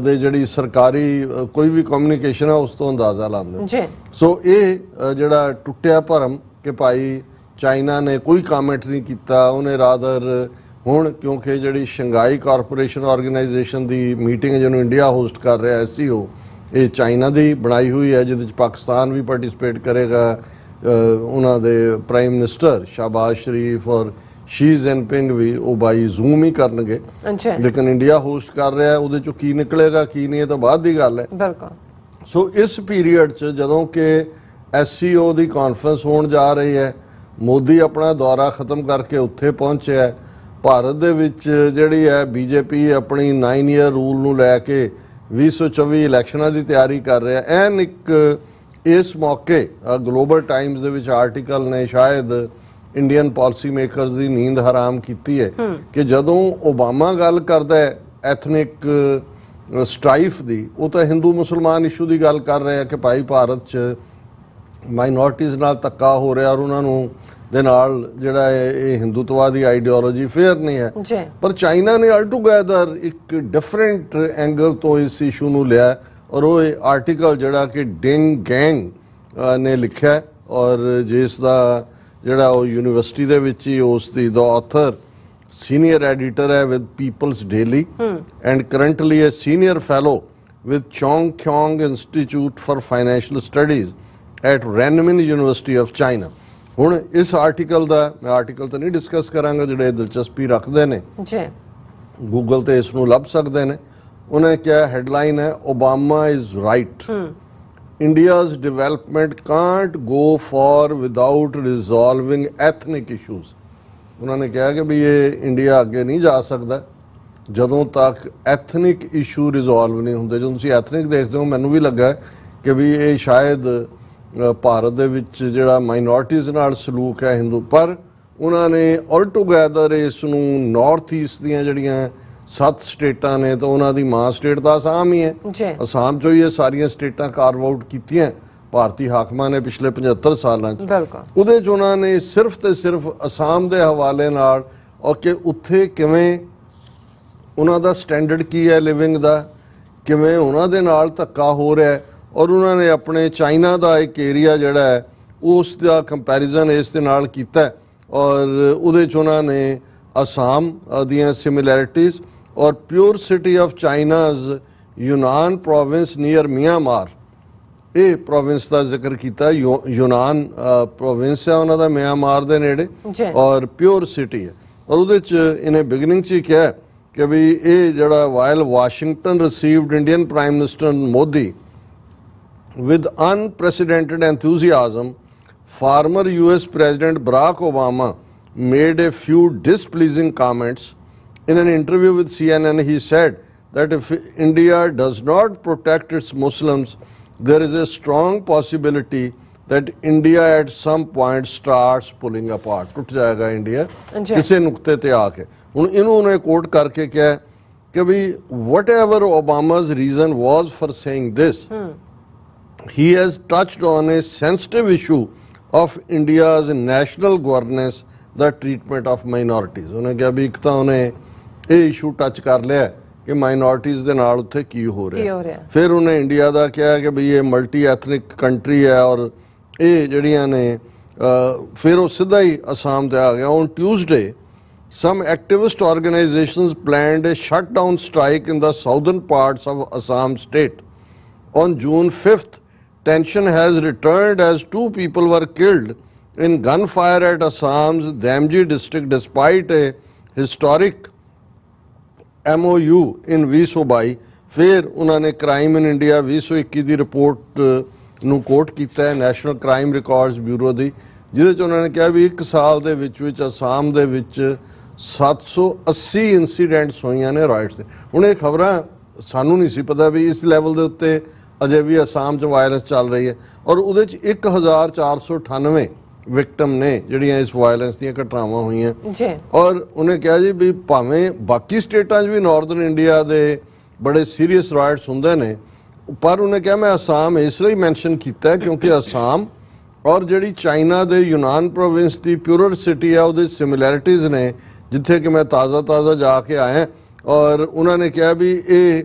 ਦੇ ਜਿਹੜੀ ਸਰਕਾਰੀ ਕੋਈ ਵੀ ਕਮਿਊਨੀਕੇਸ਼ਨ ਹੈ ਉਸ ਤੋਂ ਅੰਦਾਜ਼ਾ ਲਾਉਂਦੇ ਜੀ। ਸੋ ਇਹ ਜਿਹੜਾ ਟੁੱਟਿਆ ਭਰਮ ਕਿ ਭਾਈ ਚਾਈਨਾ ਨੇ ਕੋਈ ਕਾਮੈਂਟ ਨਹੀਂ ਕੀਤਾ, ਉਹਨੇ ਰਾਦਰ ਹੁਣ ਕਿਉਂਕਿ ਜਿਹੜੀ ਸ਼ੰਘਾਈ ਕਾਰਪੋਰੇਸ਼ਨ ਆਰਗੇਨਾਈਜੇਸ਼ਨ ਦੀ ਮੀਟਿੰਗ ਜਿਹਨੂੰ ਇੰਡੀਆ ਹੋਸਟ ਕਰ ਰਿਹਾ SCO, ਇਹ ਚਾਈਨਾ ਦੀ ਬਣਾਈ ਹੋਈ ਹੈ ਜਿਹਦੇ ਵਿੱਚ ਪਾਕਿਸਤਾਨ ਵੀ ਪਾਰਟਿਸਿਪੇਟ ਕਰੇਗਾ, ਉਹਨਾਂ ਦੇ ਪ੍ਰਾਈਮ ਮਿਨਿਸਟਰ ਸ਼ਾਹਬਾਜ਼ ਸ਼ਰੀਫ ਔਰ ਸ਼ੀ ਜਿਨਪਿੰਗ ਵੀ ਉਹ ਬਾਈ ਜ਼ੂਮ ਹੀ ਕਰਨਗੇ, ਲੇਕਿਨ ਇੰਡੀਆ ਹੋਸਟ ਕਰ ਰਿਹਾ, ਉਹਦੇ ਚੋਂ ਕੀ ਨਿਕਲੇਗਾ ਕੀ ਨਹੀਂ ਇਹ ਤਾਂ ਬਾਅਦ ਦੀ ਗੱਲ ਹੈ। ਸੋ ਇਸ ਪੀਰੀਅਡ 'ਚ ਜਦੋਂ ਕਿ SCO ਦੀ ਕਾਨਫਰੰਸ ਹੋਣ ਜਾ ਰਹੀ ਹੈ, ਮੋਦੀ ਆਪਣਾ ਦੌਰਾ ਖਤਮ ਕਰਕੇ ਉੱਥੇ ਪਹੁੰਚਿਆ, ਭਾਰਤ ਦੇ ਵਿੱਚ ਜਿਹੜੀ ਹੈ BJP ਆਪਣੀ 9 ਈਅਰ ਰੂਲ ਨੂੰ ਲੈ ਕੇ 2024 ਇਲੈਕਸ਼ਨਾਂ ਦੀ ਤਿਆਰੀ ਕਰ ਰਿਹਾ। ਐਨ ਇੱਕ ਇਸ ਮੌਕੇ ਗਲੋਬਲ ਟਾਈਮਸ ਦੇ ਵਿੱਚ ਆਰਟੀਕਲ ਨੇ ਸ਼ਾਇਦ ਇੰਡੀਅਨ ਪਾਲਿਸੀ ਮੇਕਰਸ ਦੀ ਨੀਂਦ ਹਰਾਮ ਕੀਤੀ ਹੈ ਕਿ ਜਦੋਂ ਓਬਾਮਾ ਗੱਲ ਕਰਦਾ ਹੈ ਐਥਨਿਕ ਸਟ੍ਰਾਈਫ ਦੀ, ਉਹ ਤਾਂ ਹਿੰਦੂ ਮੁਸਲਮਾਨ ਇਸ਼ੂ ਦੀ ਗੱਲ ਕਰ ਰਿਹਾ ਕਿ ਭਾਈ ਭਾਰਤ 'ਚ ਮਾਈਨੋਰਟੀਜ਼ ਨਾਲ ਧੱਕਾ ਹੋ ਰਿਹਾ ਔਰ ਉਹਨਾਂ ਨੂੰ ਦੇ ਨਾਲ ਜਿਹੜਾ ਇਹ ਹਿੰਦੂਤਵਾਦੀ ਆਈਡੀਓਲੋਜੀ ਫੇਅਰ ਨਹੀਂ ਹੈ। ਪਰ ਚਾਈਨਾ ਨੇ ਅਲਟੂਗੈਦਰ ਇੱਕ ਡਿਫਰੈਂਟ ਐਂਗਲ ਤੋਂ ਇਸ ਇਸ਼ੂ ਨੂੰ ਲਿਆ ਔਰ ਉਹ ਆਰਟੀਕਲ ਜਿਹੜਾ ਕਿ ਡਿੰਗ ਗੈਂਗ ਨੇ ਲਿਖਿਆ ਔਰ ਜਿਸ ਦਾ ਜਿਹੜਾ ਉਹ ਯੂਨੀਵਰਸਿਟੀ ਦੇ ਵਿੱਚ ਹੀ ਉਸ ਦੀ ਦਾ ਆਥਰ ਸੀਨੀਅਰ ਐਡੀਟਰ ਹੈ with People's Daily and currently a senior fellow with Chongyang Institute for Financial Studies at Renmin University of China. ਹੁਣ ਇਸ ਆਰਟੀਕਲ ਦਾ ਮੈਂ ਆਰਟੀਕਲ ਤਾਂ ਨਹੀਂ ਡਿਸਕਸ ਕਰਾਂਗਾ, ਜਿਹੜੇ ਦਿਲਚਸਪੀ ਰੱਖਦੇ ਨੇ ਗੂਗਲ ਤੇ ਇਸ ਨੂੰ ਲੱਭ ਸਕਦੇ ਨੇ। ਉਹਨੇ ਕਿਹਾ ਹੈਡਲਾਈਨ ਹੈ Obama is right, India's development can't go far without resolving ethnic issues. ਉਹਨਾਂ ਨੇ ਕਿਹਾ ਕਿ ਵੀ ਇਹ ਇੰਡੀਆ ਅੱਗੇ ਨਹੀਂ ਜਾ ਸਕਦਾ ਜਦੋਂ ਤੱਕ ਐਥਨਿਕ ਇਸ਼ੂ ਰਿਜ਼ੋਲਵ ਨਹੀਂ ਹੁੰਦੇ। ਜਦੋਂ ਤੁਸੀਂ ਐਥਨਿਕ ਦੇਖਦੇ ਹੋ ਮੈਨੂੰ ਵੀ ਲੱਗਾ ਕਿ ਵੀ ਇਹ ਸ਼ਾਇਦ ਭਾਰਤ ਦੇ ਵਿੱਚ ਜਿਹੜਾ ਮਾਈਨੋਰਟੀਜ਼ ਨਾਲ ਸਲੂਕ ਹੈ ਹਿੰਦੂ, ਪਰ ਉਹਨਾਂ ਨੇ ਆਲਟੂਗੈਦਰ ਇਸ ਨੂੰ ਨਾਰਥ ਈਸਟ ਦੀਆਂ ਜਿਹੜੀਆਂ 7 ਸਟੇਟਾਂ ਨੇ ਤਾਂ ਉਹਨਾਂ ਦੀ ਮਾਂ ਸਟੇਟ ਤਾਂ ਅਸਾਮ ਹੀ ਹੈ, ਅਸਾਮ 'ਚੋਂ ਹੀ ਇਹ ਸਾਰੀਆਂ ਸਟੇਟਾਂ ਕਾਰਵ ਆਊਟ ਕੀਤੀਆਂ ਭਾਰਤੀ ਹਾਕਮਾਂ ਨੇ ਪਿਛਲੇ 75 ਸਾਲਾਂ 'ਚ। ਉਹਦੇ 'ਚ ਉਹਨਾਂ ਨੇ ਸਿਰਫ ਤੇ ਸਿਰਫ ਅਸਾਮ ਦੇ ਹਵਾਲੇ ਨਾਲ ਔਰ ਕਿ ਉੱਥੇ ਕਿਵੇਂ ਉਹਨਾਂ ਦਾ ਸਟੈਂਡਰਡ ਕੀ ਹੈ ਲਿਵਿੰਗ ਦਾ, ਕਿਵੇਂ ਉਹਨਾਂ ਦੇ ਨਾਲ ਧੱਕਾ ਹੋ ਰਿਹਾ ਔਰ ਉਹਨਾਂ ਨੇ ਆਪਣੇ ਚਾਈਨਾ ਦਾ ਇੱਕ ਏਰੀਆ ਜਿਹੜਾ ਹੈ ਉਸ ਦਾ ਕੰਪੈਰੀਜ਼ਨ ਇਸ ਦੇ ਨਾਲ ਕੀਤਾ ਔਰ ਉਹਦੇ 'ਚ ਉਹਨਾਂ ਨੇ ਅਸਾਮ ਦੀਆਂ ਸਿਮਿਲੈਰਿਟੀਜ਼ ਔਰ Pu'er city of China's Yunnan province near Myanmar, ਇਹ ਪ੍ਰੋਵਿੰਸ ਦਾ ਜ਼ਿਕਰ ਕੀਤਾ। ਯੂਨਾਨ ਪ੍ਰੋਵਿੰਸ ਹੈ ਉਹਨਾਂ ਦਾ ਮਿਆਂਮਾਰ ਦੇ ਨੇੜੇ ਔਰ ਪਿਓਰ ਸਿਟੀ ਹੈ ਔਰ ਉਹਦੇ 'ਚ ਇਹਨੇ ਬਿਗਨਿੰਗ 'ਚ ਹੀ ਕਿਹਾ ਕਿ ਵੀ ਇਹ ਜਿਹੜਾ while Washington received Indian prime minister Modi with unprecedented enthusiasm, former US President Barack Obama made a few displeasing comments. In an interview with CNN, he said that if India does not protect its Muslims, there is a strong possibility that India at some point starts pulling apart. टूट जाएगा India किसी नुक्ते ते आके। ਹੁਣ इन्होंने coat करके क्या कि भी whatever Obama's reason was for saying this, he has touched on a sensitive issue of India's national governance, the treatment of minorities. ਉਹਨੇ ਕਿਹਾ ਵੀ ਇੱਕ ਤਾਂ ਉਹਨੇ ਇਹ ਇਸ਼ੂ ਟੱਚ ਕਰ ਲਿਆ ਕਿ ਮਾਈਨੋਰਟੀਜ਼ ਦੇ ਨਾਲ ਉੱਥੇ ਕੀ ਹੋ ਰਿਹਾ, ਫਿਰ ਉਹਨੇ ਇੰਡੀਆ ਦਾ ਕਿਹਾ ਕਿ ਵੀ ਇਹ ਮਲਟੀ ਐਥਨਿਕ ਕੰਟਰੀ ਹੈ ਔਰ ਇਹ ਜਿਹੜੀਆਂ ਨੇ फिर वो सीधा ही असम ते आ गया। On Tuesday some activist organizations planned a shutdown strike in the southern parts of Assam state. On June 5th, tension has returned as 2 people were killed in gunfire at Assam's Damji district despite a historic MOU in 2022। फिर उन्होंने crime in India 2021 की report ਨੂੰ ਕੋਟ ਕੀਤਾ ਹੈ national crime records bureau ਦੀ, ਜਿਹਦੇ 'ਚ ਉਹਨਾਂ ਨੇ ਕਿਹਾ ਵੀ 1 ਸਾਲ ਦੇ ਵਿੱਚ ਅਸਾਮ ਦੇ ਵਿੱਚ 780 ਇਨਸੀਡੈਂਟਸ ਹੋਈਆਂ ਨੇ ਰਾਈਟਸ ਦੇ। ਹੁਣ ਇਹ ਖਬਰਾਂ ਸਾਨੂੰ ਨਹੀਂ ਸੀ ਪਤਾ ਵੀ ਇਸ ਲੈਵਲ ਦੇ ਉੱਤੇ ਅਜੇ ਵੀ ਅਸਾਮ 'ਚ ਵਾਇਲੈਂਸ ਚੱਲ ਰਹੀ ਹੈ, ਔਰ ਉਹਦੇ 'ਚ 1498 ਵਿਕਟਮ ਨੇ ਜਿਹੜੀਆਂ ਇਸ ਵਾਇਲੈਂਸ ਦੀਆਂ ਘਟਨਾਵਾਂ ਹੋਈਆਂ। ਔਰ ਉਹਨੇ ਕਿਹਾ ਜੀ ਵੀ ਭਾਵੇਂ ਬਾਕੀ ਸਟੇਟਾਂ 'ਚ ਵੀ ਨਾਰਦਰਨ ਇੰਡੀਆ ਦੇ ਬੜੇ ਸੀਰੀਅਸ ਰਾਈਟਸ ਹੁੰਦੇ ਨੇ, ਪਰ ਉਹਨੇ ਕਿਹਾ ਮੈਂ ਅਸਾਮ ਇਸ ਲਈ ਮੈਂਸ਼ਨ ਕੀਤਾ ਕਿਉਂਕਿ ਅਸਾਮ ਔਰ ਜਿਹੜੀ ਚਾਈਨਾ ਦੇ ਯੂਨਾਨ ਪ੍ਰੋਵਿੰਸ ਦੀ ਪਿਊਰਰ ਸਿਟੀ ਆ ਉਹਦੇ ਸਿਮਿਲੈਰਿਟੀਜ਼ ਨੇ, ਜਿੱਥੇ ਕਿ ਮੈਂ ਤਾਜ਼ਾ ਜਾ ਕੇ ਆਇਆ। ਔਰ ਉਹਨਾਂ ਨੇ ਕਿਹਾ ਵੀ ਇਹ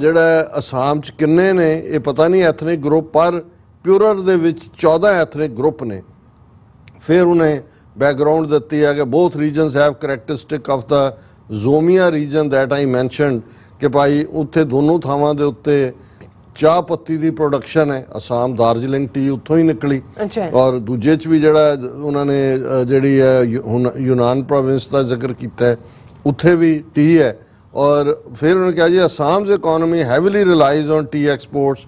ਜਿਹੜਾ ਅਸਾਮ 'ਚ ਕਿੰਨੇ ਨੇ ਇਹ ਪਤਾ ਨਹੀਂ ਐਥਨਿਕ ਗਰੁੱਪ, ਪਰ ਪਿਊਰਰ ਦੇ ਵਿੱਚ 14 ਐਥਨਿਕ ਗਰੁੱਪ ਨੇ। ਫਿਰ ਉਹਨੇ ਬੈਕਗਰਾਊਂਡ ਦਿੱਤੀ ਹੈ ਕਿ both regions have characteristic of the Zomia region that I mentioned, ਕਿ ਭਾਈ ਉੱਥੇ ਦੋਨੋਂ ਥਾਵਾਂ ਦੇ ਉੱਤੇ ਚਾਹ ਪੱਤੀ ਦੀ ਪ੍ਰੋਡਕਸ਼ਨ ਹੈ। ਅਸਾਮ ਦਾਰਜਲਿੰਗ ਟੀ ਉੱਥੋਂ ਹੀ ਨਿਕਲੀ, ਔਰ ਦੂਜੇ 'ਚ ਵੀ ਜਿਹੜਾ ਉਹਨਾਂ ਨੇ ਜਿਹੜੀ ਹੈ ਹੁਣ ਯੂਨਾਨ ਪ੍ਰੋਵਿੰਸ ਦਾ ਜ਼ਿਕਰ ਕੀਤਾ ਹੈ ਉੱਥੇ ਵੀ ਟੀ ਹੈ। ਔਰ ਫਿਰ ਉਹਨੇ ਕਿਹਾ ਜੀ ਅਸਾਮ's economy heavily relies on tea exports.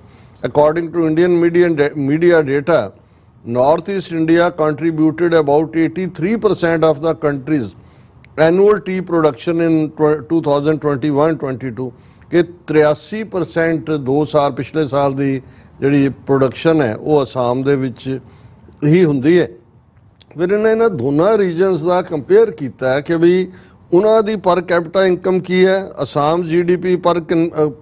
According to Indian media data, Northeast India contributed about 83% of the country's annual tea production in 2021-22, ਕਿ 83% 2 ਸਾਲ ਪਿਛਲੇ ਸਾਲ ਦੀ ਜਿਹੜੀ ਪ੍ਰੋਡਕਸ਼ਨ ਹੈ ਉਹ ਅਸਾਮ ਦੇ ਵਿੱਚ ਹੀ ਹੁੰਦੀ ਹੈ। ਫਿਰ ਇਹਨਾਂ ਦੋਨਾਂ ਰੀਜਨਸ ਦਾ ਕੰਪੇਅਰ ਕੀਤਾ ਹੈ ਕਿ ਵੀ ਉਹਨਾਂ ਦੀ ਪਰ ਕੈਪੀਟਾ ਇਨਕਮ ਕੀ ਹੈ। ਅਸਾਮ GDP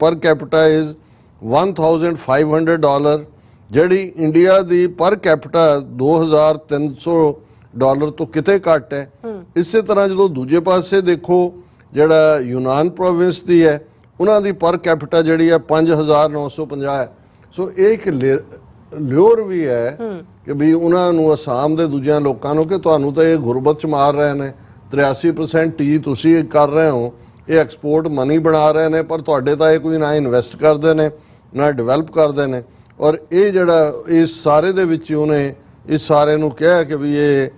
ਪਰ ਕੈਪੀਟਾ ਇਜ਼ $1,500, ਜਿਹੜੀ ਇੰਡੀਆ ਦੀ ਪਰ ਕੈਪੀਟਾ $2,300 ਤੋਂ ਕਿਤੇ ਘੱਟ ਹੈ। ਇਸੇ ਤਰ੍ਹਾਂ ਜਦੋਂ ਦੂਜੇ ਪਾਸੇ ਦੇਖੋ ਜਿਹੜਾ ਯੂਨਾਨ ਪ੍ਰੋਵਿੰਸ ਦੀ ਹੈ ਉਹਨਾਂ ਦੀ ਪਰ ਕੈਪੀਟਾ ਜਿਹੜੀ ਹੈ 5,950 ਹੈ। ਸੋ ਇਹ ਇੱਕ ਲਿਓਰ ਵੀ ਹੈ ਕਿ ਵੀ ਉਹਨਾਂ ਨੂੰ ਅਸਾਮ ਦੇ ਦੂਜਿਆਂ ਲੋਕਾਂ ਨੂੰ ਕਿ ਤੁਹਾਨੂੰ ਤਾਂ ਇਹ ਗੁਰਬਤ 'ਚ ਮਾਰ ਰਹੇ ਨੇ, 83% ਟੀ ਤੁਸੀਂ ਕਰ ਰਹੇ ਹੋ, ਇਹ ਐਕਸਪੋਰਟ ਮਨੀ ਬਣਾ ਰਹੇ ਨੇ, ਪਰ ਤੁਹਾਡੇ ਤਾਂ ਇਹ ਕੋਈ ਨਾ ਇਨਵੈਸਟ ਕਰਦੇ ਨੇ ਨਾ ਡਿਵੈਲਪ ਕਰਦੇ ਨੇ। ਔਰ ਇਹ ਜਿਹੜਾ ਇਸ ਸਾਰੇ ਦੇ ਵਿੱਚ ਉਹਨੇ ਇਸ ਸਾਰੇ ਨੂੰ ਕਿਹਾ ਕਿ ਵੀ ਇਹ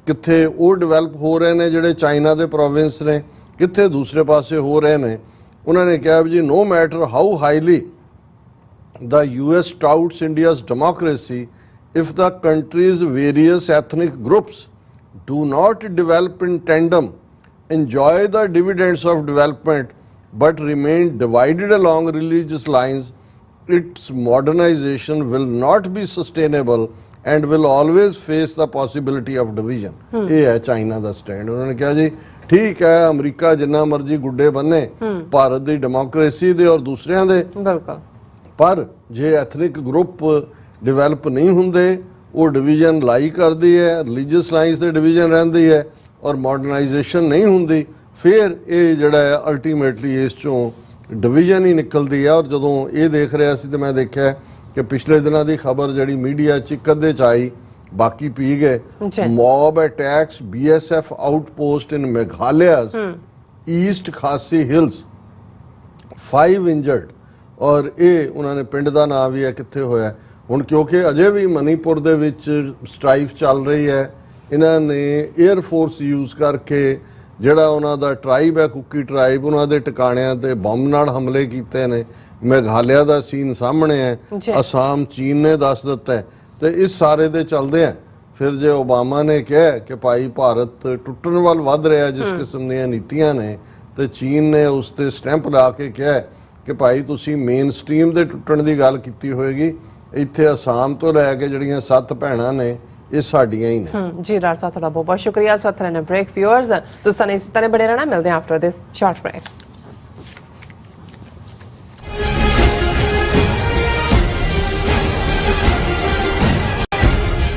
ਕਿੱਥੇ ਉਹ ਡਿਵੈਲਪ ਹੋ ਰਹੇ ਨੇ ਜਿਹੜੇ ਚਾਈਨਾ ਦੇ ਪ੍ਰੋਵਿੰਸ ਨੇ, ਕਿੱਥੇ ਦੂਸਰੇ ਪਾਸੇ ਹੋ ਰਹੇ ਨੇ। ਉਹਨਾਂ ਨੇ ਕਿਹਾ ਵੀ ਜੀ no matter how highly the US touts India's democracy, if the country's various ethnic groups do not develop in tandem, enjoy the dividends of development, but remain divided along religious lines, its modernization will not be sustainable and will always face the possibility of division. ਇਹ ਹੈ China ਦਾ stand. ਉਹਨਾਂ ਨੇ ਕਿਹਾ ਜੀ ਠੀਕ ਹੈ America ਜਿੰਨਾ ਮਰਜ਼ੀ ਗੁੱਡੇ ਬੰਨੇ ਭਾਰਤ ਦੀ ਡੈਮੋਕ੍ਰੇਸੀ ਦੇ ਔਰ ਦੂਸਰਿਆਂ ਦੇ, ਪਰ ਜੇ ਐਥਨਿਕ ਗਰੁੱਪ ਡਿਵੈਲਪ ਨਹੀਂ ਹੁੰਦੇ ਉਹ ਡਿਵੀਜ਼ਨ ਲਾਈ ਕਰਦੀ ਹੈ, ਰਿਲੀਜੀਅਸ ਲਾਈਨਸ ਤੇ ਡਿਵੀਜ਼ਨ ਰਹਿੰਦੀ ਹੈ ਔਰ ਮਾਡਰਨਾਈਜੇਸ਼ਨ ਨਹੀਂ ਹੁੰਦੀ, ਫਿਰ ਇਹ ਜਿਹੜਾ ਹੈ ਅਲਟੀਮੇਟਲੀ ਇਸ ਚੋਂ ਡਿਵੀਜ਼ਨ ਹੀ ਨਿਕਲਦੀ ਹੈ। ਔਰ ਜਦੋਂ ਇਹ ਦੇਖ ਰਿਹਾ ਸੀ ਤੇ ਮੈਂ ਦੇਖਿਆ ਕਿ ਪਿਛਲੇ ਦਿਨਾਂ ਦੀ ਖਬਰ ਜਿਹੜੀ ਮੀਡੀਆ 'ਚ ਇੱਕ ਅੱਧੇ 'ਚ ਆਈ, ਬਾਕੀ ਪੀ ਗਏ। ਮੌਬ ਅਟੈਕਸ BSF ਆਊਟਪੋਸਟ ਇਨ ਮੇਘਾਲਿਆ's ਈਸਟ ਖਾਸੀ ਹਿਲਸ, 5 ਇੰਜਰਡ। ਔਰ ਇਹ ਉਹਨਾਂ ਨੇ ਪਿੰਡ ਦਾ ਨਾਂ ਵੀ ਹੈ ਕਿੱਥੇ ਹੋਇਆ ਹੁਣ, ਕਿਉਂਕਿ ਅਜੇ ਵੀ ਮਨੀਪੁਰ ਦੇ ਵਿੱਚ ਸਟ੍ਰਾਈਫ ਚੱਲ ਰਹੀ ਹੈ। ਇਹਨਾਂ ਨੇ 에ਅਰ ਫੋਰਸ ਯੂਜ਼ ਕਰਕੇ ਜਿਹੜਾ ਉਹਨਾਂ ਦਾ ਟਰਾਈਬ ਹੈ ਕੁਕੀ ਟਰਾਈਬ, ਉਹਨਾਂ ਦੇ ਟਿਕਾਣਿਆਂ ਤੇ ਬੰਬ ਨਾਲ ਹਮਲੇ ਕੀਤੇ ਨੇ। ਮੇਘਾਲਿਆ ਦਾ ਸੀਨ ਸਾਹਮਣੇ ਹੈ, ਅਸਾਮ ਚੀਨ ਨੇ ਦੱਸ ਦਿੱਤਾ। ਤੇ ਇਸ ਸਾਰੇ ਦੇ ਚੱਲਦੇ ਆ ਫਿਰ ਜੇ ਓਬਾਮਾ ਨੇ ਕਿਹਾ ਕਿ ਭਾਈ ਭਾਰਤ ਟੁੱਟਣ ਵੱਲ ਵੱਧ ਰਿਹਾ ਜਿਸ ਕਿਸਮ ਦੀਆਂ ਨੀਤੀਆਂ ਨੇ, ਤੇ ਚੀਨ ਨੇ ਉਸ ਤੇ ਸਟੈਂਪ ਲਾ ਕੇ ਕਿਹਾ ਕਿ ਭਾਈ ਤੁਸੀਂ ਮੇਨ ਸਟ੍ਰੀਮ ਦੇ ਟੁੱਟਣ ਦੀ ਗੱਲ ਕੀਤੀ ਹੋਏਗੀ, ਇੱਥੇ ਅਸਾਮ ਤੋਂ ਲੈ ਕੇ ਜਿਹੜੀਆਂ 7 ਭੈਣਾਂ ਨੇ ਇਹ ਸਾਡੀਆਂ ਹੀ ਨੇ। ਜੀ ਰਾਜ ਸਾਹਿਬ ਤੁਹਾਡਾ ਬਹੁਤ ਬਹੁਤ ਸ਼ੁਕਰੀਆ। ਇਸ ਵਕਤ ਲੈਣਾ ਬ੍ਰੇਕ। ਵਿਊਅਰਸ ਤੁਸੀਂ ਇਸ ਤਰ੍ਹਾਂ ਬਣੇ ਰਹਿਣਾ, ਮਿਲਦੇ ਹਾਂ ਆਫਟਰ ਦਿਸ ਸ਼ਾਰਟ ਬ੍ਰੇਕ।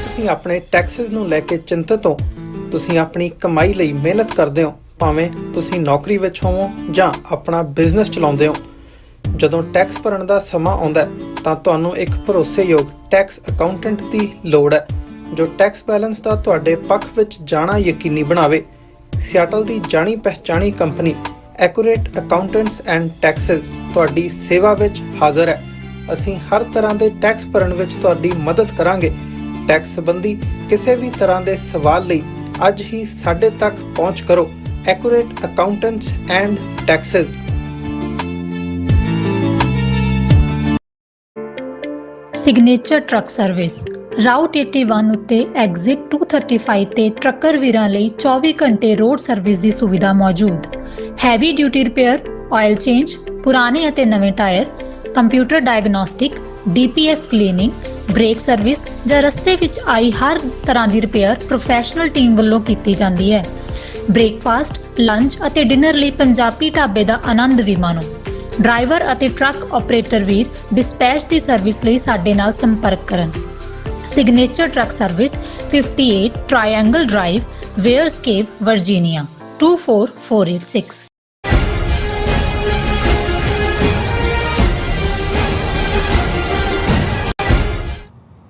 ਤੁਸੀਂ ਆਪਣੇ ਟੈਕਸਿਸ ਨੂੰ ਲੈ ਕੇ ਚਿੰਤਤ ਹੋ, ਤੁਸੀਂ ਆਪਣੀ ਕਮਾਈ ਲਈ ਮਿਹਨਤ ਕਰਦੇ ਹੋ, ਭਾਵੇਂ ਤੁਸੀਂ ਨੌਕਰੀ ਵਿੱਚ ਹੋਵੋ ਜਾਂ ਆਪਣਾ ਬਿਜ਼ਨਸ ਚਲਾਉਂਦੇ ਹੋ। ਜਦੋਂ ਟੈਕਸ ਭਰਨ ਦਾ ਸਮਾਂ ਆਉਂਦਾ ਤਾਂ ਤੁਹਾਨੂੰ ਇੱਕ ਭਰੋਸੇਯੋਗ ਟੈਕਸ ਅਕਾਊਂਟੈਂਟ ਦੀ ਲੋੜ ਹੈ। ਜੋ ਟੈਕਸ ਬੈਲੈਂਸ ਦਾ ਤੁਹਾਡੇ ਪੱਖ ਵਿੱਚ ਜਾਣਾ ਯਕੀਨੀ ਬਣਾਵੇ। ਸਿਆਟਲ ਦੀ ਜਾਣੀ ਪਛਾਣੀ company Accurate Accountants and Taxes ਤੁਹਾਡੀ ਸੇਵਾ ਵਿੱਚ ਹਾਜ਼ਰ ਹੈ। ਅਸੀਂ ਹਰ ਤਰ੍ਹਾਂ ਦੇ ਟੈਕਸ ਭਰਨ ਵਿੱਚ ਤੁਹਾਡੀ ਮਦਦ ਕਰਾਂਗੇ। ਟੈਕਸ ਸੰਬੰਧੀ ਕਿਸੇ ਵੀ ਤਰ੍ਹਾਂ ਦੇ ਸਵਾਲ ਲਈ ਅੱਜ ਹੀ ਸਾਡੇ ਤੱਕ ਪਹੁੰਚ ਕਰੋ। Accurate Accountants and Texas. Signature Truck service route 81 ਉੱਤੇ ਐਗਜ਼ਿਟ 235 ਤੇ ਟਰੱਕਰ ਵੀਰਾਂ ਲਈ 24 ਘੰਟੇ ਰੋਡ ਸਰਵਿਸ ਦੀ ਸੁਵਿਧਾ ਮੌਜੂਦ। Heavy duty repair, oil change, ਪੁਰਾਣੇ ਅਤੇ ਨਵੇਂ tyre, computer diagnostic, DPF cleaning, brake service ਜਾਂ ਰਸਤੇ ਵਿੱਚ ਆਈ ਹਰ ਤਰ੍ਹਾਂ ਦੀ ਰਿਪੇਅਰ ਪ੍ਰੋਫੈਸ਼ਨਲ ਟੀਮ ਵੱਲੋਂ ਕੀਤੀ ਜਾਂਦੀ ਹੈ। ਬ੍ਰੇਕਫਾਸਟ, ਲੰਚ ਅਤੇ ਡਿਨਰ ਲਈ ਪੰਜਾਬੀ ਢਾਬੇ ਦਾ ਆਨੰਦ ਵੀ ਮਾਣੋ। ਡਰਾਈਵਰ ਅਤੇ ਟਰੱਕ ਆਪਰੇਟਰ ਵੀਰ ਡਿਸਪੈਚ ਦੀ ਸਰਵਿਸ ਲਈ ਸਾਡੇ ਨਾਲ ਸੰਪਰਕ ਕਰਨ। Signature Truck Service 58 Triangle Drive, Weyers Cave, Virginia 24486।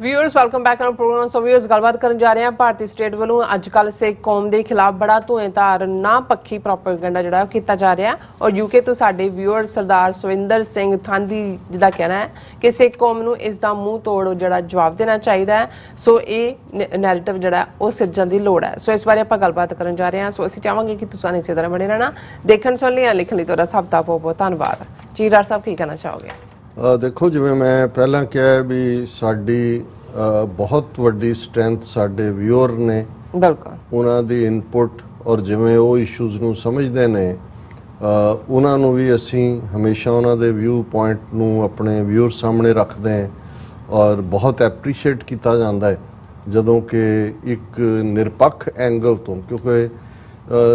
Viewers welcome back on program. So viewers ਗੱਲਬਾਤ ਕਰਨ ਜਾ ਰਹੇ ਹਾਂ ਭਾਰਤੀ ਸਟੇਟ ਵੱਲੋਂ ਅੱਜ ਕੱਲ੍ਹ ਸਿੱਖ ਕੌਮ ਦੇ ਖਿਲਾਫ ਬੜਾ ਧੂਏਂਧਾਰ ਨਾ ਪੱਖੀ ਪ੍ਰੋਪੇਗੈਂਡਾ ਜਿਹੜਾ ਕੀਤਾ ਜਾ ਰਿਹਾ ਔਰ ਯੂਕੇ ਤੋਂ ਸਾਡੇ ਵਿਊਅਰ ਸਰਦਾਰ ਸੁਖਵਿੰਦਰ ਸਿੰਘ ਥਾਂਦੀ ਜੀ ਦਾ ਕਹਿਣਾ ਹੈ ਕਿ ਸਿੱਖ ਕੌਮ ਨੂੰ ਇਸ ਦਾ ਮੂੰਹ ਤੋੜ ਜਿਹੜਾ ਜਵਾਬ ਦੇਣਾ ਚਾਹੀਦਾ ਹੈ। ਸੋ ਇਹ ਨੈਰੇਟਿਵ ਜਿਹੜਾ ਉਹ ਸਿਰਜਣ ਦੀ ਲੋੜ ਹੈ। ਸੋ ਇਸ ਬਾਰੇ ਆਪਾਂ ਗੱਲਬਾਤ ਕਰਨ ਜਾ ਰਹੇ ਹਾਂ। ਸੋ ਅਸੀਂ ਚਾਹਾਂਗੇ ਕਿ ਤੁਸੀਂ ਇਸੇ ਤਰ੍ਹਾਂ ਬਣੇ ਰਹਿਣਾ। ਦੇਖਣ ਸੁਣ ਲਈ ਲਿਖਣ ਲਈ ਤੁਹਾਡਾ ਸਭ ਦਾ ਬਹੁਤ ਬਹੁਤ ਧੰਨਵਾਦ। ਜੀ ਡਾਕਟਰ ਸਾਹਿਬ ਕੀ ਕਹਿਣਾ ਚਾਹੋਗੇ? ਦੇਖੋ, ਜਿਵੇਂ ਮੈਂ ਪਹਿਲਾਂ ਕਿਹਾ ਵੀ ਸਾਡੀ ਬਹੁਤ ਵੱਡੀ ਸਟਰੈਂਥ ਸਾਡੇ ਵਿਊਅਰ ਨੇ। ਬਿਲਕੁਲ ਉਹਨਾਂ ਦੀ ਇਨਪੁਟ ਔਰ ਜਿਵੇਂ ਉਹ ਇਸ਼ੂਜ਼ ਨੂੰ ਸਮਝਦੇ ਨੇ ਉਹਨਾਂ ਨੂੰ ਵੀ ਅਸੀਂ ਹਮੇਸ਼ਾ ਉਹਨਾਂ ਦੇ ਵਿਊ ਪੁਆਇੰਟ ਨੂੰ ਆਪਣੇ ਵਿਊਅਰ ਸਾਹਮਣੇ ਰੱਖਦੇ ਹਾਂ ਔਰ ਬਹੁਤ ਐਪਰੀਸ਼ੀਏਟ ਕੀਤਾ ਜਾਂਦਾ ਹੈ ਜਦੋਂ ਕਿ ਇੱਕ ਨਿਰਪੱਖ ਐਂਗਲ ਤੋਂ, ਕਿਉਂਕਿ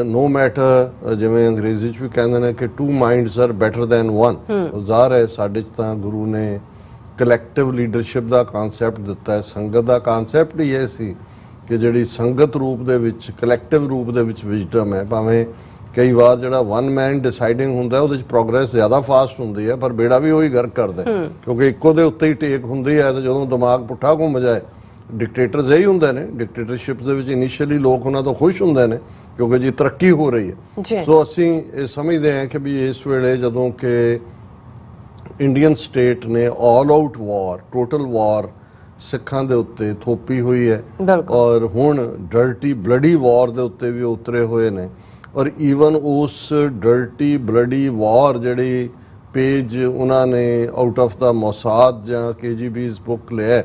ਨੋ ਮੈਟਰ ਜਿਵੇਂ ਅੰਗਰੇਜ਼ੀ 'ਚ ਵੀ ਕਹਿੰਦੇ ਨੇ ਕਿ 2 ਮਾਈਂਡਸ ਆਰ ਬੈਟਰ ਦੈਨ 1। ਜ਼ਾਹਰ ਹੈ ਸਾਡੇ 'ਚ ਤਾਂ ਗੁਰੂ ਨੇ ਕਲੈਕਟਿਵ ਲੀਡਰਸ਼ਿਪ ਦਾ ਕਾਨਸੈਪਟ ਦਿੱਤਾ ਹੈ। ਸੰਗਤ ਦਾ ਕਾਨਸੈਪਟ ਹੀ ਇਹ ਸੀ ਕਿ ਜਿਹੜੀ ਸੰਗਤ ਰੂਪ ਦੇ ਵਿੱਚ, ਕਲੈਕਟਿਵ ਰੂਪ ਦੇ ਵਿੱਚ ਵਿਜ਼ਡਮ ਹੈ। ਭਾਵੇਂ ਕਈ ਵਾਰ ਜਿਹੜਾ 1 ਮੈਨ ਡਿਸਾਈਡਿੰਗ ਹੁੰਦਾ ਉਹਦੇ 'ਚ ਪ੍ਰੋਗਰੈਸ ਜ਼ਿਆਦਾ ਫਾਸਟ ਹੁੰਦੀ ਹੈ ਪਰ ਬੇੜਾ ਵੀ ਉਹੀ ਗਰਕ ਕਰਦਾ ਕਿਉਂਕਿ ਇੱਕੋ ਦੇ ਉੱਤੇ ਹੀ ਟੇਕ ਹੁੰਦੀ ਹੈ। ਤੇ ਜਦੋਂ ਦਿਮਾਗ ਪੁੱਠਾ ਘੁੰਮ ਜਾਏ, ਡਿਕਟੇਟਰਸ ਇਹੀ ਹੁੰਦੇ ਨੇ। ਡਿਕਟੇਟਰਸ਼ਿਪ ਦੇ ਵਿੱਚ ਇਨੀਸ਼ੀਅਲੀ ਲੋਕ ਉਹਨਾਂ ਤੋਂ ਖੁਸ਼ ਹੁੰਦੇ ਨੇ ਕਿਉਂਕਿ ਜੀ ਤਰੱਕੀ ਹੋ ਰਹੀ ਹੈ। ਸੋ ਅਸੀਂ ਇਹ ਸਮਝਦੇ ਹਾਂ ਕਿ ਵੀ ਇਸ ਵੇਲੇ ਜਦੋਂ ਕਿ ਇੰਡੀਅਨ ਸਟੇਟ ਨੇ ਆਲ ਆਊਟ ਵਾਰ, ਟੋਟਲ ਵਾਰ ਸਿੱਖਾਂ ਦੇ ਉੱਤੇ ਥੋਪੀ ਹੋਈ ਹੈ ਔਰ ਹੁਣ ਡਰਟੀ ਬਲੱਡੀ ਵਾਰ ਦੇ ਉੱਤੇ ਵੀ ਉਤਰੇ ਹੋਏ ਨੇ ਔਰ ਈਵਨ ਉਸ ਡਰਟੀ ਬਲੱਡੀ ਵਾਰ ਜਿਹੜੀ ਪੇਜ ਉਹਨਾਂ ਨੇ ਆਊਟ ਆਫ ਦਾ ਮੋਸਾਦ ਜਾਂ KGB's ਬੁੱਕ ਲਿਆ,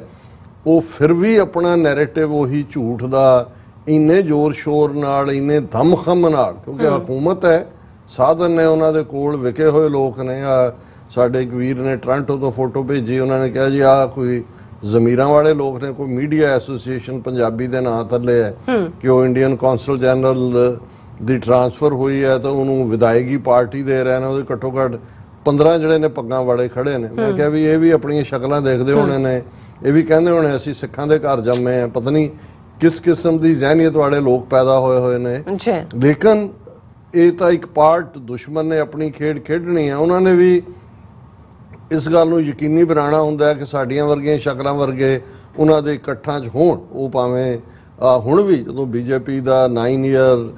ਉਹ ਫਿਰ ਵੀ ਆਪਣਾ ਨੈਰੇਟਿਵ ਉਹੀ ਝੂਠ ਦਾ ਇੰਨੇ ਜ਼ੋਰ ਸ਼ੋਰ ਨਾਲ, ਇੰਨੇ ਦਮਖਮ ਨਾਲ, ਕਿਉਂਕਿ ਹਕੂਮਤ ਹੈ, ਸਾਧਨ ਨੇ ਉਹਨਾਂ ਦੇ ਕੋਲ, ਵਿਕੇ ਹੋਏ ਲੋਕ ਨੇ। ਸਾਡੇ ਇੱਕ ਵੀਰ ਨੇ ਟੋਰਾਂਟੋ ਤੋਂ ਫੋਟੋ ਭੇਜੀ, ਉਹਨਾਂ ਨੇ ਕਿਹਾ ਜੀ ਆਹ ਕੋਈ ਜ਼ਮੀਰਾਂ ਵਾਲੇ ਲੋਕ ਨੇ, ਕੋਈ ਮੀਡੀਆ ਐਸੋਸੀਏਸ਼ਨ ਪੰਜਾਬੀ ਦੇ ਨਾਂ ਥੱਲੇ ਹੈ ਕਿ ਉਹ ਇੰਡੀਅਨ ਕੌਂਸਲ ਜਨਰਲ ਦੀ ਟ੍ਰਾਂਸਫਰ ਹੋਈ ਹੈ ਤਾਂ ਉਹਨੂੰ ਵਿਦਾਇਗੀ ਪਾਰਟੀ ਦੇ ਰਹੇ ਨੇ। ਉਹਦੇ ਘੱਟੋ ਘੱਟ 15 ਜਿਹੜੇ ਨੇ ਪੱਗਾਂ ਵਾਲੇ ਖੜੇ ਨੇ। ਮੈਂ ਕਿਹਾ ਵੀ ਇਹ ਵੀ ਆਪਣੀਆਂ ਸ਼ਕਲਾਂ ਦੇਖਦੇ ਹੋਣੇ ਨੇ, ਇਹ ਵੀ ਕਹਿੰਦੇ ਹੋਣੇ ਅਸੀਂ ਸਿੱਖਾਂ ਦੇ ਘਰ ਜੰਮੇ ਆ। ਪਤਾ ਨਹੀਂ ਕਿਸ ਕਿਸਮ ਦੀ ਜ਼ਹਿਨੀਅਤ ਵਾਲੇ ਲੋਕ ਪੈਦਾ ਹੋਏ ਨੇ। ਲੇਕਿਨ ਇਹ ਤਾਂ ਇੱਕ ਪਾਰਟ ਦੁਸ਼ਮਣ ਨੇ ਆਪਣੀ ਖੇਡ ਖੇਡਣੀ ਹੈ। ਉਹਨਾਂ ਨੇ ਵੀ ਇਸ ਗੱਲ ਨੂੰ ਯਕੀਨੀ ਬਣਾਉਣਾ ਹੁੰਦਾ ਕਿ ਸਾਡੀਆਂ ਵਰਗੀਆਂ ਸ਼ਕਲਾਂ ਵਰਗੇ ਉਹਨਾਂ ਦੇ ਇਕੱਠਾਂ 'ਚ ਹੋਣ। ਉਹ ਭਾਵੇਂ ਹੁਣ ਵੀ ਜਦੋਂ BJP ਦਾ 9 ਈਅਰ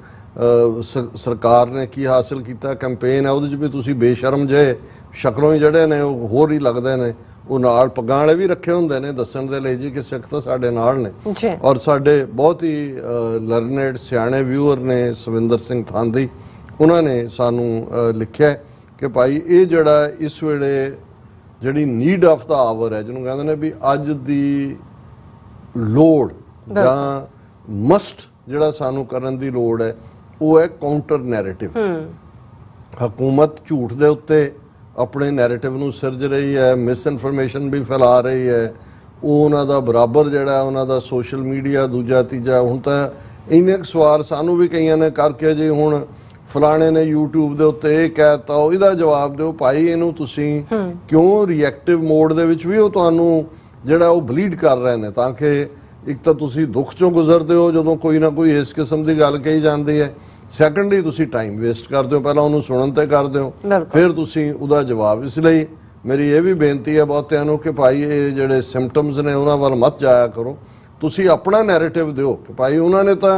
ਸਰਕਾਰ ਨੇ ਕੀ ਹਾਸਿਲ ਕੀਤਾ ਕੈਂਪੇਨ ਹੈ, ਉਹਦੇ 'ਚ ਵੀ ਤੁਸੀਂ ਬੇਸ਼ਰਮ ਜੇ ਸ਼ਕਲੋਂ ਹੀ ਜਿਹੜੇ ਨੇ ਉਹ ਹੋਰ ਹੀ ਲੱਗਦੇ ਨੇ। ਉਹ ਨਾਲ ਪੱਗਾਂ ਵਾਲੇ ਵੀ ਰੱਖੇ ਹੁੰਦੇ ਨੇ ਦੱਸਣ ਦੇ ਲਈ ਜੀ ਕਿ ਸਿੱਖ ਤਾਂ ਸਾਡੇ ਨਾਲ ਨੇ। ਔਰ ਸਾਡੇ ਬਹੁਤ ਹੀ ਲਰਨਡ ਸਿਆਣੇ ਵਿਊਅਰ ਨੇ ਸੁਖਵਿੰਦਰ ਸਿੰਘ ਥਾਂਦੀ, ਉਹਨਾਂ ਨੇ ਸਾਨੂੰ ਲਿਖਿਆ ਕਿ ਭਾਈ ਇਹ ਜਿਹੜਾ ਇਸ ਵੇਲੇ ਜਿਹੜੀ ਨੀਡ ਆਫ ਦਾ ਆਵਰ ਹੈ, ਜਿਹਨੂੰ ਕਹਿੰਦੇ ਨੇ ਵੀ ਅੱਜ ਦੀ ਲੋੜ ਜਾਂ ਮਸਟ ਜਿਹੜਾ ਸਾਨੂੰ ਕਰਨ ਦੀ ਲੋੜ ਹੈ, ਉਹ ਹੈ ਕਾਊਂਟਰ ਨੈਰੇਟਿਵ। ਹਕੂਮਤ ਝੂਠ ਦੇ ਉੱਤੇ ਆਪਣੇ ਨੈਰੇਟਿਵ ਨੂੰ ਸਿਰਜ ਰਹੀ ਹੈ, ਮਿਸ ਇਨਫੋਰਮੇਸ਼ਨ ਵੀ ਫੈਲਾ ਰਹੀ ਹੈ। ਉਹ ਉਹਨਾਂ ਦਾ ਬਰਾਬਰ ਜਿਹੜਾ ਉਹਨਾਂ ਦਾ ਸੋਸ਼ਲ ਮੀਡੀਆ ਦੂਜਾ ਤੀਜਾ। ਹੁਣ ਤਾਂ ਇੰਨੇ ਕੁ ਸਵਾਲ ਸਾਨੂੰ ਵੀ ਕਈਆਂ ਨੇ ਕਰਕੇ ਜੀ ਹੁਣ ਫਲਾਣੇ ਨੇ YouTube ਦੇ ਉੱਤੇ ਇਹ ਕਹਿਤਾ, ਉਹ ਇਹਦਾ ਜਵਾਬ ਦਿਓ ਭਾਈ। ਇਹਨੂੰ ਤੁਸੀਂ ਕਿਉਂ ਰਿਐਕਟਿਵ ਮੋਡ ਦੇ ਵਿੱਚ ਵੀ ਉਹ ਤੁਹਾਨੂੰ ਜਿਹੜਾ ਉਹ ਬਲੀਡ ਕਰ ਰਹੇ ਨੇ, ਤਾਂ ਕਿ ਇੱਕ ਤਾਂ ਤੁਸੀਂ ਦੁੱਖ ਚੋਂ ਗੁਜ਼ਰਦੇ ਹੋ ਜਦੋਂ ਕੋਈ ਨਾ ਕੋਈ ਇਸ ਕਿਸਮ ਦੀ ਗੱਲ ਕਹੀ ਜਾਂਦੀ ਹੈ, ਸੈਕੰਡਲੀ ਤੁਸੀਂ ਟਾਈਮ ਵੇਸਟ ਕਰਦੇ ਹੋ, ਪਹਿਲਾਂ ਉਹਨੂੰ ਸੁਣਨ ਤੇ ਕਰਦੇ ਹੋ, ਫਿਰ ਤੁਸੀਂ ਉਹਦਾ ਜਵਾਬ। ਇਸ ਲਈ ਮੇਰੀ ਇਹ ਵੀ ਬੇਨਤੀ ਹੈ ਬਹੁਤਿਆਂ ਨੂੰ ਕਿ ਭਾਈ ਇਹ ਜਿਹੜੇ ਸਿੰਪਟਮਸ ਨੇ ਉਹਨਾਂ ਵੱਲ ਮਤ ਜਾਇਆ ਕਰੋ। ਤੁਸੀਂ ਆਪਣਾ ਨੈਰੇਟਿਵ ਦਿਓ ਕਿ ਭਾਈ ਉਹਨਾਂ ਨੇ ਤਾਂ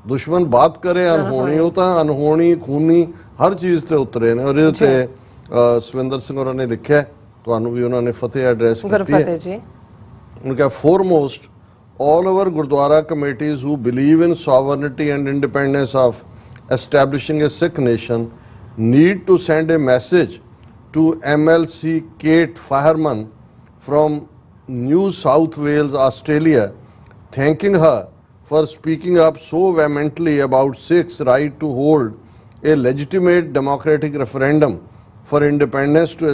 ਦੁਸ਼ਮਣ ਬਾਤ करे अनहोनी, वो तो अनहोनी खूनी हर चीज़ ते उतरे ने। और ये सविंदर सिंह होरां ने लिखा, तुहानूं भी उन्होंने फतेह एड्रैस की है। उनका foremost all our Gurdwara committees who believe in sovereignty and independence of establishing a Sikh nation need to send a message to MLC Kate Fireman from New South Wales, Australia, thanking her for speaking up so vehemently about Sikhs' right to hold a legitimate democratic referendum for independence to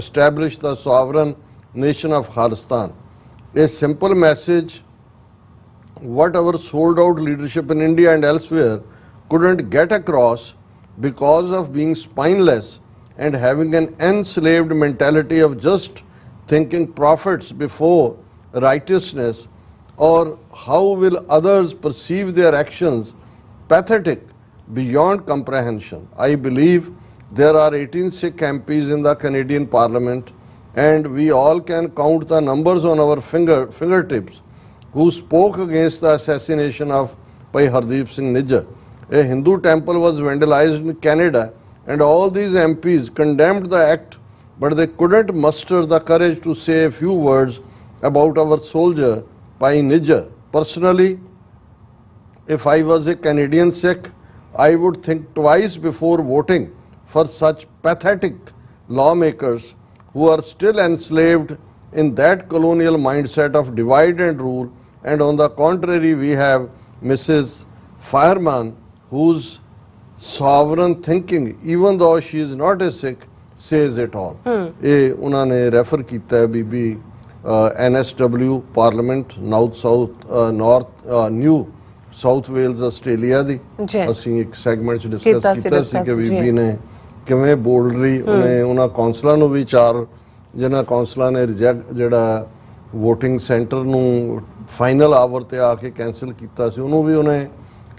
establish the sovereign nation of Khalistan. A simple message what our sold out leadership in India and elsewhere couldn't get across because of being spineless and having an enslaved mentality of just thinking profits before righteousness, or how will others perceive their actions pathetic beyond comprehension. I believe there are 18 Sikh MPs in the Canadian Parliament, and we all can count the numbers on our fingertips who spoke against the assassination of Bhai Hardeep Singh Nijjar. A Hindu temple was vandalized in Canada, and all these MPs condemned the act, but they couldn't muster the courage to say a few words about our soldier Bhai Nijjar. Personally, if I was a Canadian Sikh, I would think twice before voting for such pathetic lawmakers who are still enslaved in that colonial mindset of divide and rule. And on the contrary, we have Mrs. Fireman, whose sovereign thinking, even though she is not a Sikh, says it all. ये उन्होंने refer किया है बीबी NSW parliament North New South Wales Australia ਦੀ। ਅਸੀਂ ਇੱਕ segment 'ਚ discuss ਕੀਤਾ ਸੀ ਕਿ ਬੀਬੀ ਨੇ ਕਿਵੇਂ ਬੋਲਡਲੀ ਉਹਨੇ ਉਹਨਾਂ ਕੌਂਸਲਰਾਂ ਨੂੰ ਵੀ ਚਾਰ ਜਿਨ੍ਹਾਂ ਕੌਂਸਲਰਾਂ ਨੇ ਜਿਹੜਾ ਵੋਟਿੰਗ ਸੈਂਟਰ ਨੂੰ ਫਾਈਨਲ ਆਵਰ ਤੇ ਆ ਕੇ ਕੈਂਸਲ ਕੀਤਾ ਸੀ, ਉਹਨੂੰ ਵੀ ਉਹਨੇ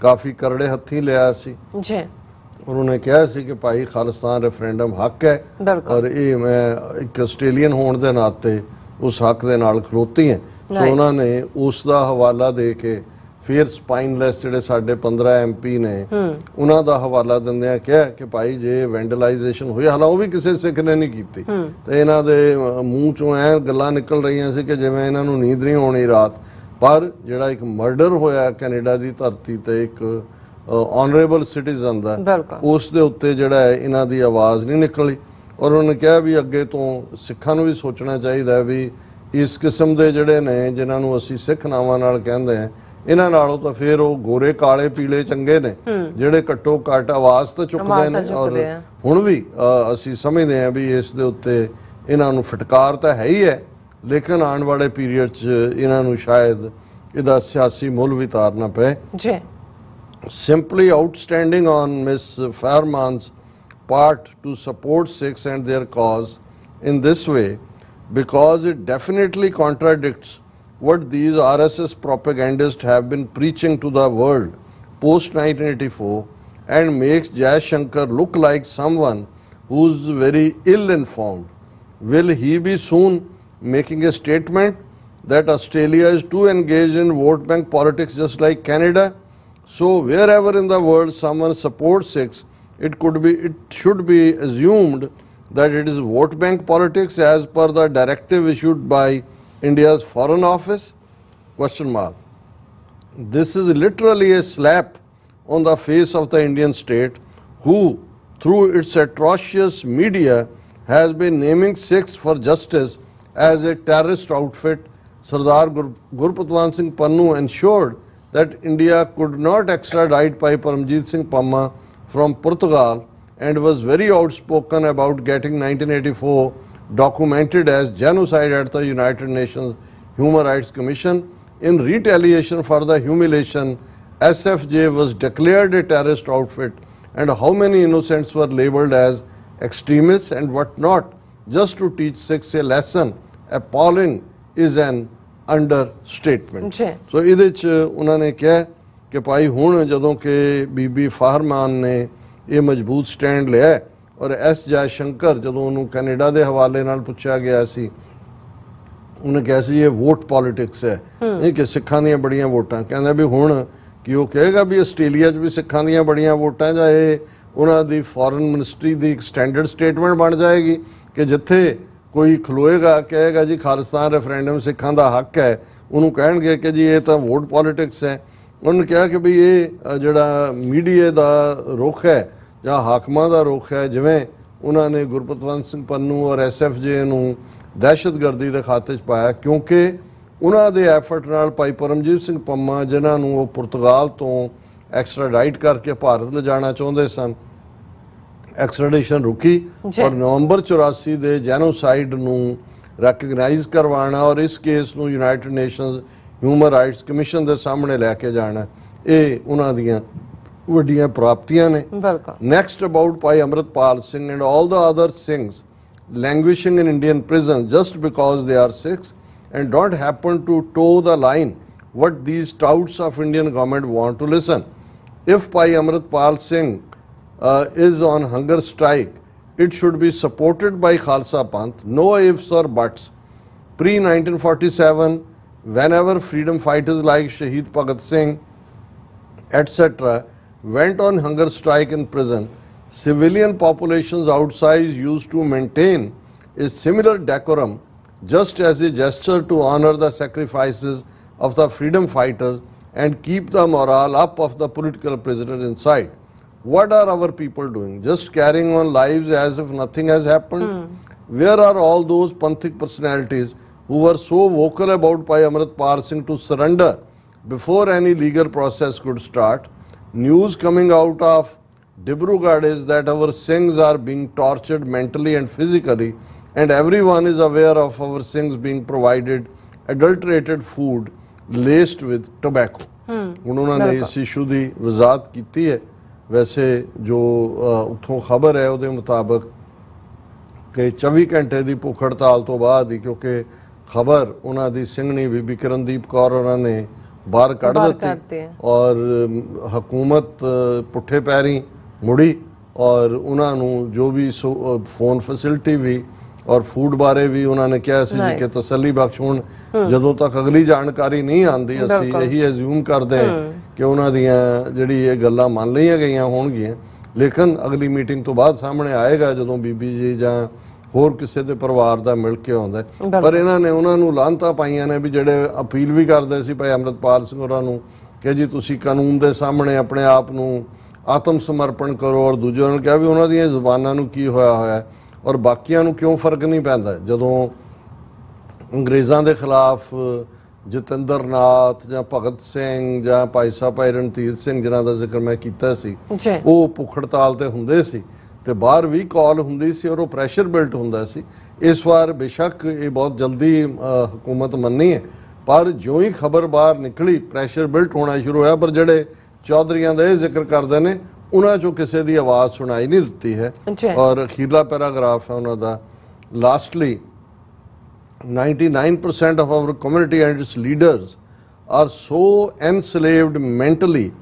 ਕਾਫੀ ਕਰੜੇ ਹੱਥੀਂ ਲਿਆ ਸੀ ਜੀ। उन्होंने कहा सी कि भाई खालिस्तान रेफरेंडम हक है, और ये मैं एक आस्ट्रेलियन होने के नाते उस हक के नाल खलोती हैं। सो उन्होंने उसका हवाला दे के फिर स्पाइनलैस जिहड़े साडे 15 MP ने उन्हां दा हवाला दिंदियां कहा कि भाई जे वैंडलाइजेशन हुई, हालांकि वो भी किसी सिख ने नहीं की, तो इन्हां दे मूँह चों ऐ गल्लां निकल रही सी कि जिवें इन्हां नूं नींद नहीं आउणी रात, पर जिहड़ा एक मर्डर होया कैनेडा की धरती ते एक ऑनरेबल सिटीजन का, उस दे उत्ते जिहड़ा है इन्हां दी आवाज़ नहीं निकली। और उन्होंने कहा भी अगे तो सिखां नूं भी सोचना चाहिए भी इस किस्म के जिहड़े ने जिन्हां नूं असीं सिख नावां नाल कहंदे हैं, इन्हां नालों तो फिर वो गोरे काले पीले चंगे ने जिहड़े घट्टो घट आवाज़ तो चुकदे ने। और हुण भी असीं समझदे हैं भी इस दे उत्ते इन्हां नूं फटकार तो है ही है, लेकिन आने वाले पीरियड च इन्हां नूं शायद इहदा सियासी मुल भी तारना पे। Simply outstanding on Ms. Fireman's part to support Sikhs and their cause in this way, because it definitely contradicts what these RSS propagandists have been preaching to the world post 1984 and makes Jai Shankar look like someone who's very ill informed. Will he be soon making a statement that Australia is too engaged in vote bank politics just like Canada? So wherever in the world someone supports Sikhs, it should be assumed that it is vote bank politics as per the directive issued by India's Foreign Office? Question mark. This is literally a slap on the face of the Indian state, who through its atrocious media has been naming Sikhs for justice as a terrorist outfit. Sardar Gurpatwan Singh Pannu ensured that India could not extradite Bhai Paramjit Singh Pamma from Portugal, and was very outspoken about getting 1984 documented as genocide at the United Nations Human Rights Commission. In retaliation for the humiliation, SFJ was declared a terrorist outfit, and how many innocents were labelled as extremists and what not, just to teach Sikhs a lesson appalling is an understatement. So इहदे च उन्होंने कहा कि भाई हुण जदों कि बीबी फाहरमान ने ये मजबूत स्टैंड लिया, और एस जयशंकर जदों उन्होंने कैनेडा के हवाले नाल पुछया गया सी ਉਹਨੇ ਕਿਹਾ ਸੀ ਇਹ ਵੋਟ ਪੋਲੀਟਿਕਸ ਹੈ, ਇਹ ਕਿ ਸਿੱਖਾਂ ਦੀਆਂ ਬੜੀਆਂ ਵੋਟਾਂ। ਕਹਿੰਦਾ ਵੀ ਹੁਣ ਕਿ ਉਹ ਕਹੇਗਾ ਵੀ ਆਸਟ੍ਰੇਲੀਆ 'ਚ ਵੀ ਸਿੱਖਾਂ ਦੀਆਂ ਬੜੀਆਂ ਵੋਟਾਂ, ਜਾਂ ਇਹ ਉਹਨਾਂ ਦੀ ਫੋਰਨ ਮਿਨਿਸਟਰੀ ਦੀ ਇੱਕ ਸਟੈਂਡਰਡ ਸਟੇਟਮੈਂਟ ਬਣ ਜਾਏਗੀ ਕਿ ਜਿੱਥੇ ਕੋਈ ਖਲੋਏਗਾ ਕਹੇਗਾ ਜੀ ਖਾਲਿਸਤਾਨ ਰੈਫਰੈਂਡਮ ਸਿੱਖਾਂ ਦਾ ਹੱਕ ਹੈ, ਉਹਨੂੰ ਕਹਿਣਗੇ ਕਿ ਜੀ ਇਹ ਤਾਂ ਵੋਟ ਪੋਲੀਟਿਕਸ ਹੈ। ਉਹਨੇ ਕਿਹਾ ਕਿ ਵੀ ਇਹ ਜਿਹੜਾ ਮੀਡੀਆ ਦਾ ਰੁਖ ਹੈ ਜਾਂ ਹਾਕਮਾਂ ਦਾ ਰੁਖ ਹੈ, ਜਿਵੇਂ ਉਹਨਾਂ ਨੇ ਗੁਰਪਤਵੰਤ ਸਿੰਘ ਪੰਨੂ ਔਰ SFJ ਨੂੰ ਦਹਿਸ਼ਤਗਰਦੀ ਦੇ ਖਾਤੇ 'ਚ ਪਾਇਆ, ਕਿਉਂਕਿ ਉਹਨਾਂ ਦੇ ਐਫਰਟ ਨਾਲ ਭਾਈ ਪਰਮਜੀਤ ਸਿੰਘ ਪੰਮਾ, ਜਿਨ੍ਹਾਂ ਨੂੰ ਉਹ ਪੁਰਤਗਾਲ ਤੋਂ ਐਕਸਟ੍ਰਾਡਾਈਟ ਕਰਕੇ ਭਾਰਤ ਲਿਜਾਣਾ ਚਾਹੁੰਦੇ ਸਨ, ਐਕਸਟ੍ਰਾਡੀਸ਼ਨ ਰੁਕੀ ਔਰ ਨਵੰਬਰ 84 ਦੇ ਜੈਨੋਸਾਈਡ ਨੂੰ ਰੈਕਗਨਾਈਜ਼ ਕਰਵਾਉਣਾ ਔਰ ਇਸ ਕੇਸ ਨੂੰ United nations human rights commission ਦੇ ਸਾਹਮਣੇ ਲੈ ਕੇ ਜਾਣਾ, ਇਹ ਉਹਨਾਂ ਦੀਆਂ ਵੱਡੀਆਂ ਪ੍ਰਾਪਤੀਆਂ ਨੇ। Next about Bhai Amritpal Singh and all the other Singhs languishing in Indian prison just because they are Sikhs and don't happen to toe the line what these touts of Indian government want to listen. If Bhai Amritpal Singh is on hunger strike, it should be supported by Khalsa Panth, no ifs or buts. Pre-1947, whenever freedom fighters like Shaheed Bhagat Singh, etc. went on hunger strike in prison, civilian populations outside used to maintain a similar decorum just as a gesture to honor the sacrifices of the freedom fighters and keep the morale up of the political prisoners inside. What are our people doing? Just carrying on lives as if nothing has happened? Where are all those Panthak personalities who were so vocal about Bhai Amritpal Singh to surrender before any legal process could start? News coming out of Dibrugarh is that our Singhs are being tortured mentally and physically, and everyone is aware of our Singhs being provided adulterated food laced with tobacco. उन्होंने इस issue की वजाहत की है। वैसे जो उतों खबर है उसके मुताबिक कि 24 घंटे की भुख हड़ताल तो बाद ही, क्योंकि खबर उन्होंने ਸਿੰਘਣੀ बीबी किरणदीप कौर उन्होंने बाहर कढ़ दी और हुकूमत पुठे पैरी मुड़ी और उन्होंने जो भी फोन फैसिलिटी भी और फूड बारे भी उन्होंने कहा कि तसली बख्श हुण जदों तक अगली जानकारी नहीं आती असीं यही एज्यूम करते हैं कि उन्होंने जिहड़ी ये गल्लां मान लईआं गईआं होणगीआं, लेकिन अगली मीटिंग तो बाद सामने आएगा जदों बीबी जी जां होर किसी के परिवार का मिल के आउंदा है। पर इन्होंने उन्होंने लानतां पाईआं ने भी जिहड़े अपील भी करते सी भाई अमृतपाल सिंह होरां नूं कि जी तुसीं कानून के सामने अपने आप नूं आत्म समर्पण करो, और दूजे उन्होंने कहा भी उन्होंने जबानों नूं की होया है और बाकियां नूं क्यों फर्क नहीं पैंदा। जदों अंग्रेज़ों के खिलाफ जतिंदर नाथ जां भगत सिंह जां भाई साहब भाई रणधीर सिंह जिन्हां दा जिक्र मैं कीता सी, वो भुख हड़ताल ते हुंदे सी ते बाहर भी कॉल हुंदी सी और वो प्रैशर बिल्ट हुंदा सी। इस बार बेशक ये बहुत जल्दी हुकूमत मन्नी है, पर जो ही खबर बाहर निकली प्रैशर बिल्ट होना शुरू होया। पर जिहड़े चौधरियां दा जिक्र करते हैं उन्होंने चो किसी की आवाज़ सुनाई नहीं दी है। और अखीरला पैराग्राफ है उन्होंने, lastly 99% of our community and its leaders are so enslaved mentally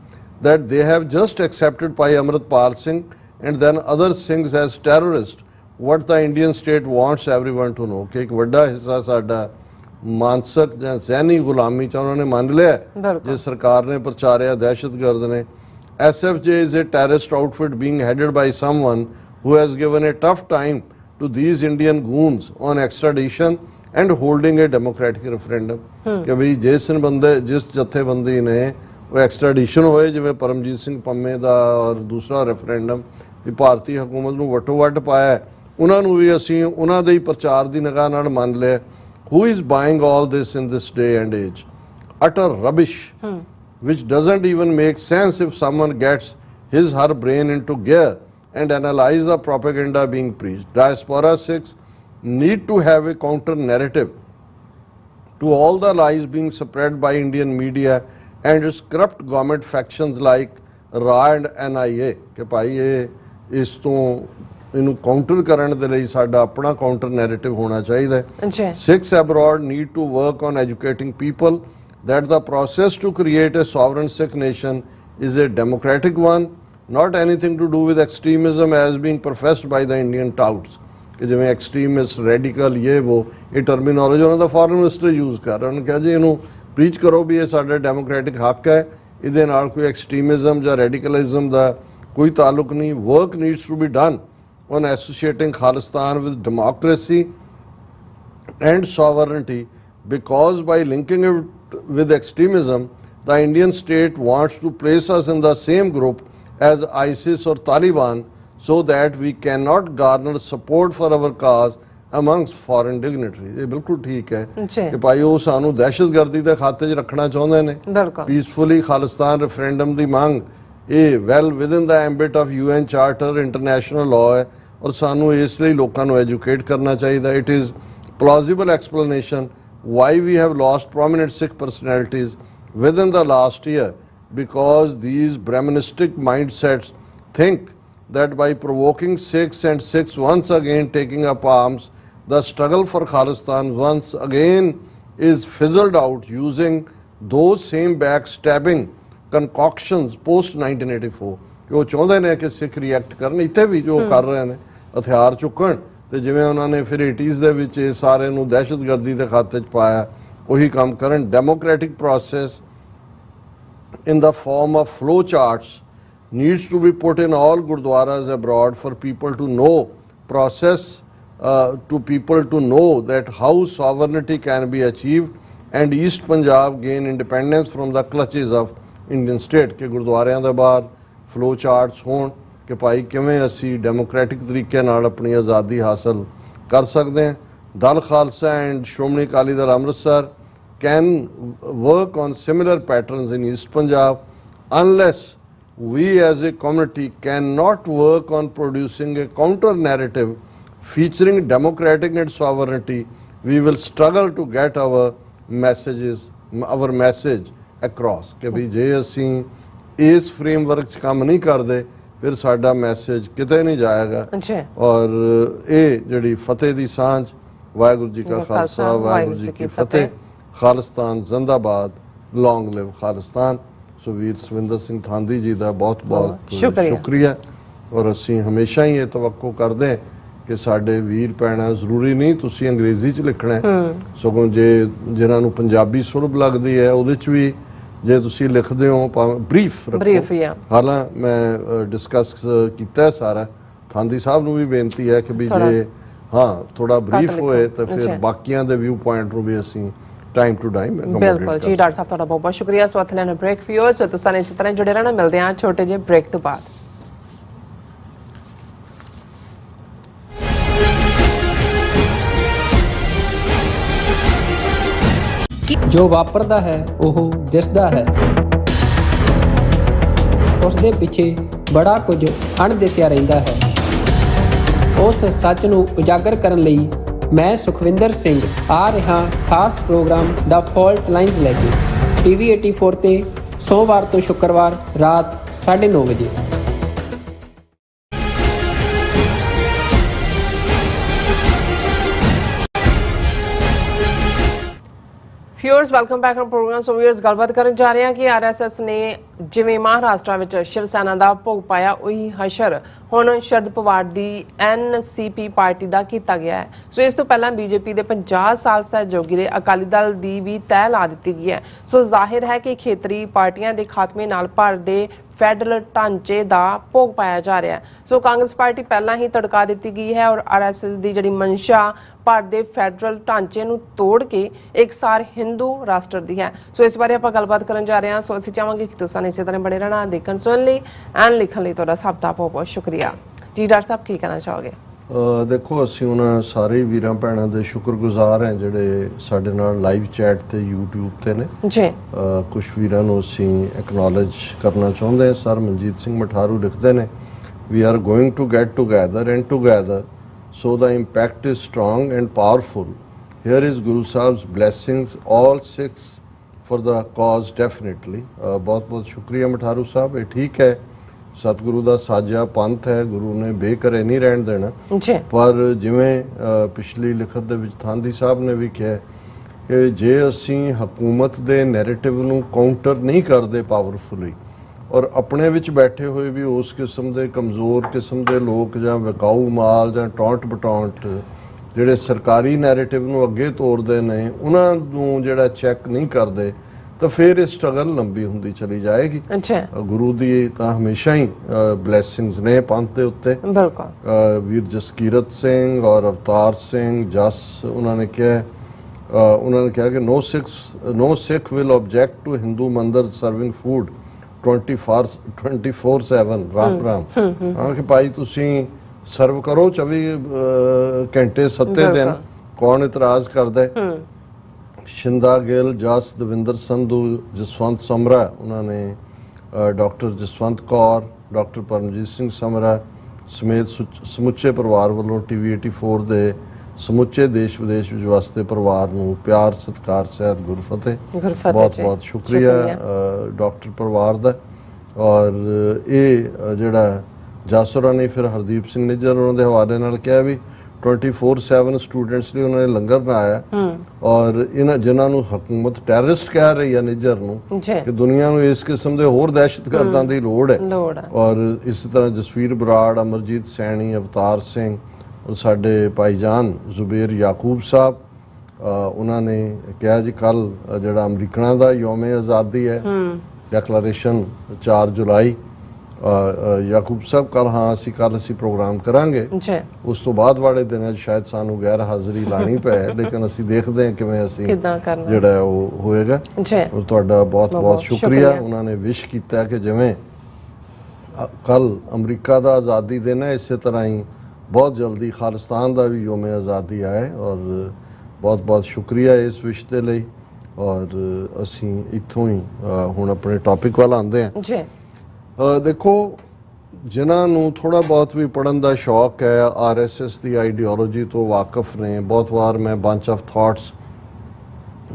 that they have just accepted Bhai Amritpal Singh and then other Singhs as terrorists. What the Indian state wants everyone to know कि एक बड़ा हिस्सा साडा मानसिक ਜਾਂ ਜ਼ਹਿਨੀ ਗੁਲਾਮੀ 'ਚ ਉਹਨਾਂ ਨੇ ਮੰਨ ਲਿਆ, ਜੇ ਸਰਕਾਰ ਨੇ ਪ੍ਰਚਾਰਿਆ ਦਹਿਸ਼ਤਗਰਦ ਨੇ। SFJ is a terrorist outfit being headed by someone who has given a tough time to these Indian goons on extradition and holding a democratic referendum कि भाई जिस जथेबंदी ने वो एक्सट्राडिशन होए जिवें परमजीत सिंह पंमे दा और दूसरा रेफरेंडम भी भारतीय हुकूमत नूं वटो वट पाया, उन्होंने भी असीं उन्हां दे प्रचार की निगाह नाल मान लिया। Who is buying all this in this day and age? Utter rubbish, which doesn't even make sense if someone gets his her brain into gear and analyze the propaganda being preached. Diaspora Sikhs need to have a counter narrative to all the lies being spread by Indian media and its corrupt government factions like RA and NIA कि भाई ये इस तो इनू counter करने दे लई साडा अपना काउंटर नैरेटिव होना चाहिए। Sikhs abroad need to work on educating people that the process to create a sovereign Sikh nation is a democratic one, not anything to do with extremism as being professed by the Indian touts. कि जिवें extremist radical ये वो ये terminology उन्होंने दा foreign minister use कर रहे, उन्होंने कहा जी इनू प्रीच करो भी ये साडा डेमोक्रेटिक हक है, इहदे नाल कोई एक्सट्रीमिज्म जां रैडिकलिज्म दा कोई ताल्लुक नहीं. Work needs to be done on associating Khalistan with democracy and sovereignty, because by linking it with extremism, the Indian state wants to place us in the same group as ISIS or Taliban, so that we cannot garner support for our cause amongst foreign dignitaries. ये बिल्कुल ठीक है कि भाई वो सानू दहशतगर्दी के खाते च रखना चाहते हैं. पीसफुली खालिस्तान रेफरेंडम की मांग ये well within the ambit of UN charter international law है और सानू इसलिए लोगों को एजुकेट करना चाहिए. It is plausible explanation why we have lost prominent Sikh personalities within the last year, because these Brahmanistic mindsets think that by provoking Sikhs and Sikhs once again taking up arms, the struggle for Khalistan once again is fizzled out using those same backstabbing concoctions post 1984. कि वो चाहते हैं कि Sikh react करन, इत्थे भी जो कर रहे हैं हथियार चुकन तो जिवें उन्होंने फिर 80s दे विच सारे नूं दहशतगर्दी के खाते च पाया, वही काम करन. Democratic process in the form of flow charts needs to be put in all gurdwaras abroad for people to know to know that how sovereignty can be achieved and East Punjab gain independence from the clutches of Indian state. कि गुरुद्वारियां दे बाहर flow charts होण कि भाई किवें असी democratic तरीके नाल अपनी आज़ादी हासिल कर सकते हैं. दल Khalsa and Shiromani Akali Dal Amritsar can work on similar patterns in East Punjab. Unless we as a community cannot work on producing a counter narrative featuring democratic and sovereignty, we will struggle to get our message across. कि भी जे असी इस framework च काम नहीं करते फिर साडा मैसेज किते नहीं जाएगा. और ये जिहड़ी फतेह दी सांझ, वाहिगुरू जी का खालसा वाहिगुरू जी की फतेह. खालिस्तान जिंदाबाद, लॉन्ग लिव खालिस्तान. सो वीर सविंदर सिंह थांदी जी का बहुत बहुत शुक्रिया. और असी हमेशा ही ये तवक्को करते हैं कि साडे वीर भैणां जरूरी नहीं तुसी अंग्रेजी च लिखना है, सगों जे जिन्हां नूं पंजाबी सुलभ लगदी है उहदे च भी जे तुसी लिखदे हो ब्रीफ रखो. हालांकि मैं डिस्कस कीता सारा, थांदी साहब नूं भी बेनती है कि भी जे हाँ थोड़ा ब्रीफ होए तो फिर बाकियां दे व्यू पॉइंट नूं भी असी टाइम टू टाइम. बिल्कुल जी डॉक्टर साहब, बहुत बहुत शुक्रिया. सो अथले ब्रेक व्यूअर्स तुसां ने इस तरह जुड़े रहना. मिलते हैं छोटे जे ब्रेक तो बाद. ਜੋ ਵਾਪਰਦਾ ਹੈ ਉਹ ਦਿਸਦਾ ਹੈ, ਉਸ ਦੇ ਪਿੱਛੇ ਬੜਾ ਕੁਝ ਅਣਦਿਸਿਆ ਰਹਿੰਦਾ ਹੈ. ਉਸ ਸੱਚ ਨੂੰ ਉਜਾਗਰ ਕਰਨ ਲਈ ਮੈਂ ਸੁਖਵਿੰਦਰ ਸਿੰਘ ਆ ਰਿਹਾ ਖਾਸ ਪ੍ਰੋਗਰਾਮ ਦਾ ਫਾਲਟ ਲਾਈਨਸ ਲੈ ਕੇ TV 84 ਤੇ ਸੋਮਵਾਰ ਤੋਂ ਸ਼ੁੱਕਰਵਾਰ ਰਾਤ 9:30 ਵਜੇ. Viewers welcome back on programme. So viewers गलबात करन जा रहे हैं कि RSS ने जिवें महाराष्ट्र विच शिव सेना दा भोग पाया उही हशर हुण शरद पवार दी NCP पार्टी दा कीता गया है. सो इस तो पहला बीजेपी दे 50 साल सहयोगी दे अकाली दल दी भी तय ला दी गई है. सो जाहिर है कि खेतरी पार्टियां दे खात्मे नाल भारत दे फैडरल ढांचे का भोग पाया जा रहा है. सो कांग्रेस पार्टी पहला ही तड़का दी गई है और RSS की जी मंशा भारत के फैडरल ढांचे को तोड़ के एक सार हिंदू राष्ट्र दी है. सो इस बारे आप गलबात करन जा रहे हैं. सो असीं चाहांगे कि तुसां इस तरह बने रहना, देखण सुनन लई एंड लिखण लई तुहाडा सब दा बहुत बहुत शुक्रिया. जी डॉक्टर साहब की कहना चाहोगे? देखो असीं उन्हां सारे वीरां भैणां दे शुक्रगुजार हैं जिहड़े साडे नाल लाइव चैट ते YouTube ते ने जी. कुछ वीरां नूं असीं एक्नॉलेज करना चाहुंदे हां. सर मनजीत सिंह मठारू लिखदे ने, we are going to get together and together so the impact is strong and powerful. Here is Guru Sahib's blessings, all Sikhs for the cause definitely. बहुत बहुत शुक्रिया मठारू साहब. ये ठीक है सतगुरु का साझा पंथ है, गुरु ने बेकरे नहीं रहन देना. पर जिवें पिछली लिखत दे विच थांदी साहब ने भी कहा कि जे असी हुकूमत दे नैरेटिव नूं काउंटर नहीं करते पावरफुली ਔਰ ਆਪਣੇ ਵਿੱਚ ਬੈਠੇ ਹੋਏ ਵੀ ਉਸ ਕਿਸਮ ਦੇ ਕਮਜ਼ੋਰ ਕਿਸਮ ਦੇ ਲੋਕ ਜਾਂ ਵਿਕਾਊ ਮਾਲ ਜਾਂ ਟੌਂਟ ਬਟੌਂਟ ਜਿਹੜੇ ਸਰਕਾਰੀ ਨੈਰੇਟਿਵ ਨੂੰ ਅੱਗੇ ਤੋਰਦੇ ਨੇ ਉਹਨਾਂ ਨੂੰ ਜਿਹੜਾ ਚੈੱਕ ਨਹੀਂ ਕਰਦੇ ਤਾਂ ਫਿਰ ਇਹ ਸਟਰਗਲ ਲੰਬੀ ਹੁੰਦੀ ਚਲੀ ਜਾਏਗੀ। ਗੁਰੂ ਦੀ ਤਾਂ ਹਮੇਸ਼ਾ ਹੀ ਬਲੇਸਿੰਗਸ ਨੇ ਪੰਥ ਦੇ ਉੱਤੇ। ਬਿਲਕੁਲ ਵੀਰ ਜਸਕੀਰਤ ਸਿੰਘ ਔਰ ਅਵਤਾਰ ਸਿੰਘ ਜਸ ਉਹਨਾਂ ਨੇ ਕਿਹਾ ਕਿ no Sikh will object to Hindu mandir serving food 24/7 Ram ਹਾਂ ਕਿ ਭਾਈ ਤੁਸੀਂ ਸਰਵ ਕਰੋ 24 ਘੰਟੇ 7 ਦਿਨ, ਕੌਣ ਇਤਰਾਜ਼ ਕਰਦਾ ਹੈ। ਸ਼ਿੰਦਾ ਗਿੱਲ, ਜਸ, ਦਵਿੰਦਰ ਸੰਧੂ, ਜਸਵੰਤ ਸਮਰਾ ਉਹਨਾਂ ਨੇ ਡਾਕਟਰ ਜਸਵੰਤ ਕੌਰ, ਡਾਕਟਰ ਪਰਮਜੀਤ ਸਿੰਘ ਸਮਰਾ ਸਮੇਤ ਸਮੁੱਚੇ ਪਰਿਵਾਰ ਵੱਲੋਂ TV 84 ਦੇ ਸਮੁੱਚੇ ਦੇਸ਼ ਵਿਦੇਸ਼ ਵਿੱਚ ਵਸਦੇ ਪਰਿਵਾਰ ਨੂੰ ਪਿਆਰ ਸਤਿਕਾਰ ਸਹਿਤ ਗੁਰਫਤਿਹ। ਬਹੁਤ ਬਹੁਤ ਸ਼ੁਕਰੀਆ ਡਾਕਟਰ ਪਰਿਵਾਰ ਦਾ। ਔਰ ਇਹ ਜਿਹੜਾ ਜਾਸੂਰਾਂ ਨੇ ਫਿਰ ਹਰਦੀਪ ਸਿੰਘ ਨਿੱਜਰ ਉਹਨਾਂ ਦੇ ਹਵਾਲੇ ਨਾਲ ਕਿਹਾ ਵੀ 24/7 ਸਟੂਡੈਂਟਸ ਲਈ ਉਹਨਾਂ ਨੇ ਲੰਗਰ ਬਣਾਇਆ। ਔਰ ਇਹਨਾਂ ਜਿਨ੍ਹਾਂ ਨੂੰ ਹਕੂਮਤ ਟੈਰਰਿਸਟ ਕਹਿ ਰਹੀ ਹੈ ਨਿੱਜਰ ਨੂੰ ਕਿ ਦੁਨੀਆ ਨੂੰ ਇਸ ਕਿਸਮ ਦੇ ਹੋਰ ਦਹਿਸ਼ਤਗਰਦਾਂ ਦੀ ਲੋੜ ਹੈ। ਔਰ ਇਸੇ ਤਰ੍ਹਾਂ ਜਸਵੀਰ ਬਰਾੜ, ਅਮਰਜੀਤ ਸੈਣੀ, ਅਵਤਾਰ ਸਿੰਘ ਔਰ ਸਾਡੇ ਭਾਈਜਾਨ ਜ਼ੁਬੇਰ ਯਾਕੂਬ ਸਾਹਿਬ ਉਹਨਾਂ ਨੇ ਕਿਹਾ ਜੀ ਕੱਲ ਜਿਹੜਾ ਅਮਰੀਕਨਾਂ ਦਾ ਯੌਮ-ਏ ਆਜ਼ਾਦੀ ਹੈ ਡੈਕਲੇਰੇਸ਼ਨ 4 ਜੁਲਾਈ ਯਾਕੂਬ ਸਾਹਿਬ ਕੱਲ ਅਸੀਂ ਪ੍ਰੋਗਰਾਮ ਕਰਾਂਗੇ। ਉਸ ਤੋਂ ਬਾਅਦ ਵਾਲੇ ਦਿਨਾਂ 'ਚ ਸ਼ਾਇਦ ਸਾਨੂੰ ਗੈਰ ਹਾਜ਼ਰੀ ਲਾਣੀ ਪਏ ਲੇਕਿਨ ਅਸੀਂ ਦੇਖਦੇ ਹਾਂ ਕਿਵੇਂ ਅਸੀਂ ਜਿਹੜਾ ਉਹ ਹੋਏਗਾ। ਔਰ ਤੁਹਾਡਾ ਬਹੁਤ ਬਹੁਤ ਸ਼ੁਕਰੀਆ। ਉਹਨਾਂ ਨੇ ਵਿਸ਼ ਕੀਤਾ ਕਿ ਜਿਵੇਂ ਕੱਲ ਅਮਰੀਕਾ ਦਾ ਆਜ਼ਾਦੀ ਦਿਨ ਹੈ ਇਸੇ ਤਰ੍ਹਾਂ ਹੀ ਬਹੁਤ ਜਲਦੀ ਖਾਲਿਸਤਾਨ ਦਾ ਵੀ ਯੌਮ-ਏ ਆਜ਼ਾਦੀ ਆਏ। ਔਰ ਬਹੁਤ ਬਹੁਤ ਸ਼ੁਕਰੀਆ ਇਸ ਵਿਸ਼ ਦੇ ਲਈ। ਔਰ ਅਸੀਂ ਇੱਥੋਂ ਹੀ ਹੁਣ ਆਪਣੇ ਟੌਪਿਕ ਵੱਲ ਆਉਂਦੇ ਹਾਂ। ਦੇਖੋ ਜਿਨ੍ਹਾਂ ਨੂੰ ਥੋੜ੍ਹਾ ਬਹੁਤ ਵੀ ਪੜ੍ਹਨ ਦਾ ਸ਼ੌਕ ਹੈ, RSS ਦੀ ਆਈਡੀਓਲੋਜੀ ਤੋਂ ਵਾਕਿਫ ਨੇ, ਬਹੁਤ ਵਾਰ ਮੈਂ ਬੰਚ ਆਫ ਥਾਟਸ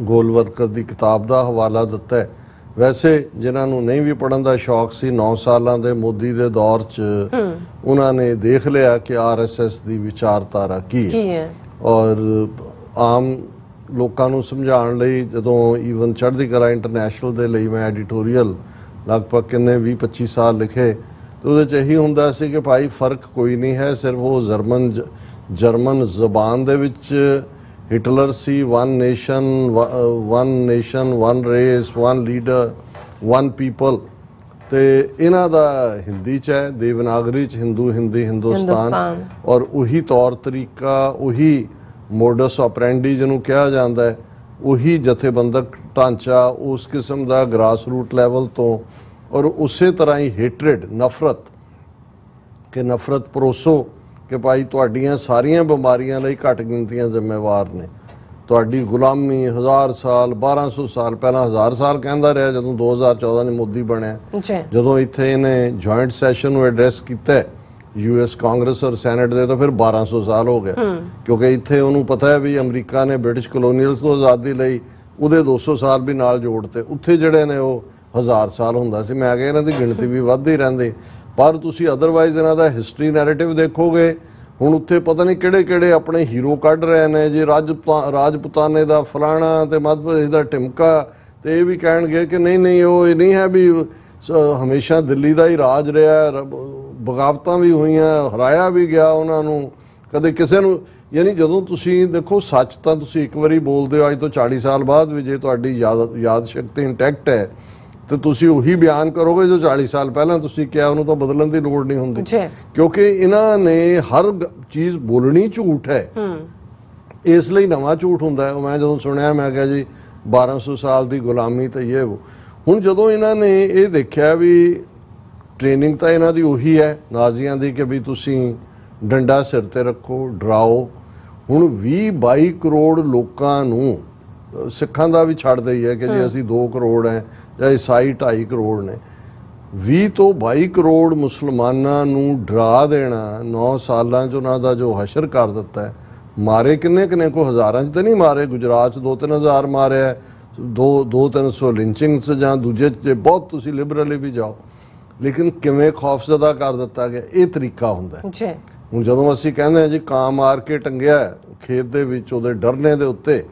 ਗੋਲਵਰਕਰ ਦੀ ਕਿਤਾਬ ਦਾ ਹਵਾਲਾ ਦਿੱਤਾ ਹੈ। ਵੈਸੇ ਜਿਨ੍ਹਾਂ ਨੂੰ ਨਹੀਂ ਵੀ ਪੜ੍ਹਨ ਦਾ ਸ਼ੌਕ ਸੀ 9 ਸਾਲਾਂ ਦੇ ਮੋਦੀ ਦੇ ਦੌਰ 'ਚ ਉਹਨਾਂ ਨੇ ਦੇਖ ਲਿਆ ਕਿ RSS ਦੀ ਵਿਚਾਰਧਾਰਾ ਕੀ ਹੈ। ਔਰ ਆਮ ਲੋਕਾਂ ਨੂੰ ਸਮਝਾਉਣ ਲਈ ਜਦੋਂ ਈਵਨ ਚੜ੍ਹਦੀ ਕਲਾ ਇੰਟਰਨੈਸ਼ਨਲ ਦੇ ਲਈ ਮੈਂ ਐਡੀਟੋਰੀਅਲ ਲਗਭਗ ਕਿੰਨੇ 20-25 ਸਾਲ ਲਿਖੇ ਤੇ ਉਹਦੇ 'ਚ ਇਹੀ ਹੁੰਦਾ ਸੀ ਕਿ ਭਾਈ ਫਰਕ ਕੋਈ ਨਹੀਂ ਹੈ, ਸਿਰਫ ਉਹ ਜਰਮਨ ਜ਼ਬਾਨ ਦੇ ਵਿੱਚ ਹਿਟਲਰ ਸੀ, one nation one race one leader one people, ਤੇ ਇਹਨਾਂ ਦਾ ਹਿੰਦੀ 'ਚ ਹੈ ਦੇਵਨਾਗਰੀ 'ਚ ਹਿੰਦੂ ਹਿੰਦੀ ਹਿੰਦੁਸਤਾਨ। ਔਰ ਉਹੀ ਤੌਰ ਤਰੀਕਾ, ਉਹੀ ਮੋਡਸ ਆਪਰੈਂਡੀ ਜਿਹਨੂੰ ਕਿਹਾ ਜਾਂਦਾ ਹੈ, ਉਹੀ ਜਥੇਬੰਦਕ ਢਾਂਚਾ ਉਸ ਕਿਸਮ ਦਾ ਗ੍ਰਾਸ ਰੂਟ ਲੈਵਲ ਤੋਂ। ਔਰ ਉਸੇ ਤਰ੍ਹਾਂ ਹੀ ਹੇਟਰੇਡ, ਨਫ਼ਰਤ ਪਰੋਸੋ ਕਿ ਭਾਈ ਤੁਹਾਡੀਆਂ ਸਾਰੀਆਂ ਬਿਮਾਰੀਆਂ ਲਈ ਘੱਟ ਗਿਣਤੀਆਂ ਜ਼ਿੰਮੇਵਾਰ ਨੇ। ਤੁਹਾਡੀ ਗੁਲਾਮੀ 1000 ਸਾਲ 1200 ਸਾਲ ਪਹਿਲਾਂ 1000 ਸਾਲ ਕਹਿੰਦਾ ਰਿਹਾ ਜਦੋਂ 2014 ਚ ਮੋਦੀ ਬਣਿਆ। ਜਦੋਂ ਇੱਥੇ ਇਹਨੇ ਜੁਆਇੰਟ ਸੈਸ਼ਨ ਨੂੰ ਐਡਰੈਸ ਕੀਤਾ US ਕਾਂਗਰਸ ਔਰ ਸੈਨੇਟ ਦੇ, ਤਾਂ ਫਿਰ 1200 ਸਾਲ ਹੋ ਗਿਆ ਕਿਉਂਕਿ ਇੱਥੇ ਉਹਨੂੰ ਪਤਾ ਹੈ ਵੀ ਅਮਰੀਕਾ ਨੇ ਬ੍ਰਿਟਿਸ਼ ਕਲੋਨੀਅਲਸ ਤੋਂ ਆਜ਼ਾਦੀ ਲਈ ਉਹਦੇ 200 ਸਾਲ ਵੀ ਨਾਲ ਜੋੜਤੇ। ਉੱਥੇ ਜਿਹੜੇ ਨੇ ਉਹ 1000 ਸਾਲ ਹੁੰਦਾ ਸੀ। ਮੈਂ ਕਿਹਾ ਇਹਨਾਂ ਦੀ ਗਿਣਤੀ ਵੀ ਵੱਧਦੀ ਰਹਿੰਦੀ। ਪਰ ਤੁਸੀਂ ਅਦਰਵਾਈਜ਼ ਇਹਨਾਂ ਦਾ ਹਿਸਟਰੀ ਨੈਰੇਟਿਵ ਦੇਖੋਗੇ, ਹੁਣ ਉੱਥੇ ਪਤਾ ਨਹੀਂ ਕਿਹੜੇ ਕਿਹੜੇ ਆਪਣੇ ਹੀਰੋ ਕੱਢ ਰਹੇ ਨੇ ਜੀ, ਰਾਜਪੂਤਾਨੇ ਦਾ ਫਲਾਣਾ ਤੇ ਮੱਧ ਪ੍ਰਦੇਸ਼ ਦਾ ਟਿਮਕਾ, ਤੇ ਇਹ ਵੀ ਕਹਿਣਗੇ ਕਿ ਨਹੀਂ ਉਹ ਇਹ ਨਹੀਂ ਹੈ ਵੀ ਹਮੇਸ਼ਾ ਦਿੱਲੀ ਦਾ ਹੀ ਰਾਜ ਰਿਹਾ, ਬਗਾਵਤਾਂ ਵੀ ਹੋਈਆਂ, ਹਰਾਇਆ ਵੀ ਗਿਆ ਉਹਨਾਂ ਨੂੰ, ਕਦੇ ਕਿਸੇ ਨੂੰ। ਯਾਨੀ ਜਦੋਂ ਤੁਸੀਂ ਦੇਖੋ ਸੱਚ ਤਾਂ ਤੁਸੀਂ ਇੱਕ ਵਾਰੀ ਬੋਲਦੇ ਹੋ, ਅੱਜ ਤੋਂ 40 ਸਾਲ ਬਾਅਦ ਵੀ ਜੇ ਤੁਹਾਡੀ ਯਾਦ ਸ਼ਕਤੀ ਇੰਟੈਕਟ ਹੈ ਤੇ ਤੁਸੀਂ ਉਹੀ ਬਿਆਨ ਕਰੋਗੇ ਜੋ 40 ਸਾਲ ਪਹਿਲਾਂ ਤੁਸੀਂ ਕਿਹਾ, ਉਹਨੂੰ ਤਾਂ ਬਦਲਣ ਦੀ ਲੋੜ ਨਹੀਂ ਹੁੰਦੀ ਕਿਉਂਕਿ ਇਹਨਾਂ ਨੇ ਹਰ ਚੀਜ਼ ਬੋਲਣੀ ਝੂਠ ਹੈ, ਇਸ ਲਈ ਨਵਾਂ ਝੂਠ ਹੁੰਦਾ ਹੈ। ਮੈਂ ਜਦੋਂ ਸੁਣਿਆ ਮੈਂ ਕਿਹਾ ਜੀ 1200 ਸਾਲ ਦੀ ਗੁਲਾਮੀ ਤਾਂ ਇਹ ਹੁਣ ਜਦੋਂ ਇਹਨਾਂ ਨੇ ਇਹ ਦੇਖਿਆ ਵੀ ਟ੍ਰੇਨਿੰਗ ਤਾਂ ਇਹਨਾਂ ਦੀ ਉਹੀ ਹੈ ਨਾਜ਼ੀਆਂ ਦੀ ਕਿ ਵੀ ਤੁਸੀਂ ਡੰਡਾ ਸਿਰ ਤੇ ਰੱਖੋ, ਡਰਾਓ। ਹੁਣ 20-22 ਕਰੋੜ ਲੋਕਾਂ ਨੂੰ, ਸਿੱਖਾਂ ਦਾ ਵੀ ਛੱਡ ਦਈ ਹੈ ਕਿ ਜੇ ਅਸੀਂ 2 ਕਰੋੜ ਹੈ ਜਾਂ ਈਸਾਈ 2.5 ਕਰੋੜ ਨੇ, 20 ਤੋਂ 22 ਕਰੋੜ ਮੁਸਲਮਾਨਾਂ ਨੂੰ ਡਰਾ ਦੇਣਾ 9 ਸਾਲਾਂ 'ਚ ਉਹਨਾਂ ਦਾ ਜੋ ਹਸ਼ਰ ਕਰ ਦਿੱਤਾ ਹੈ। ਮਾਰੇ ਕਿੰਨੇ ਕੋ ਹਜ਼ਾਰਾਂ 'ਚ ਤਾਂ ਨਹੀਂ ਮਾਰੇ, ਗੁਜਰਾਤ 'ਚ 2-3 ਹਜ਼ਾਰ ਮਾਰਿਆ, 200-300 ਲਿੰਚਿੰਗਸ ਜਾਂ ਦੂਜੇ 'ਚ ਬਹੁਤ ਤੁਸੀਂ ਲਿਬਰਲੀ ਵੀ ਜਾਓ, ਲੇਕਿਨ ਕਿਵੇਂ ਖੌਫਜ਼ਦਾ ਕਰ ਦਿੱਤਾ ਗਿਆ, ਇਹ ਤਰੀਕਾ ਹੁੰਦਾ। ਹੁਣ ਜਦੋਂ ਅਸੀਂ ਕਹਿੰਦੇ ਹਾਂ ਜੀ ਕਾਂ ਮਾਰ ਕੇ ਟੰਗਿਆ ਖੇਤ ਦੇ ਵਿੱਚ ਉਹਦੇ ਡਰਨੇ ਦੇ ਉੱਤੇ,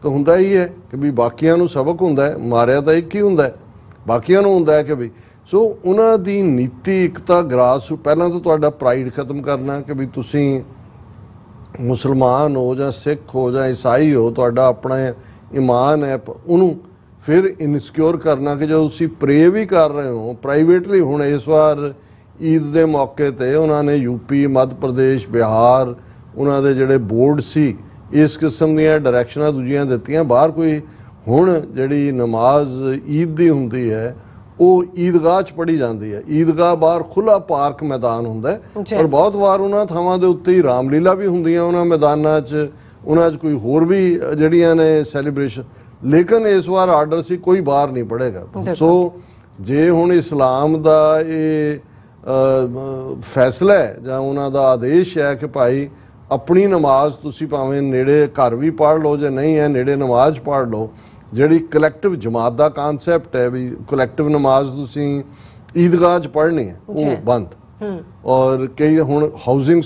ਤਾਂ ਹੁੰਦਾ ਹੀ ਹੈ ਕਿ ਵੀ ਬਾਕੀਆਂ ਨੂੰ ਸਬਕ ਹੁੰਦਾ ਹੈ, ਮਾਰਿਆ ਤਾਂ ਇੱਕ ਹੀ ਹੁੰਦਾ ਹੈ। ਬਾਕੀਆਂ ਨੂੰ ਹੁੰਦਾ ਕਿ ਵੀ ਸੋ ਉਹਨਾਂ ਦੀ ਨੀਤੀ ਇੱਕ ਤਾਂ ਗਰਾਸ ਪਹਿਲਾਂ ਤਾਂ ਤੁਹਾਡਾ ਪ੍ਰਾਈਡ ਖਤਮ ਕਰਨਾ ਕਿ ਵੀ ਤੁਸੀਂ ਮੁਸਲਮਾਨ ਹੋ ਜਾਂ ਸਿੱਖ ਹੋ ਜਾਂ ਈਸਾਈ ਹੋ, ਤੁਹਾਡਾ ਆਪਣਾ ਈਮਾਨ ਹੈ, ਉਹਨੂੰ ਫਿਰ ਇਨਸਿਕਿਉਰ ਕਰਨਾ ਕਿ ਜਦੋਂ ਤੁਸੀਂ ਪ੍ਰੇ ਵੀ ਕਰ ਰਹੇ ਹੋ ਪ੍ਰਾਈਵੇਟਲੀ। ਹੁਣ ਇਸ ਵਾਰ ਈਦ ਦੇ ਮੌਕੇ 'ਤੇ ਉਹਨਾਂ ਨੇ ਯੂਪੀ, ਮੱਧ ਪ੍ਰਦੇਸ਼, ਬਿਹਾਰ ਉਹਨਾਂ ਦੇ ਜਿਹੜੇ ਬੋਰਡ ਸੀ ਇਸ ਕਿਸਮ ਦੀਆਂ ਡਾਇਰੈਕਸ਼ਨਾਂ ਦੂਜੀਆਂ ਦਿੱਤੀਆਂ। ਬਾਹਰ ਕੋਈ ਹੁਣ ਜਿਹੜੀ ਨਮਾਜ਼ ਈਦ ਦੀ ਹੁੰਦੀ ਹੈ ਉਹ ਈਦਗਾਹ 'ਚ ਪੜ੍ਹੀ ਜਾਂਦੀ ਹੈ। ਈਦਗਾਹ ਬਾਹਰ ਖੁੱਲ੍ਹਾ ਪਾਰਕ ਮੈਦਾਨ ਹੁੰਦਾ ਔਰ ਬਹੁਤ ਵਾਰ ਉਹਨਾਂ ਥਾਵਾਂ ਦੇ ਉੱਤੇ ਹੀ ਰਾਮਲੀਲਾ ਵੀ ਹੁੰਦੀਆਂ ਉਹਨਾਂ ਮੈਦਾਨਾਂ 'ਚ, ਉਹਨਾਂ 'ਚ ਕੋਈ ਹੋਰ ਵੀ ਜਿਹੜੀਆਂ ਨੇ ਸੈਲੀਬ੍ਰੇਸ਼ਨ। ਲੇਕਿਨ ਇਸ ਵਾਰ ਆਰਡਰ ਸੀ ਕੋਈ ਬਾਹਰ ਨਹੀਂ ਪੜ੍ਹੇਗਾ। ਸੋ ਜੇ ਹੁਣ ਇਸਲਾਮ ਦਾ ਇਹ ਫੈਸਲਾ ਹੈ ਜਾਂ ਉਹਨਾਂ ਦਾ ਆਦੇਸ਼ ਹੈ ਕਿ ਭਾਈ ਆਪਣੀ ਨਮਾਜ਼ ਤੁਸੀਂ ਭਾਵੇਂ ਨੇੜੇ ਘਰ ਵੀ ਪੜ੍ਹ ਲਓ, ਜੇ ਨਹੀਂ ਹੈ ਨੇੜੇ ਨਮਾਜ਼ ਪੜ੍ਹ ਲਓ, ਜਿਹੜੀ ਕਲੈਕਟਿਵ ਜਮਾਤ ਦਾ ਕਾਨਸੈਪਟ ਹੈ ਵੀ ਕਲੈਕਟਿਵ ਨਮਾਜ਼ ਤੁਸੀਂ ਈਦਗਾਹ 'ਚ ਪੜ੍ਹਨੀ ਹੈ, ਉਹ ਬੰਦ। ਔਰ ਕਈ ਹੁਣ ਹਾਊਸਿੰਗ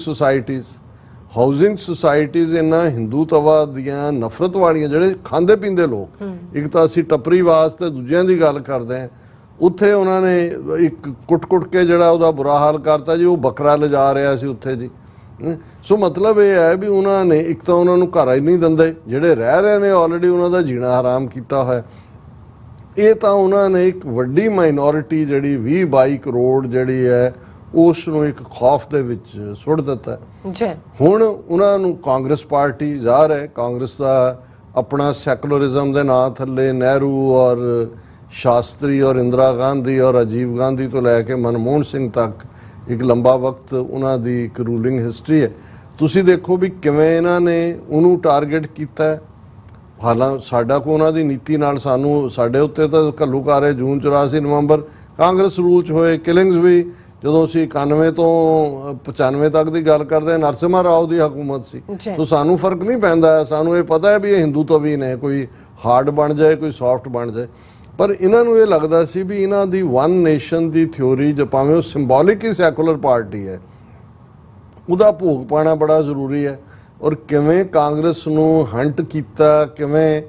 ਸੁਸਾਇਟੀਜ਼ ਇਹਨਾਂ ਹਿੰਦੂਤਵਾ ਦੀਆਂ ਨਫ਼ਰਤ ਵਾਲੀਆਂ ਜਿਹੜੇ ਖਾਂਦੇ ਪੀਂਦੇ ਲੋਕ, ਇੱਕ ਤਾਂ ਅਸੀਂ ਟੱਪਰੀ ਵਾਸਤੇ ਦੂਜਿਆਂ ਦੀ ਗੱਲ ਕਰਦੇ ਹਾਂ, ਉੱਥੇ ਉਹਨਾਂ ਨੇ ਇੱਕ ਕੁੱਟ ਕੇ ਜਿਹੜਾ ਉਹਦਾ ਬੁਰਾ ਹਾਲ ਕਰਤਾ ਜੀ, ਉਹ ਬੱਕਰਾ ਲਿਜਾ ਰਿਹਾ ਸੀ ਉੱਥੇ ਜੀ। ਸੋ ਮਤਲਬ ਇਹ ਹੈ ਵੀ ਉਹਨਾਂ ਨੇ ਇੱਕ ਤਾਂ ਉਹਨਾਂ ਨੂੰ ਘਰ ਹੀ ਨਹੀਂ ਦਿੰਦੇ, ਜਿਹੜੇ ਰਹਿ ਰਹੇ ਨੇ ਆਲਰੇਡੀ ਉਹਨਾਂ ਦਾ ਜੀਣਾ ਹਰਾਮ ਕੀਤਾ ਹੋਇਆ। ਇਹ ਤਾਂ ਉਹਨਾਂ ਨੇ ਇੱਕ ਵੱਡੀ ਮਾਈਨੋਰਿਟੀ ਜਿਹੜੀ 20-22 ਕਰੋੜ ਜਿਹੜੀ ਹੈ ਉਸ ਨੂੰ ਇੱਕ ਖੌਫ ਦੇ ਵਿੱਚ ਸੁੱਟ ਦਿੱਤਾ। ਹੁਣ ਉਹਨਾਂ ਨੂੰ ਕਾਂਗਰਸ ਪਾਰਟੀ ਜ਼ਾਹਰ ਹੈ, ਕਾਂਗਰਸ ਦਾ ਆਪਣਾ ਸੈਕੂਲਰਿਜ਼ਮ ਦੇ ਨਾਂ ਥੱਲੇ ਨਹਿਰੂ ਔਰ ਸ਼ਾਸਤਰੀ ਔਰ ਇੰਦਰਾ ਗਾਂਧੀ ਔਰ ਰਾਜੀਵ ਗਾਂਧੀ ਤੋਂ ਲੈ ਕੇ ਮਨਮੋਹਨ ਸਿੰਘ ਤੱਕ ਇੱਕ ਲੰਬਾ ਵਕਤ ਉਹਨਾਂ ਦੀ ਇੱਕ ਰੂਲਿੰਗ ਹਿਸਟਰੀ ਹੈ। ਤੁਸੀਂ ਦੇਖੋ ਵੀ ਕਿਵੇਂ ਇਹਨਾਂ ਨੇ ਉਹਨੂੰ ਟਾਰਗੇਟ ਕੀਤਾ। ਹਾਲਾਂ ਸਾਡਾ ਕੋ ਉਹਨਾਂ ਦੀ ਨੀਤੀ ਨਾਲ ਸਾਨੂੰ ਸਾਡੇ ਉੱਤੇ ਤਾਂ ਘੱਲੂਘਾਰੇ ਜੂਨ 84 ਨਵੰਬਰ ਕਾਂਗਰਸ ਰੂਲ 'ਚ ਹੋਏ ਕਿਲਿੰਗਸ ਵੀ, ਜਦੋਂ ਅਸੀਂ 91 ਤੋਂ 95 ਤੱਕ ਦੀ ਗੱਲ ਕਰਦੇ ਹਾਂ ਨਰਸਿਮਹਾ ਰਾਓ ਦੀ ਹਕੂਮਤ ਸੀ। ਤਾਂ ਸਾਨੂੰ ਫਰਕ ਨਹੀਂ ਪੈਂਦਾ, ਸਾਨੂੰ ਇਹ ਪਤਾ ਹੈ ਵੀ ਇਹ ਹਿੰਦੂਤਵੀ ਨੇ, ਕੋਈ ਹਾਰਡ ਬਣ ਜਾਏ ਕੋਈ ਸੌਫਟ ਬਣ ਜਾਏ। ਪਰ ਇਹਨਾਂ ਨੂੰ ਇਹ ਲੱਗਦਾ ਸੀ ਵੀ ਇਹਨਾਂ ਦੀ ਵਨ ਨੇਸ਼ਨ ਦੀ ਥਿਓਰੀ, ਜੋ ਭਾਵੇਂ ਉਹ ਸਿੰਬੋਲਿਕ ਹੀ ਸੈਕੂਲਰ ਪਾਰਟੀ ਹੈ, ਉਹਦਾ ਭੋਗ ਪਾਉਣਾ ਬੜਾ ਜ਼ਰੂਰੀ ਹੈ। ਔਰ ਕਿਵੇਂ ਕਾਂਗਰਸ ਨੂੰ ਹੰਟ ਕੀਤਾ, ਕਿਵੇਂ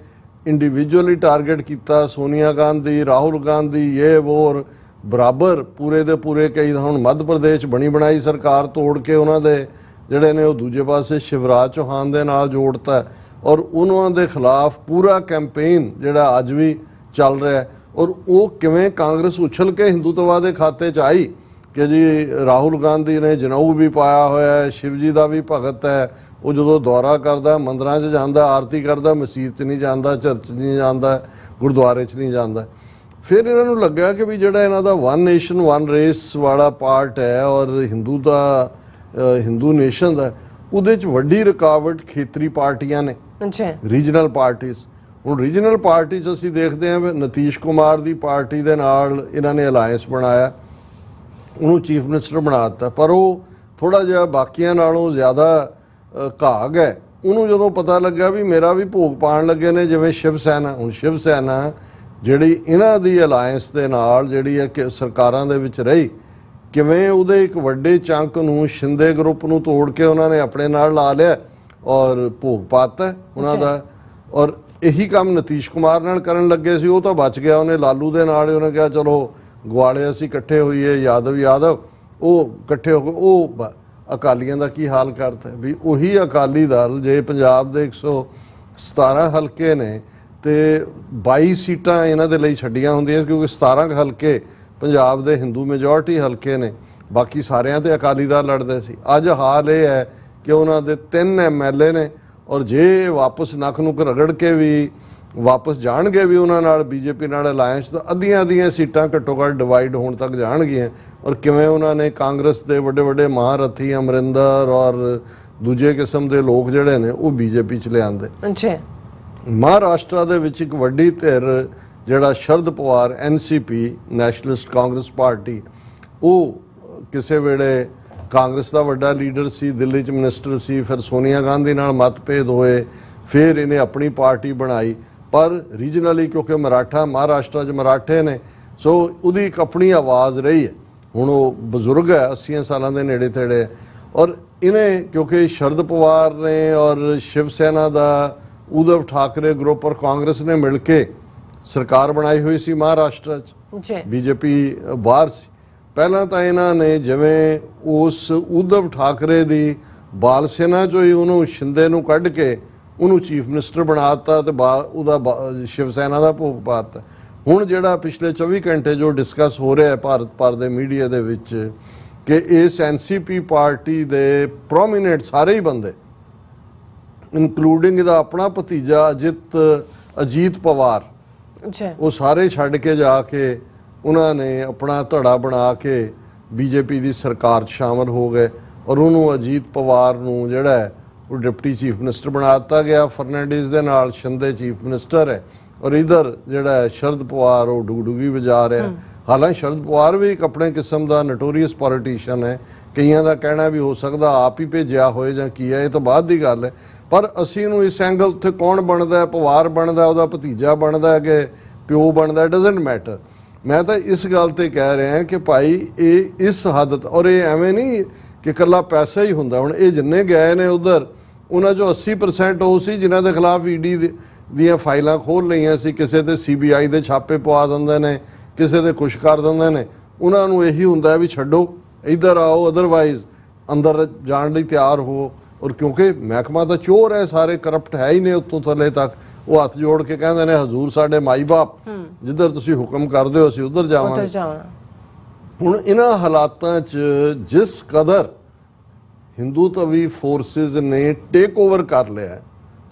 ਇੰਡੀਵਿਜੂਅਲੀ ਟਾਰਗੇਟ ਕੀਤਾ, ਸੋਨੀਆ ਗਾਂਧੀ, ਰਾਹੁਲ ਗਾਂਧੀ, ਇਹ ਵੋਰ ਬਰਾਬਰ ਪੂਰੇ ਦੇ ਪੂਰੇ। ਕਈ ਹੁਣ ਮੱਧ ਪ੍ਰਦੇਸ਼ ਬਣੀ ਬਣਾਈ ਸਰਕਾਰ ਤੋੜ ਕੇ ਉਹਨਾਂ ਦੇ ਜਿਹੜੇ ਨੇ ਉਹ ਦੂਜੇ ਪਾਸੇ ਸ਼ਿਵਰਾਜ ਚੌਹਾਨ ਦੇ ਨਾਲ ਜੋੜਤਾ ਔਰ ਉਹਨਾਂ ਦੇ ਖਿਲਾਫ ਪੂਰਾ ਕੈਂਪੇਨ ਜਿਹੜਾ ਅੱਜ ਵੀ ਚੱਲ ਰਿਹਾ। ਔਰ ਉਹ ਕਿਵੇਂ ਕਾਂਗਰਸ ਉਛਲ ਕੇ ਹਿੰਦੂਤਵਾ ਦੇ ਖਾਤੇ 'ਚ ਆਈ ਕਿ ਜੀ ਰਾਹੁਲ ਗਾਂਧੀ ਨੇ ਜਨੇਊ ਵੀ ਪਾਇਆ ਹੋਇਆ ਹੈ, ਸ਼ਿਵ ਜੀ ਦਾ ਵੀ ਭਗਤ ਹੈ, ਉਹ ਜਦੋਂ ਦੌਰਾ ਕਰਦਾ ਮੰਦਰਾਂ 'ਚ ਜਾਂਦਾ, ਆਰਤੀ ਕਰਦਾ, ਮਸਜਿਦ 'ਚ ਨਹੀਂ ਜਾਂਦਾ, ਚਰਚ 'ਚ ਨਹੀਂ ਜਾਂਦਾ, ਗੁਰਦੁਆਰੇ 'ਚ ਨਹੀਂ ਜਾਂਦਾ। ਫਿਰ ਇਹਨਾਂ ਨੂੰ ਲੱਗਾ ਕਿ ਵੀ ਜਿਹੜਾ ਇਹਨਾਂ ਦਾ ਵਨ ਨੇਸ਼ਨ ਵਨ ਰੇਸ ਵਾਲਾ ਪਾਰਟ ਹੈ ਔਰ ਹਿੰਦੂ ਨੇਸ਼ਨ ਦਾ, ਉਹਦੇ 'ਚ ਵੱਡੀ ਰੁਕਾਵਟ ਖੇਤਰੀ ਪਾਰਟੀਆਂ ਨੇ, ਰੀਜਨਲ ਪਾਰਟੀਜ਼। ਹੁਣ ਰੀਜਨਲ ਪਾਰਟੀ 'ਚ ਅਸੀਂ ਦੇਖਦੇ ਹਾਂ ਨਤੀਸ਼ ਕੁਮਾਰ ਦੀ ਪਾਰਟੀ ਦੇ ਨਾਲ ਇਹਨਾਂ ਨੇ ਅਲਾਇੰਸ ਬਣਾਇਆ, ਉਹਨੂੰ ਚੀਫ ਮਿਨਿਸਟਰ ਬਣਾ ਦਿੱਤਾ, ਪਰ ਉਹ ਥੋੜ੍ਹਾ ਜਿਹਾ ਬਾਕੀਆਂ ਨਾਲੋਂ ਜ਼ਿਆਦਾ ਘਾਗ ਹੈ। ਉਹਨੂੰ ਜਦੋਂ ਪਤਾ ਲੱਗਾ ਵੀ ਮੇਰਾ ਵੀ ਭੋਗ ਪਾਉਣ ਲੱਗੇ ਨੇ ਜਿਵੇਂ ਸ਼ਿਵ ਸੈਨਾ, ਹੁਣ ਸ਼ਿਵ ਸੈਨਾ ਜਿਹੜੀ ਇਹਨਾਂ ਦੀ ਅਲਾਇੰਸ ਦੇ ਨਾਲ ਜਿਹੜੀ ਹੈ ਕਿ ਸਰਕਾਰਾਂ ਦੇ ਵਿੱਚ ਰਹੀ, ਕਿਵੇਂ ਉਹਦੇ ਇੱਕ ਵੱਡੇ ਚੰਕ ਨੂੰ ਸ਼ਿੰਦੇ ਗਰੁੱਪ ਨੂੰ ਤੋੜ ਕੇ ਉਹਨਾਂ ਨੇ ਆਪਣੇ ਨਾਲ ਲਾ ਲਿਆ ਔਰ ਭੋਗ ਪਾਤਾ ਉਹਨਾਂ ਦਾ। ਔਰ ਇਹੀ ਕੰਮ ਨਤੀਸ਼ ਕੁਮਾਰ ਨਾਲ ਕਰਨ ਲੱਗੇ ਸੀ, ਉਹ ਤਾਂ ਬਚ ਗਿਆ, ਉਹਨੇ ਲਾਲੂ ਦੇ ਨਾਲ ਉਹਨੇ ਕਿਹਾ ਚਲੋ ਗਵਾਲੇ ਅਸੀਂ ਇਕੱਠੇ ਹੋਈਏ, ਯਾਦਵ ਉਹ ਇਕੱਠੇ ਹੋ ਗਏ। ਉਹ ਅਕਾਲੀਆਂ ਦਾ ਕੀ ਹਾਲ ਕਰਤਾ ਵੀ ਉਹੀ ਅਕਾਲੀ ਦਲ ਜੇ ਪੰਜਾਬ ਦੇ 117 ਹਲਕੇ ਨੇ ਤੇ 22 ਸੀਟਾਂ ਇਹਨਾਂ ਦੇ ਲਈ ਛੱਡੀਆਂ ਹੁੰਦੀਆਂ ਕਿਉਂਕਿ 17 ਹਲਕੇ ਪੰਜਾਬ ਦੇ ਹਿੰਦੂ ਮੈਜੋਰਟੀ ਹਲਕੇ ਨੇ, ਬਾਕੀ ਸਾਰਿਆਂ ਤੇ ਅਕਾਲੀ ਦਲ ਲੜਦੇ ਸੀ। ਅੱਜ ਹਾਲ ਇਹ ਹੈ ਕਿ ਉਹਨਾਂ ਦੇ 3 MLA ਨੇ ਔਰ ਜੇ ਵਾਪਸ ਨੱਕ ਨੂੰ ਰਗੜ ਕੇ ਵੀ ਵਾਪਸ ਜਾਣਗੇ ਵੀ ਉਹਨਾਂ ਨਾਲ ਬੀਜੇਪੀ ਨਾਲ ਅਲਾਇੰਸ, ਤਾਂ ਅੱਧੀਆਂ ਸੀਟਾਂ ਘੱਟੋ ਘੱਟ ਡਿਵਾਈਡ ਹੋਣ ਤੱਕ ਜਾਣਗੀਆਂ। ਔਰ ਕਿਵੇਂ ਉਹਨਾਂ ਨੇ ਕਾਂਗਰਸ ਦੇ ਵੱਡੇ ਮਹਾਰਥੀ ਅਮਰਿੰਦਰ ਔਰ ਦੂਜੇ ਕਿਸਮ ਦੇ ਲੋਕ ਜਿਹੜੇ ਨੇ ਉਹ ਬੀਜੇਪੀ 'ਚ ਲਿਆਂਦੇ। ਮਹਾਰਾਸ਼ਟਰ ਦੇ ਵਿੱਚ ਇੱਕ ਵੱਡੀ ਧਿਰ ਜਿਹੜਾ ਸ਼ਰਦ ਪਵਾਰ NCP ਨੈਸ਼ਨਲਿਸਟ ਕਾਂਗਰਸ ਪਾਰਟੀ, ਉਹ ਕਿਸੇ ਵੇਲੇ ਕਾਂਗਰਸ ਦਾ ਵੱਡਾ ਲੀਡਰ ਸੀ, ਦਿੱਲੀ 'ਚ ਮਿਨਿਸਟਰ ਸੀ, ਫਿਰ ਸੋਨੀਆ ਗਾਂਧੀ ਨਾਲ ਮਤਭੇਦ ਹੋਏ, ਫਿਰ ਇਹਨੇ ਆਪਣੀ ਪਾਰਟੀ ਬਣਾਈ। ਪਰ ਰੀਜਨਲੀ ਕਿਉਂਕਿ ਮਹਾਰਾਸ਼ਟਰ 'ਚ ਮਰਾਠੇ ਨੇ, ਸੋ ਉਹਦੀ ਇੱਕ ਆਪਣੀ ਆਵਾਜ਼ ਰਹੀ ਹੈ। ਹੁਣ ਉਹ ਬਜ਼ੁਰਗ ਹੈ, 80 ਸਾਲਾਂ ਦੇ ਨੇੜੇ ਤੇੜੇ, ਔਰ ਇਹਨੇ ਕਿਉਂਕਿ ਸ਼ਰਦ ਪਵਾਰ ਨੇ ਔਰ ਸ਼ਿਵ ਸੈਨਾ ਦਾ ਉद्धਵ ਠਾਕਰੇ ਗਰੁੱਪ ਔਰ ਕਾਂਗਰਸ ਨੇ ਮਿਲ ਕੇ ਸਰਕਾਰ ਬਣਾਈ ਹੋਈ ਸੀ ਮਹਾਰਾਸ਼ਟਰ 'ਚ। ਜੀ ਬੀਜੇਪੀ ਬਾਹਰ ਸੀ। ਪਹਿਲਾਂ ਤਾਂ ਇਹਨਾਂ ਨੇ ਜਿਵੇਂ ਉਸ ਉद्धਵ ਠਾਕਰੇ ਦੀ ਬਾਲ ਸੈਨਾ ਚੋਂ ਹੀ ਉਹਨੂੰ ਸ਼ਿੰਦੇ ਨੂੰ ਕੱਢ ਕੇ ਉਹਨੂੰ ਚੀਫ ਮਿਨਿਸਟਰ ਬਣਾ ਦਿੱਤਾ ਤੇ ਉਹਦਾ ਸ਼ਿਵ ਸੈਨਾ ਦਾ ਭੋਗ ਪਾ ਦਿੱਤਾ। ਹੁਣ ਜਿਹੜਾ ਪਿਛਲੇ 24 ਘੰਟੇ ਜੋ ਡਿਸਕਸ ਹੋ ਰਿਹਾ ਹੈ ਭਾਰਤ ਭਰ ਦੇ ਮੀਡੀਆ ਦੇ ਵਿੱਚ ਕਿ ਇਸ ਐਨਸੀਪੀ ਪਾਰਟੀ ਦੇ ਪ੍ਰੋਮੀਨੈਂਟ ਸਾਰੇ ਹੀ ਬੰਦੇ ਇਨਕਲੂਡਿੰਗ ਇਹਦਾ ਆਪਣਾ ਭਤੀਜਾ ਅਜੀਤ ਪਵਾਰ ਉਹ ਸਾਰੇ ਛੱਡ ਕੇ ਜਾ ਕੇ ਉਹਨਾਂ ਨੇ ਆਪਣਾ ਧੜਾ ਬਣਾ ਕੇ ਬੀਜੇਪੀ ਦੀ ਸਰਕਾਰ 'ਚ ਸ਼ਾਮਲ ਹੋ ਗਏ ਔਰ ਉਹਨੂੰ ਅਜੀਤ ਪਵਾਰ ਨੂੰ ਜਿਹੜਾ ਹੈ ਉਹ ਡਿਪਟੀ ਚੀਫ ਮਿਨਿਸਟਰ ਬਣਾ ਦਿੱਤਾ ਗਿਆ। ਫਰਨੈਂਡਿਸ ਦੇ ਨਾਲ ਸ਼ਿੰਦੇ ਚੀਫ ਮਿਨਿਸਟਰ ਹੈ ਔਰ ਇਧਰ ਜਿਹੜਾ ਹੈ ਸ਼ਰਦ ਪਵਾਰ ਉਹ ਡੁਗਡੁਗੀ ਵਜਾ ਰਿਹਾ। ਹਾਲਾਂਕਿ ਸ਼ਰਦ ਪਵਾਰ ਵੀ ਇੱਕ ਆਪਣੇ ਕਿਸਮ ਦਾ ਨੋਟੋਰੀਅਸ ਪੋਲੀਟੀਸ਼ੀਅਨ ਹੈ। ਕਈਆਂ ਦਾ ਕਹਿਣਾ ਵੀ ਹੋ ਸਕਦਾ ਆਪ ਹੀ ਭੇਜਿਆ ਹੋਏ ਜਾਂ ਕੀ ਹੈ, ਇਹ ਤਾਂ ਬਾਅਦ ਦੀ ਗੱਲ ਹੈ। ਪਰ ਅਸੀਂ ਇਹਨੂੰ ਇਸ ਐਂਗਲ ਉੱਤੇ ਕੌਣ ਬਣਦਾ, ਪਵਾਰ ਬਣਦਾ, ਉਹਦਾ ਭਤੀਜਾ ਬਣਦਾ ਕਿ ਪਿਓ ਬਣਦਾ, ਡਜ਼ਨਟ ਮੈਟਰ। ਮੈਂ ਤਾਂ ਇਸ ਗੱਲ ਤੇ ਕਹਿ ਰਿਹਾ ਕਿ ਭਾਈ ਇਹ ਇਸ ਹੱਦ ਔਰ ਇਹ ਐਵੇਂ ਨਹੀਂ ਕਿ ਇਕੱਲਾ ਪੈਸਾ ਹੀ ਹੁੰਦਾ। ਹੁਣ ਇਹ ਜਿੰਨੇ ਗਏ ਨੇ ਉਧਰ ਉਹਨਾਂ 'ਚੋਂ 80% ਉਹ ਸੀ ਜਿਨ੍ਹਾਂ ਦੇ ਖਿਲਾਫ ਈਡੀ ਦੀਆਂ ਫਾਈਲਾਂ ਖੋਲ੍ਹ ਲਈਆਂ ਸੀ। ਕਿਸੇ ਤੇ CBI ਦੇ ਛਾਪੇ ਪਵਾ ਦਿੰਦੇ ਨੇ, ਕਿਸੇ ਦੇ ਕੁਛ ਕਰ ਦਿੰਦੇ ਨੇ। ਉਹਨਾਂ ਨੂੰ ਇਹੀ ਹੁੰਦਾ ਵੀ ਛੱਡੋ ਇੱਧਰ ਆਓ, ਅਦਰਵਾਈਜ਼ ਅੰਦਰ ਜਾਣ ਲਈ ਤਿਆਰ ਹੋ। ਔਰ ਕਿਉਂਕਿ ਮਹਿਕਮਾ ਤਾਂ ਚੋਰ ਹੈ, ਸਾਰੇ ਕਰਪਟ ਹੈ ਹੀ ਨੇ ਉੱਤੋਂ ਥੱਲੇ ਤੱਕ। ਉਹ ਹੱਥ ਜੋੜ ਕੇ ਕਹਿੰਦੇ ਨੇ ਹਜ਼ੂਰ ਸਾਡੇ ਮਾਈ ਬਾਪ, ਜਿੱਧਰ ਤੁਸੀਂ ਹੁਕਮ ਕਰਦੇ ਹੋ ਅਸੀਂ ਉੱਧਰ ਜਾਵਾਂਗੇ। ਹੁਣ ਇਹਨਾਂ ਹਾਲਾਤਾਂ 'ਚ ਜਿਸ ਕਦਰ ਹਿੰਦੂਤਵੀ ਫੋਰਸਿਸ ਨੇ ਟੇਕ ਓਵਰ ਕਰ ਲਿਆ,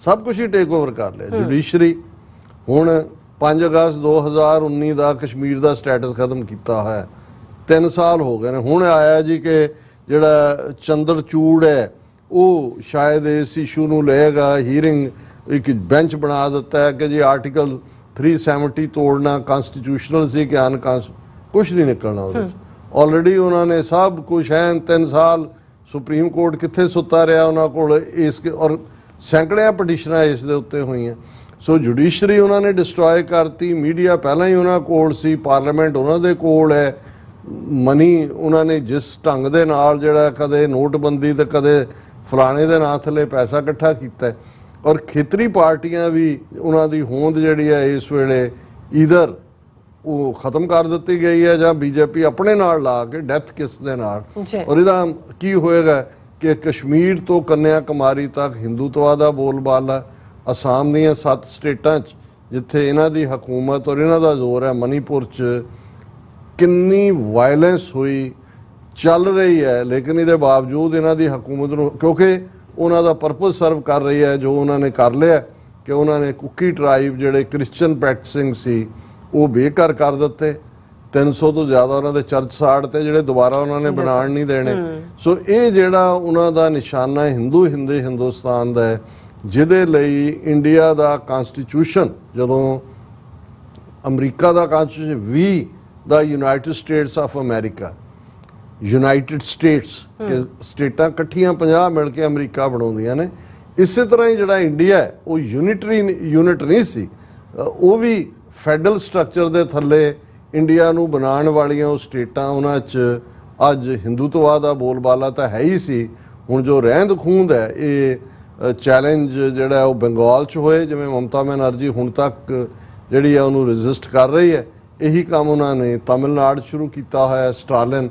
ਸਭ ਕੁਝ ਹੀ ਟੇਕ ਓਵਰ ਕਰ ਲਿਆ। ਜੁਡੀਸ਼ਰੀ ਹੁਣ 5 ਅਗਸਤ 2019 ਦਾ ਕਸ਼ਮੀਰ ਦਾ ਸਟੇਟਸ ਖਤਮ ਕੀਤਾ ਹੋਇਆ, 3 ਸਾਲ ਹੋ ਗਏ ਨੇ। ਹੁਣ ਆਇਆ ਜੀ ਕਿ ਜਿਹੜਾ ਚੰਦਰਚੂੜ ਹੈ ਉਹ ਸ਼ਾਇਦ ਇਸ ਇਸ਼ੂ ਨੂੰ ਲਏਗਾ ਹੀਅਰਿੰਗ, ਇੱਕ ਬੈਂਚ ਬਣਾ ਦਿੱਤਾ ਹੈ ਕਿ ਜੀ ਆਰਟੀਕਲ 370 ਤੋੜਨਾ ਕਨਸਟੀਟਿਊਸ਼ਨਲ ਸੀ ਕਿ ਕੁਛ ਨਹੀਂ ਨਿਕਲਣਾ ਉਹਦੇ 'ਚ। ਆਲਰੇਡੀ ਉਹਨਾਂ ਨੇ ਸਭ ਕੁਛ ਹੈ। 3 ਸਾਲ ਸੁਪਰੀਮ ਕੋਰਟ ਕਿੱਥੇ ਸੁੱਤਾ ਰਿਹਾ ਉਹਨਾਂ ਕੋਲ ਇਸ ਔਰ ਸੈਂਕੜਿਆਂ ਪਟੀਸ਼ਨਾਂ ਇਸ ਦੇ ਉੱਤੇ ਹੋਈਆਂ। ਸੋ ਜੁਡੀਸ਼ਰੀ ਉਹਨਾਂ ਨੇ ਡਿਸਟਰੋਏ ਕਰਤੀ। ਮੀਡੀਆ ਪਹਿਲਾਂ ਹੀ ਉਹਨਾਂ ਕੋਲ ਸੀ, ਪਾਰਲੀਮੈਂਟ ਉਹਨਾਂ ਦੇ ਕੋਲ ਹੈ। ਮਨੀ ਉਹਨਾਂ ਨੇ ਜਿਸ ਢੰਗ ਦੇ ਨਾਲ ਜਿਹੜਾ ਕਦੇ ਨੋਟਬੰਦੀ ਤੇ ਕਦੇ ਫਲਾਣੇ ਦੇ ਨਾਂ ਥੱਲੇ ਪੈਸਾ ਇਕੱਠਾ ਕੀਤਾ ਔਰ ਖੇਤਰੀ ਪਾਰਟੀਆਂ ਵੀ ਉਹਨਾਂ ਦੀ ਹੋਂਦ ਜਿਹੜੀ ਹੈ ਇਸ ਵੇਲੇ ਈਧਰ ਉਹ ਖਤਮ ਕਰ ਦਿੱਤੀ ਗਈ ਹੈ ਜਾਂ ਬੀਜੇਪੀ ਆਪਣੇ ਨਾਲ ਲਾ ਕੇ ਡੈਥ ਕਿਸ ਦੇ ਨਾਲ। ਔਰ ਇਹਦਾ ਕੀ ਹੋਏਗਾ ਕਿ ਕਸ਼ਮੀਰ ਤੋਂ ਕੰਨਿਆ ਕੁਮਾਰੀ ਤੱਕ ਹਿੰਦੂਤਵਾ ਦਾ ਬੋਲਬਾਲਾ, ਅਸਾਮ ਦੀਆਂ 7 ਸਟੇਟਾਂ 'ਚ ਜਿੱਥੇ ਇਹਨਾਂ ਦੀ ਹਕੂਮਤ ਔਰ ਇਹਨਾਂ ਦਾ ਜ਼ੋਰ ਹੈ, ਮਨੀਪੁਰ 'ਚ ਕਿੰਨੀ ਵਾਇਲੈਂਸ ਹੋਈ ਚੱਲ ਰਹੀ ਹੈ। ਲੇਕਿਨ ਇਹਦੇ ਬਾਵਜੂਦ ਇਹਨਾਂ ਦੀ ਹਕੂਮਤ ਨੂੰ ਕਿਉਂਕਿ ਉਹਨਾਂ ਦਾ ਪਰਪਸ ਸਰਵ ਕਰ ਰਹੀ ਹੈ ਜੋ ਉਹਨਾਂ ਨੇ ਕਰ ਲਿਆ ਕਿ ਉਹਨਾਂ ਨੇ ਕੁੱਕੀ ਟਰਾਈਬ ਜਿਹੜੇ ਕ੍ਰਿਸਚਨ ਪ੍ਰੈਕਟਿਸਿੰਗ ਸੀ ਉਹ ਬੇਘਰ ਕਰ ਦਿੱਤੇ। 300 ਤੋਂ ਜ਼ਿਆਦਾ ਉਹਨਾਂ ਦੇ ਚਰਚ ਸਾੜ ਤੇ ਜਿਹੜੇ ਦੁਬਾਰਾ ਉਹਨਾਂ ਨੇ ਬਣਾਉਣ ਨਹੀਂ ਦੇਣੇ। ਸੋ ਇਹ ਜਿਹੜਾ ਉਹਨਾਂ ਦਾ ਨਿਸ਼ਾਨਾ ਹਿੰਦੁਸਤਾਨ ਦਾ ਹੈ, ਜਿਹਦੇ ਲਈ ਇੰਡੀਆ ਦਾ ਕਨਸਟੀਟਿਊਸ਼ਨ ਜਦੋਂ ਅਮਰੀਕਾ ਦਾ ਕਨਸਟੀਟਿਊਸ਼ਨ ਵੀ ਦਾ United States of America, United States ਸਟੇਟਾਂ ਇਕੱਠੀਆਂ 50 ਮਿਲ ਕੇ ਅਮਰੀਕਾ ਬਣਾਉਂਦੀਆਂ ਨੇ। ਇਸੇ ਤਰ੍ਹਾਂ ਹੀ ਜਿਹੜਾ ਇੰਡੀਆ ਹੈ ਉਹ ਯੂਨਿਟ ਨਹੀਂ ਸੀ, ਉਹ ਵੀ ਫੈਡਰਲ ਸਟਰਕਚਰ ਦੇ ਥੱਲੇ ਇੰਡੀਆ ਨੂੰ ਬਣਾਉਣ ਵਾਲੀਆਂ ਉਹ ਸਟੇਟਾਂ, ਉਹਨਾਂ 'ਚ ਅੱਜ ਹਿੰਦੂਤਵਾ ਦਾ ਬੋਲਬਾਲਾ ਤਾਂ ਹੈ ਹੀ ਸੀ। ਹੁਣ ਜੋ ਰਹਿੰਦ ਖੂੰਦ ਹੈ ਇਹ ਚੈਲੰਜ ਜਿਹੜਾ ਉਹ ਬੰਗਾਲ 'ਚ ਹੋਏ, ਜਿਵੇਂ ਮਮਤਾ ਬੈਨਰਜੀ ਹੁਣ ਤੱਕ ਜਿਹੜੀ ਹੈ ਉਹਨੂੰ ਰੈਜ਼ਿਸਟ ਕਰ ਰਹੀ ਹੈ। ਇਹੀ ਕੰਮ ਉਹਨਾਂ ਨੇ ਤਮਿਲਨਾਡੂ ਸ਼ੁਰੂ ਕੀਤਾ ਹੋਇਆ। ਸਟਾਲਿਨ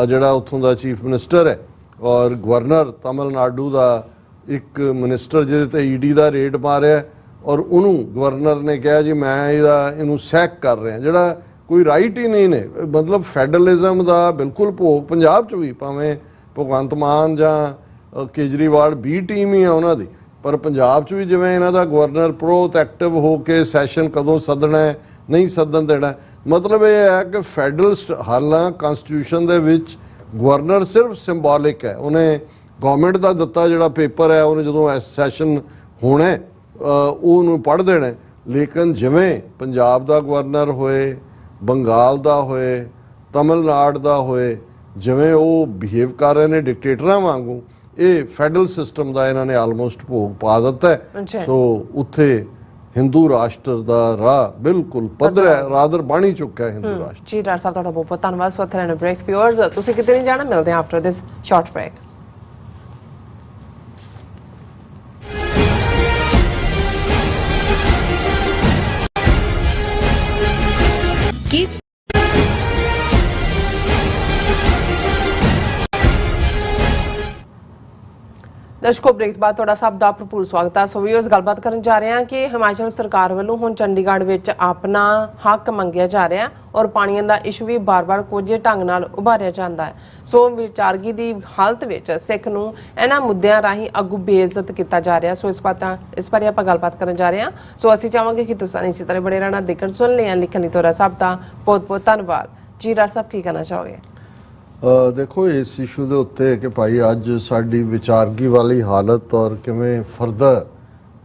ਜਿਹੜਾ ਉੱਥੋਂ ਦਾ ਚੀਫ ਮਿਨਿਸਟਰ ਹੈ ਔਰ ਗਵਰਨਰ ਤਮਿਲਨਾਡੂ ਦਾ ਇੱਕ ਮਿਨਿਸਟਰ ਜਿਹਦੇ ਤੇ ਈਡੀ ਦਾ ਰੇਡ ਮਾਰਿਆ ਔਰ ਉਹਨੂੰ ਗਵਰਨਰ ਨੇ ਕਿਹਾ ਜੀ ਮੈਂ ਇਹਨੂੰ ਸੈਕ ਕਰ ਰਿਹਾ, ਜਿਹੜਾ ਕੋਈ ਰਾਈਟ ਹੀ ਨਹੀਂ ਨੇ। ਮਤਲਬ ਫੈਡਰਲਿਜ਼ਮ ਦਾ ਬਿਲਕੁਲ ਭੋਗ ਪੰਜਾਬ 'ਚ ਵੀ, ਭਾਵੇਂ ਭਗਵੰਤ ਮਾਨ ਜਾਂ ਕੇਜਰੀਵਾਲ ਬੀ ਟੀਮ ਹੀ ਆ ਉਹਨਾਂ ਦੀ, ਪਰ ਪੰਜਾਬ 'ਚ ਵੀ ਜਿਵੇਂ ਇਹਨਾਂ ਦਾ ਗਵਰਨਰ ਪ੍ਰੋਐਕਟਿਵ ਹੋ ਕੇ ਸੈਸ਼ਨ ਕਦੋਂ ਸੱਦਣਾ ਹੈ ਨਹੀਂ ਸੱਦਣ ਦੇਣਾ। ਮਤਲਬ ਇਹ ਹੈ ਕਿ ਫੈਡਰਲਿਸਟ ਹਾਲਾਂ ਕਨਸਟੀਟਿਊਸ਼ਨ ਦੇ ਵਿੱਚ ਗਵਰਨਰ ਸਿਰਫ ਸਿੰਬੋਲਿਕ ਹੈ। ਉਹਨੇ ਗਵਰਨਮੈਂਟ ਦਾ ਦਿੱਤਾ ਜਿਹੜਾ ਪੇਪਰ ਹੈ ਉਹਨੇ ਜਦੋਂ ਸੈਸ਼ਨ ਹੋਣਾ ਉਹਨੂੰ ਪੜ੍ਹ ਦੇਣਾ। ਲੇਕਿਨ ਜਿਵੇਂ ਪੰਜਾਬ ਦਾ ਗਵਰਨਰ ਹੋਏ, ਬੰਗਾਲ ਦਾ ਹੋਏ, ਤਮਿਲਨਾਡੂ ਦਾ ਹੋਏ, ਜਿਵੇਂ ਉਹ ਬਿਹੇਵ ਕਰ ਰਹੇ ਨੇ ਡਿਕਟੇਟਰਾਂ ਵਾਂਗੂ, ਇਹ ਫੈਡਰਲ ਸਿਸਟਮ ਦਾ ਇਹਨਾਂ ਨੇ ਆਲਮੋਸਟ ਭੋਗ ਪਾ ਦਿੱਤਾ ਹੈ। ਸੋ ਉੱਥੇ ਹਿੰਦੂ ਰਾਸ਼ਟਰ ਦਾ ਰਾਹ ਬਿਲਕੁਲ ਪੱਧਰਾ ਰਾਦਰ ਬਣ ਹੀ ਚੁੱਕਾ ਹੈ ਹਿੰਦੂ ਰਾਸ਼ਟਰ। ਜੀ ਡਾਕਟਰ ਸਾਹਿਬ ਤੁਹਾਡਾ ਬਹੁਤ ਬਹੁਤ ਧੰਨਵਾਦ। ਸੋ ਇੱਥੇ ਬ੍ਰੇਕ ਵਿਊਅਰਸ, ਤੁਸੀਂ ਕਿਤੇ ਨਹੀਂ ਜਾਣਾ, ਮਿਲਦੇ ਹਾਂ ਆਫਟਰ ਦਿਸ ਸ਼ਾਰਟ ਬ੍ਰੇਕ। ਕੀ ਦਰਸ਼ਕੋ ਬ੍ਰੇਕ ਬਾਅਦ ਤੁਹਾਡਾ ਸਭ ਦਾ ਭਰਪੂਰ ਸਵਾਗਤ ਹੈ। ਸੋ ਵੀਅਰਸ ਗੱਲਬਾਤ ਕਰਨ ਜਾ ਰਹੇ ਹਾਂ ਕਿ ਹਿਮਾਚਲ ਸਰਕਾਰ ਵੱਲੋਂ ਹੁਣ ਚੰਡੀਗੜ੍ਹ ਵਿੱਚ ਆਪਣਾ ਹੱਕ ਮੰਗਿਆ ਜਾ ਰਿਹਾ ਔਰ ਪਾਣੀਆਂ ਦਾ ਇਸ਼ੂ ਵੀ ਬਾਰ-ਬਾਰ ਕੋਝੇ ਢੰਗ ਨਾਲ ਉਭਾਰਿਆ ਜਾਂਦਾ ਹੈ। ਸੋ ਵਿਚਾਰਗੀ ਦੀ ਹਾਲਤ ਵਿੱਚ ਸਿੱਖ ਨੂੰ ਇਹਨਾਂ ਮੁੱਦਿਆਂ ਰਾਹੀਂ ਅੱਗੂ ਬੇਇੱਜ਼ਤ ਕੀਤਾ ਜਾ ਰਿਹਾ। ਸੋ ਇਸ ਬਾਰੇ ਆਪਾਂ ਗੱਲਬਾਤ ਕਰਨ ਜਾ ਰਹੇ ਹਾਂ। ਸੋ ਅਸੀਂ ਚਾਹਾਂਗੇ ਕਿ ਤੁਸੀਂ ਇਸੇ ਤਰ੍ਹਾਂ ਬੜੇ ਰਹਿਣਾ, ਦੇਖਣ ਸੁਣ ਲਿਆ, ਲਿਖਣ ਲਈ ਤੁਹਾਡਾ ਸਭ ਦਾ ਬਹੁਤ-ਬਹੁਤ ਧੰਨਵਾਦ ਜੀ। ਡਾਕਟਰ ਸਾਹਿਬ ਕੀ ਕਹਿਣਾ ਚਾਹੋਗੇ? ਦੇਖੋ ਇਸ ਇਸ਼ੂ ਦੇ ਉੱਤੇ ਕਿ ਭਾਈ ਅੱਜ ਸਾਡੀ ਵਿਚਾਰਗੀ ਵਾਲੀ ਹਾਲਤ ਔਰ ਕਿਵੇਂ ਫਰਦਰ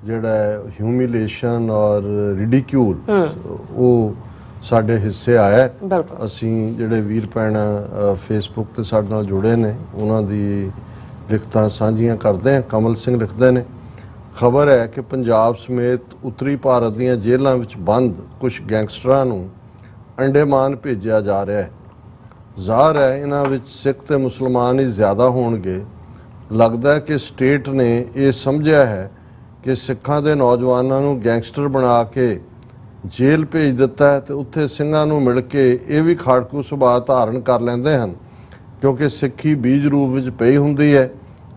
ਜਿਹੜਾ ਹਿਊਮਿਲੇਸ਼ਨ ਔਰ ਰਿਡੀਕਿਊਲ ਉਹ ਸਾਡੇ ਹਿੱਸੇ ਆਇਆ। ਅਸੀਂ ਜਿਹੜੇ ਵੀਰ ਭੈਣ ਫੇਸਬੁੱਕ ਤੇ ਸਾਡੇ ਨਾਲ ਜੁੜੇ ਨੇ ਉਹਨਾਂ ਦੀ ਲਿਖਤਾਂ ਸਾਂਝੀਆਂ ਕਰਦੇ ਹਾਂ। ਕਮਲ ਸਿੰਘ ਲਿਖਦੇ ਨੇ, ਖਬਰ ਹੈ ਕਿ ਪੰਜਾਬ ਸਮੇਤ ਉੱਤਰੀ ਭਾਰਤ ਦੀਆਂ ਜੇਲ੍ਹਾਂ ਵਿੱਚ ਬੰਦ ਕੁਝ ਗੈਂਗਸਟਰਾਂ ਨੂੰ ਅੰਡੇਮਾਨ ਭੇਜਿਆ ਜਾ ਰਿਹਾ ਹੈ। ਜ਼ਾਹਰ ਹੈ ਇਹਨਾਂ ਵਿੱਚ ਸਿੱਖ ਤੇ ਮੁਸਲਮਾਨ ਹੀ ਜ਼ਿਆਦਾ ਹੋਣਗੇ। ਲੱਗਦਾ ਹੈ ਕਿ ਸਟੇਟ ਨੇ ਇਹ ਸਮਝਿਆ ਹੈ ਕਿ ਸਿੱਖਾਂ ਦੇ ਨੌਜਵਾਨਾਂ ਨੂੰ ਗੈਂਗਸਟਰ ਬਣਾ ਕੇ ਜੇਲ੍ਹ ਭੇਜ ਦਿੱਤਾ ਹੈ ਤੇ ਉੱਥੇ ਸਿੰਘਾਂ ਨੂੰ ਮਿਲ ਕੇ ਇਹ ਵੀ ਖਾੜਕੂ ਸੁਭਾਅ ਧਾਰਨ ਕਰ ਲੈਂਦੇ ਹਨ, ਕਿਉਂਕਿ ਸਿੱਖੀ ਬੀਜ ਰੂਪ ਵਿੱਚ ਪਈ ਹੁੰਦੀ ਹੈ।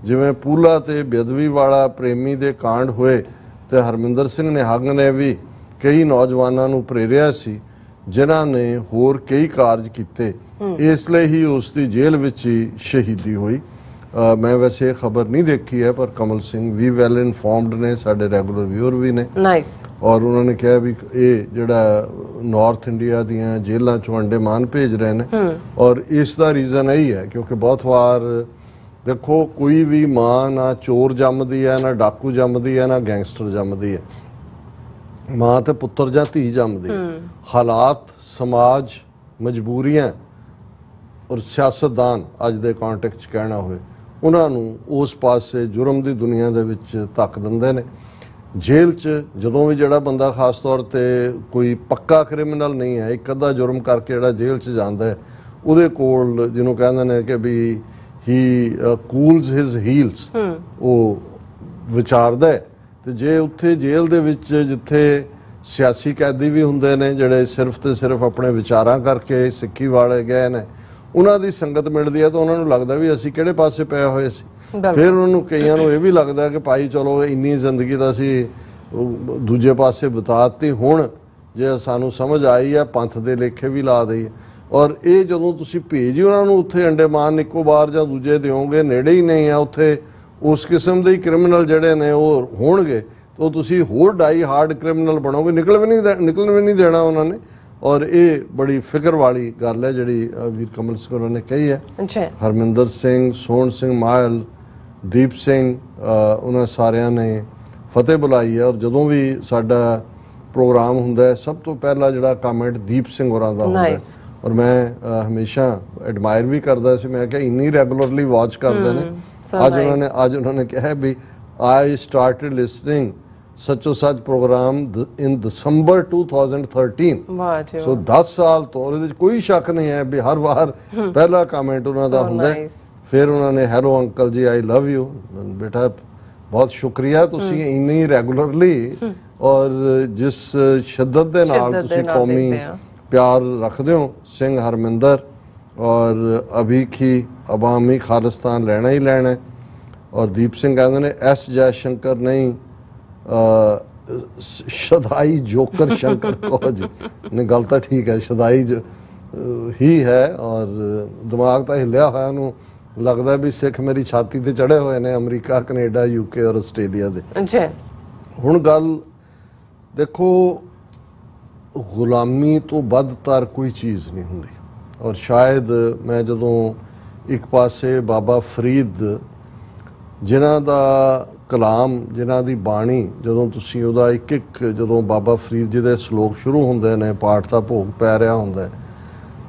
ਜਿਵੇਂ ਪੂਲਾ ਤੇ ਬੇਦਵੀ ਵਾਲਾ ਪ੍ਰੇਮੀ ਦੇ ਕਾਂਡ ਹੋਏ ਤੇ ਹਰਮਿੰਦਰ ਸਿੰਘ ਨਿਹੰਗ ਨੇ ਵੀ ਕਈ ਨੌਜਵਾਨਾਂ ਨੂੰ ਪ੍ਰੇਰਿਆ ਸੀ ਜਿਨ੍ਹਾਂ ਨੇ ਹੋਰ ਕਈ ਕਾਰਜ ਕੀਤੇ। ਇਸ ਲਈ ਹੀ ਉਸ ਦੀ ਜੇਲ੍ਹ ਵਿੱਚ ਹੀ ਸ਼ਹੀਦੀ ਹੋਈ। ਮੈਂ ਵੈਸੇ ਇਹ ਖਬਰ ਨਹੀਂ ਦੇਖੀ ਹੈ, ਪਰ ਕਮਲ ਸਿੰਘ ਵੀ ਵੈਲ ਇਨਫੋਰਮਡ ਨੇ, ਸਾਡੇ ਰੈਗੂਲਰ ਵਿਊਅਰ ਵੀ ਨੇ। ਨਾਈਸ। ਔਰ ਉਹਨਾਂ ਨੇ ਕਿਹਾ ਵੀ ਇਹ ਜਿਹੜਾ ਨਾਰਥ ਇੰਡੀਆ ਦੀਆਂ ਜੇਲ੍ਹਾਂ ਚੋਂ ਅੰਡੇਮਾਨ ਭੇਜ ਰਹੇ ਨੇ ਔਰ ਇਸ ਦਾ ਰੀਜ਼ਨ ਇਹੀ ਹੈ ਕਿਉਂਕਿ ਬਹੁਤ ਵਾਰ ਦੇਖੋ ਕੋਈ ਵੀ ਮਾਂ ਨਾ ਚੋਰ ਜੰਮਦੀ ਹੈ, ਨਾ ਡਾਕੂ ਜੰਮਦੀ ਹੈ, ਨਾ ਗੈਂਗਸਟਰ ਜੰਮਦੀ ਹੈ। ਮਾਂ ਤੇ ਪੁੱਤਰ ਜਾਂ ਧੀ ਜੰਮਦੀ ਹੈ। ਹਾਲਾਤ, ਸਮਾਜ, ਮਜਬੂਰੀਆਂ ਔਰ ਸਿਆਸਤਦਾਨ ਅੱਜ ਦੇ ਕੰਟੈਕਸਟ 'ਚ ਕਹਿਣਾ ਹੋਵੇ ਉਹਨਾਂ ਨੂੰ ਉਸ ਪਾਸੇ ਜੁਰਮ ਦੀ ਦੁਨੀਆ ਦੇ ਵਿੱਚ ਧੱਕ ਦਿੰਦੇ ਨੇ। ਜੇਲ੍ਹ 'ਚ ਜਦੋਂ ਵੀ ਜਿਹੜਾ ਬੰਦਾ ਖਾਸ ਤੌਰ 'ਤੇ ਕੋਈ ਪੱਕਾ ਕ੍ਰਿਮੀਨਲ ਨਹੀਂ ਹੈ, ਇੱਕ ਅੱਧਾ ਜੁਰਮ ਕਰਕੇ ਜਿਹੜਾ ਜੇਲ੍ਹ 'ਚ ਜਾਂਦਾ ਹੈ, ਉਹਦੇ ਕੋਲ ਜਿਹਨੂੰ ਕਹਿੰਦੇ ਨੇ ਕਿ ਵੀ ਹੀ ਕੂਲਸ ਹਿਜ਼ ਹੀਲਸ, ਉਹ ਵਿਚਾਰਦਾ ਹੈ। ਤੇ ਜੇ ਉੱਥੇ ਜੇਲ੍ਹ ਦੇ ਵਿੱਚ ਜਿੱਥੇ ਸਿਆਸੀ ਕੈਦੀ ਵੀ ਹੁੰਦੇ ਨੇ ਜਿਹੜੇ ਸਿਰਫ ਤੇ ਸਿਰਫ ਆਪਣੇ ਵਿਚਾਰਾਂ ਕਰਕੇ ਸਿੱਖੀ ਵਾਲੇ ਗਏ ਨੇ, ਉਹਨਾਂ ਦੀ ਸੰਗਤ ਮਿਲਦੀ ਹੈ ਤਾਂ ਉਹਨਾਂ ਨੂੰ ਲੱਗਦਾ ਵੀ ਅਸੀਂ ਕਿਹੜੇ ਪਾਸੇ ਪਏ ਹੋਏ ਸੀ। ਫਿਰ ਉਹਨਾਂ ਨੂੰ ਕਈਆਂ ਨੂੰ ਇਹ ਵੀ ਲੱਗਦਾ ਕਿ ਭਾਈ ਚਲੋ ਇੰਨੀ ਜ਼ਿੰਦਗੀ ਤਾਂ ਅਸੀਂ ਦੂਜੇ ਪਾਸੇ ਬਿਤਾਤੀ, ਹੁਣ ਜੇ ਸਾਨੂੰ ਸਮਝ ਆਈ ਹੈ ਪੰਥ ਦੇ ਲੇਖੇ ਵੀ ਲਾ ਦਈਏ। ਔਰ ਇਹ ਜਦੋਂ ਤੁਸੀਂ ਭੇਜ ਹੀ ਉਹਨਾਂ ਨੂੰ ਉੱਥੇ ਅੰਡੇਮਾਨ ਨਿਕੋਬਾਰ ਜਾਂ ਦੂਜੇ ਦਿਓਗੇ, ਨੇੜੇ ਹੀ ਨਹੀਂ ਆ ਉੱਥੇ, ਉਸ ਕਿਸਮ ਦੇ ਕ੍ਰਿਮੀਨਲ ਜਿਹੜੇ ਨੇ ਉਹ ਹੋਣਗੇ ਤਾਂ ਤੁਸੀਂ ਹੋਰ ਡਾਈ ਹਾਰਡ ਕ੍ਰਿਮੀਨਲ ਬਣੋਗੇ, ਨਿਕਲਣ ਵੀ ਨਹੀਂ ਦੇਣਾ ਉਹਨਾਂ ਨੇ। ਔਰ ਇਹ ਬੜੀ ਫਿਕਰ ਵਾਲੀ ਗੱਲ ਹੈ ਜਿਹੜੀ ਵੀਰ ਕਮਲ ਸਿੰਘ ਹੋਰਾਂ ਨੇ ਕਹੀ ਹੈ। ਹਰਮਿੰਦਰ ਸਿੰਘ, ਸੋਹਣ ਸਿੰਘ ਮਾਹਲ, ਦੀਪ ਸਿੰਘ, ਉਹਨਾਂ ਸਾਰਿਆਂ ਨੇ ਫਤਿਹ ਬੁਲਾਈ ਹੈ। ਔਰ ਜਦੋਂ ਵੀ ਸਾਡਾ ਪ੍ਰੋਗਰਾਮ ਹੁੰਦਾ ਹੈ ਸਭ ਤੋਂ ਪਹਿਲਾ ਜਿਹੜਾ ਕਮੈਂਟ ਦੀਪ ਸਿੰਘ ਹੋਰਾਂ ਦਾ ਹੁੰਦਾ ਹੈ ਔਰ ਮੈਂ ਹਮੇਸ਼ਾ ਐਡਮਾਇਰ ਵੀ ਕਰਦਾ ਸੀ। ਮੈਂ ਕਿਹਾ ਇੰਨੀ ਰੈਗੂਲਰਲੀ ਵਾਚ ਕਰਦੇ ਨੇ। ਅੱਜ ਉਹਨਾਂ ਨੇ ਕਿਹਾ ਵੀ I started listening ਸੱਚੋ ਸੱਚ ਪ੍ਰੋਗਰਾਮ in December 2013। ਸੋ 10 ਸਾਲ ਤੋਂ ਉਹਦੇ ਵਿੱਚ ਕੋਈ ਸ਼ੱਕ ਨਹੀਂ ਹੈ ਵੀ ਹਰ ਵਾਰ ਪਹਿਲਾ ਕਮੈਂਟ ਉਹਨਾਂ ਦਾ ਹੁੰਦਾ। ਫਿਰ ਉਹਨਾਂ ਨੇ ਹੈਲੋ ਅੰਕਲ ਜੀ, ਆਈ ਲਵ ਯੂ। ਬੇਟਾ ਬਹੁਤ ਸ਼ੁਕਰੀਆ, ਤੁਸੀਂ ਇੰਨੀ ਰੈਗੂਲਰਲੀ ਔਰ ਜਿਸ ਸ਼ਿੱਦਤ ਦੇ ਨਾਲ ਤੁਸੀਂ ਕੌਮੀ ਪਿਆਰ ਰੱਖਦੇ ਹੋ। ਸਿੰਘ ਹਰਮਿੰਦਰ ਔਰ ਅਭੀਖੀ ਅਵਾਮੀ ਖਾਲਿਸਤਾਨ ਲੈਣਾ ਹੀ ਲੈਣਾ। ਔਰ ਦੀਪ ਸਿੰਘ ਕਹਿੰਦੇ ਨੇ ਐਸ ਜੈ ਸ਼ੰਕਰ ਨਹੀਂ, ਸ਼ਦਾਈ ਜੋਕਰ ਸ਼ੰਕਰ ਕਹੋ ਜੀ। ਨਹੀਂ ਗੱਲ ਤਾਂ ਠੀਕ ਹੈ, ਸ਼ਦਾਈ ਹੀ ਹੈ। ਔਰ ਦਿਮਾਗ ਤਾਂ ਹਿੱਲਿਆ ਹੋਇਆ, ਉਹਨੂੰ ਲੱਗਦਾ ਵੀ ਸਿੱਖ ਮੇਰੀ ਛਾਤੀ ਤੇ ਚੜੇ ਹੋਏ ਨੇ ਅਮਰੀਕਾ, ਕੈਨੇਡਾ, ਯੂਕੇ ਔਰ ਆਸਟ੍ਰੇਲੀਆ ਦੇ। ਹੁਣ ਗੱਲ ਦੇਖੋ, ਗੁਲਾਮੀ ਤੋਂ ਵੱਧਤਰ ਕੋਈ ਚੀਜ਼ ਨਹੀਂ ਹੁੰਦੀ। ਔਰ ਸ਼ਾਇਦ ਮੈਂ ਜਦੋਂ ਇੱਕ ਪਾਸੇ ਬਾਬਾ ਫਰੀਦ ਜਿਨ੍ਹਾਂ ਦਾ ਕਲਾਮ, ਜਿਨ੍ਹਾਂ ਦੀ ਬਾਣੀ, ਜਦੋਂ ਤੁਸੀਂ ਉਹਦਾ ਇੱਕ ਜਦੋਂ ਬਾਬਾ ਫਰੀਦ ਜੀ ਦੇ ਸ਼ਲੋਕ ਸ਼ੁਰੂ ਹੁੰਦੇ ਨੇ, ਪਾਠ ਦਾ ਭੋਗ ਪੈ ਰਿਹਾ ਹੁੰਦਾ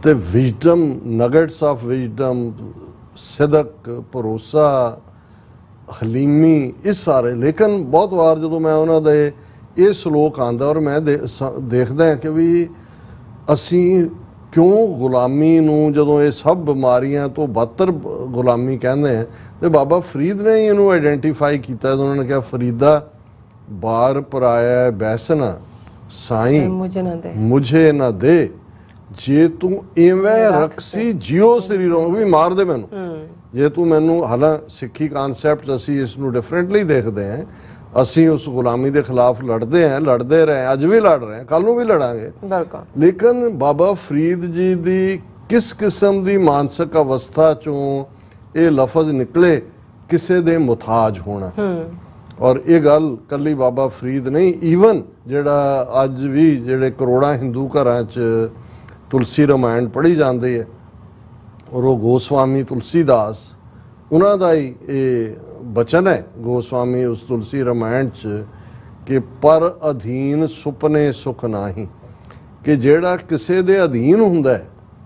ਤੇ ਵਿਜ਼ਡਮ, ਨਗਟਸ ਆਫ ਵਿਜ਼ਡਮ, ਸਿਦਕ, ਭਰੋਸਾ, ਹਲੀਮੀ, ਇਹ ਸਾਰੇ। ਲੇਕਿਨ ਬਹੁਤ ਵਾਰ ਜਦੋਂ ਮੈਂ ਉਹਨਾਂ ਦੇ ਇਹ ਸ਼ਲੋਕ ਆਉਂਦਾ ਔਰ ਮੈਂ ਦੇਖਦਾ ਕਿ ਵੀ ਅਸੀਂ ਕਿਉਂ ਗੁਲਾਮੀ ਨੂੰ, ਜਦੋਂ ਇਹ ਸਭ ਬਿਮਾਰੀਆਂ ਤੋਂ ਬਦਤਰ ਗੁਲਾਮੀ ਕਹਿੰਦੇ ਆ, ਤੇ ਬਾਬਾ ਫਰੀਦ ਨੇ ਹੀ ਇਹਨੂੰ ਆਈਡੈਂਟੀਫਾਈ ਕੀਤਾ। ਉਹਨਾਂ ਨੇ ਕਿਹਾ ਫਰੀਦਾ ਬਾਰ ਪਰਾਇਆ ਬੈਸਨਾ ਸਾਈਂ ਮੁਝੇ ਨਾ ਦੇ, ਜੇ ਤੂੰ ਇਵੇਂ ਰਕਸੀ ਜਿਉ ਸਰੀਰੋਂ, ਵੀ ਮਾਰ ਦੇ ਮੈਨੂੰ। ਜੇ ਤੂੰ ਮੈਨੂੰ ਹਾਲਾਂ ਸਿੱਖੀ ਕਨਸੈਪਟ ਅਸੀਂ ਇਸ ਨੂੰ ਡਿਫਰੈਂਟਲੀ ਦੇਖਦੇ ਹਾਂ। ਅਸੀਂ ਉਸ ਗੁਲਾਮੀ ਦੇ ਖਿਲਾਫ ਲੜਦੇ ਹਾਂ, ਲੜਦੇ ਰਹੇ, ਅੱਜ ਵੀ ਲੜ ਰਹੇ ਹਾਂ, ਕੱਲ ਨੂੰ ਵੀ ਲੜਾਂਗੇ। ਲੇਕਿਨ ਬਾਬਾ ਫਰੀਦ ਜੀ ਦੀ ਕਿਸ ਕਿਸਮ ਦੀ ਮਾਨਸਿਕ ਅਵਸਥਾ ਚੋਂ ਇਹ ਲਫ਼ਜ਼ ਨਿਕਲੇ, ਕਿਸੇ ਦੇ ਮੁਤਾਜ ਹੋਣਾ। ਔਰ ਇਹ ਗੱਲ ਕੱਲੀ ਬਾਬਾ ਫਰੀਦ ਨਹੀਂ, ਈਵਨ ਜਿਹੜਾ ਅੱਜ ਵੀ ਜਿਹੜੇ ਕਰੋੜਾਂ ਹਿੰਦੂ ਘਰਾਂ 'ਚ ਤੁਲਸੀ ਰਾਮਾਇਣ ਪੜ੍ਹੀ ਜਾਂਦੀ ਹੈ, ਔਰ ਉਹ ਗੋਸਵਾਮੀ ਤੁਲਸੀਦਾਸ ਉਹਨਾਂ ਦਾ ਹੀ ਇਹ ਬਚਨ ਹੈ ਗੋਸਵਾਮੀ ਉਸ ਤੁਲਸੀ ਰਾਮਾਇਣ 'ਚ ਕਿ ਪਰ ਅਧੀਨ ਸੁਪਨੇ ਸੁਖ ਨਾਹੀਂ, ਕਿ ਜਿਹੜਾ ਕਿਸੇ ਦੇ ਅਧੀਨ ਹੁੰਦਾ